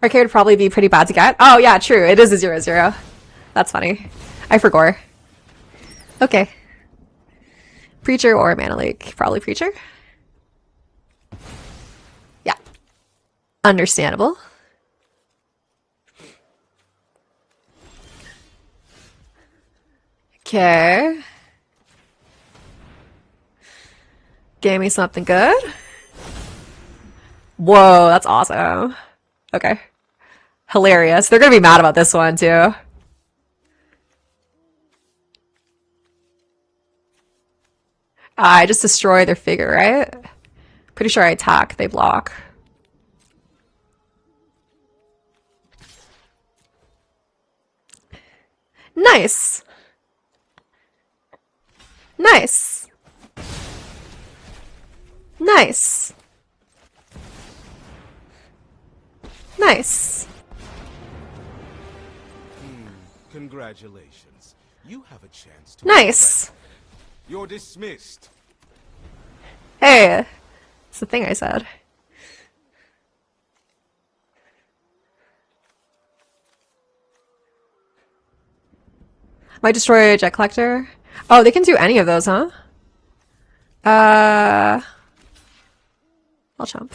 A: Arcade would probably be pretty bad to get. Oh yeah, true. It is a 0/0. That's funny. I forgot. Okay. Preacher or Mana Leak? Probably Preacher. Yeah. Understandable. Okay. Gave me something good. Whoa, that's awesome. Okay. Hilarious. They're gonna be mad about this one, too. I just destroy their figure, right? Pretty sure I attack, they block. Nice! Nice! Nice! Nice!
E: Congratulations. You have a chance to
A: Nice!
E: You're dismissed.
A: Hey! It's the thing I said. Might destroy a Jet Collector. Oh, they can do any of those, huh? I'll jump.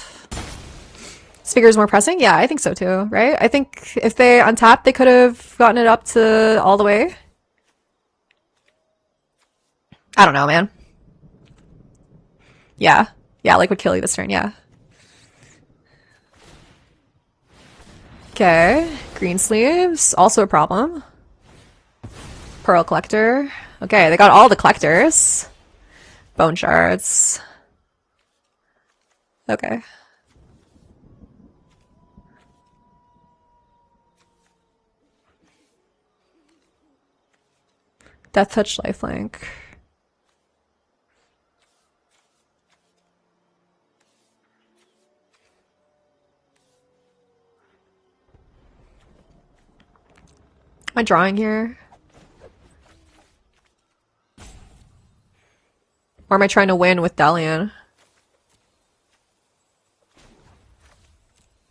A: This figure is more pressing? Yeah, I think so too, right? I think if they untapped, they could have gotten it up to all the way. I don't know, man. Yeah. Yeah, like would kill you this turn, yeah. Okay. Green sleeves, also a problem. Pearl collector. Okay, they got all the collectors. Bone shards. Okay. Death touch lifelink. Am I drawing here? Or am I trying to win with Delian?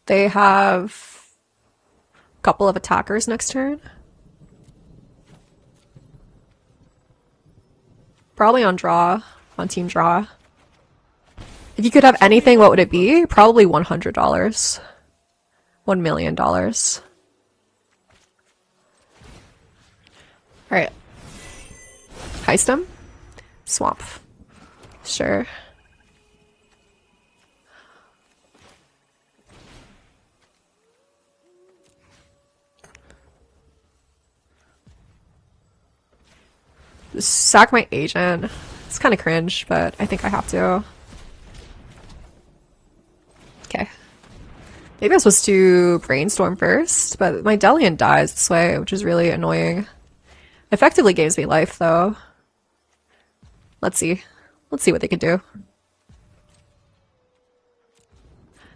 A: They have a couple of attackers next turn. Probably on draw, on team draw. If you could have anything, what would it be? Probably $100. $1 million. Alright. Heist him? Swamp. Sure. Sack my agent. It's kind of cringe, but I think I have to. Okay. Maybe I was supposed to brainstorm first, but my Delian dies this way, which is really annoying. Effectively gives me life, though. Let's see. Let's see what they can do.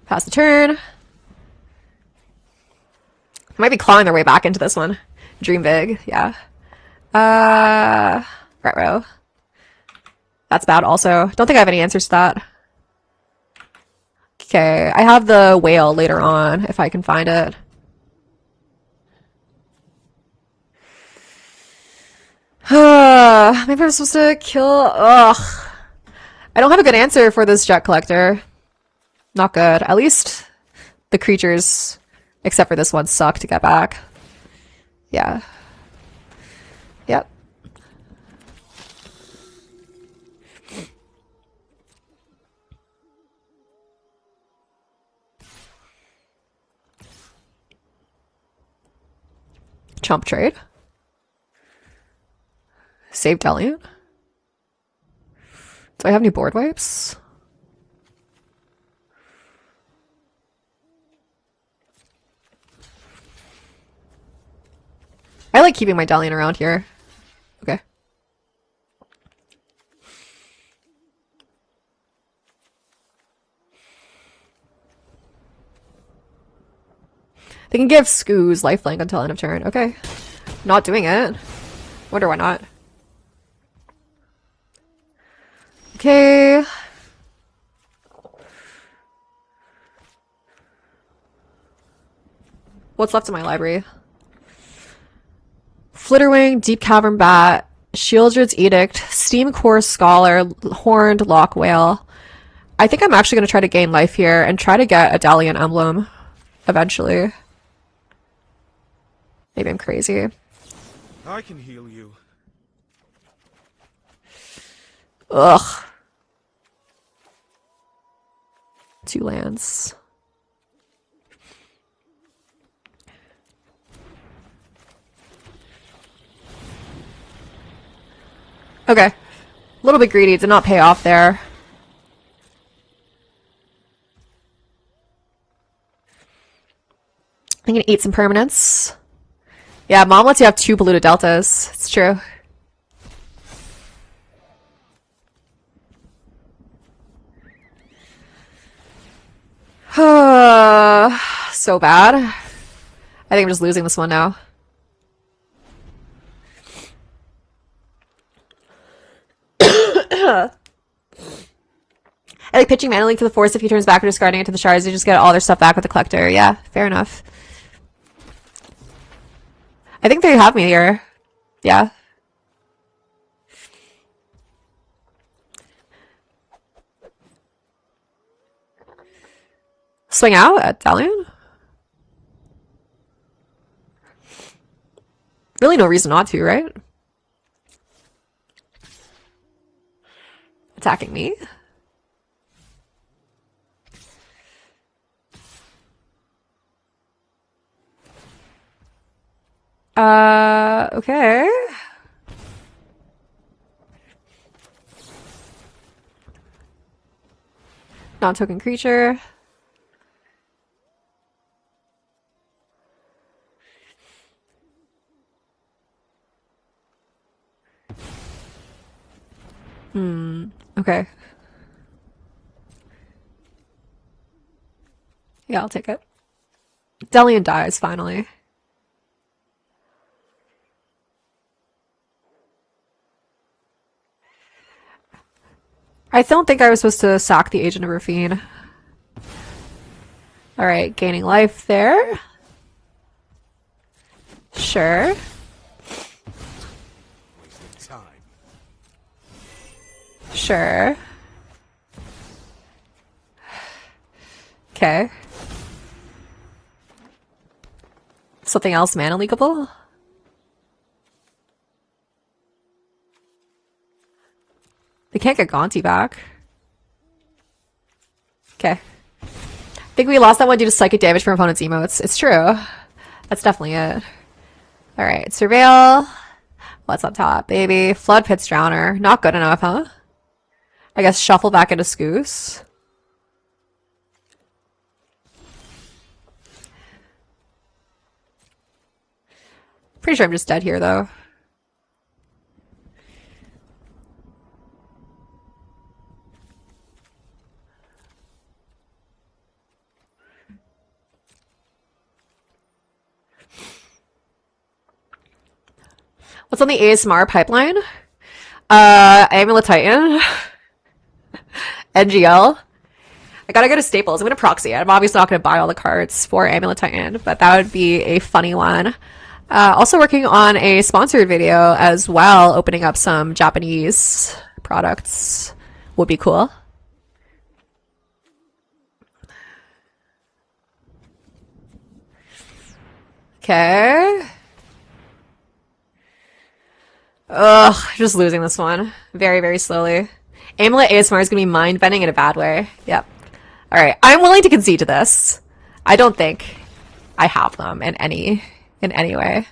A: Pass the turn. Might be clawing their way back into this one. Dream big, yeah. Right row. That's bad also. Don't think I have any answers to that. Okay, I have the whale later on, if I can find it. maybe I'm supposed to kill. Ugh. I don't have a good answer for this jet collector. Not good. At least the creatures, except for this one, suck to get back. Yeah. Yep. Chump trade. Save Delian. Do I have any board wipes? I like keeping my Delian around here. Okay. They can give Scoos lifelink until end of turn. Okay. Not doing it. Wonder why not. Okay. What's left in my library? Flitterwing, Deep Cavern Bat, Shieldred's Edict, Steam Core Scholar, Horned Lock Whale. I think I'm actually going to try to gain life here and try to get a Dalian Emblem eventually. Maybe I'm crazy.
E: I can heal you.
A: Ugh. 2 lands. Okay. A little bit greedy. Did not pay off there. I'm gonna eat some permanents. Yeah, Mom lets you have 2 polluted deltas. It's true. So bad. I think I'm just losing this one now. I like pitching Mana Link to the Forest a few turns back or discarding it to the shards. They just get all their stuff back with the collector. Yeah, fair enough. I think they have me here. Yeah. Swing out at Dalian? Really no reason not to, right? Attacking me? Okay. Non-token creature. Okay. Yeah, I'll take it. Delian dies, finally. I don't think I was supposed to sack the Agent of Rafine. Alright, gaining life there. Sure.
E: Wasted time.
A: Sure. Okay. Something else mana leakable? They can't get Gonti back. Okay. I think we lost that one due to psychic damage from opponent's emotes. It's true. That's definitely it. Alright, Surveil. What's up top, baby? Flood Pit's Drowner. Not good enough, huh? I guess shuffle back into Scoos. Pretty sure I'm just dead here, though. What's on the ASMR pipeline? Amulet Titan. NGL. I gotta go to Staples. I'm gonna proxy it. I'm obviously not gonna buy all the cards for Amulet Titan, but that would be a funny one. Also working on a sponsored video as well, opening up some Japanese products would be cool. Okay. Ugh, just losing this one. Very, very slowly. Amulet ASMR is going to be mind-bending in a bad way. Yep. Alright, I'm willing to concede to this. I don't think I have them in any way.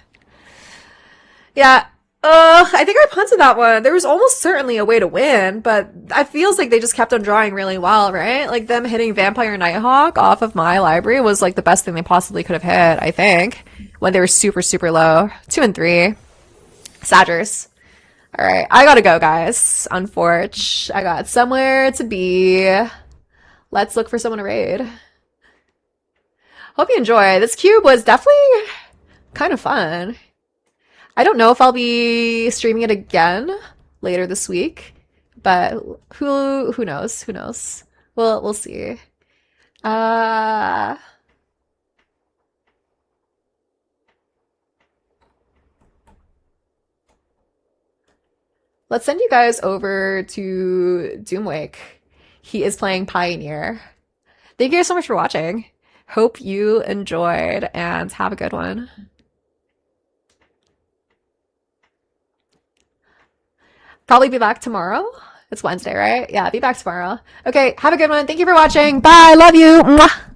A: Yeah, I think I punted that one. There was almost certainly a way to win, but it feels like they just kept on drawing really well, right? Like them hitting Vampire Nighthawk off of my library was like the best thing they possibly could have hit, I think, when they were super, super low. 2 and 3. Saggers. Alright, I gotta go, guys. Unfortunately, I got somewhere to be. Let's look for someone to raid. Hope you enjoy. This cube was definitely kind of fun. I don't know if I'll be streaming it again later this week, but who knows? Who knows? We'll see. Let's send you guys over to Doomwake. He is playing Pioneer. Thank you guys so much for watching. Hope you enjoyed and have a good one. Probably be back tomorrow. It's Wednesday, right? Yeah, be back tomorrow. Okay, have a good one. Thank you for watching. Bye. Love you. Mwah.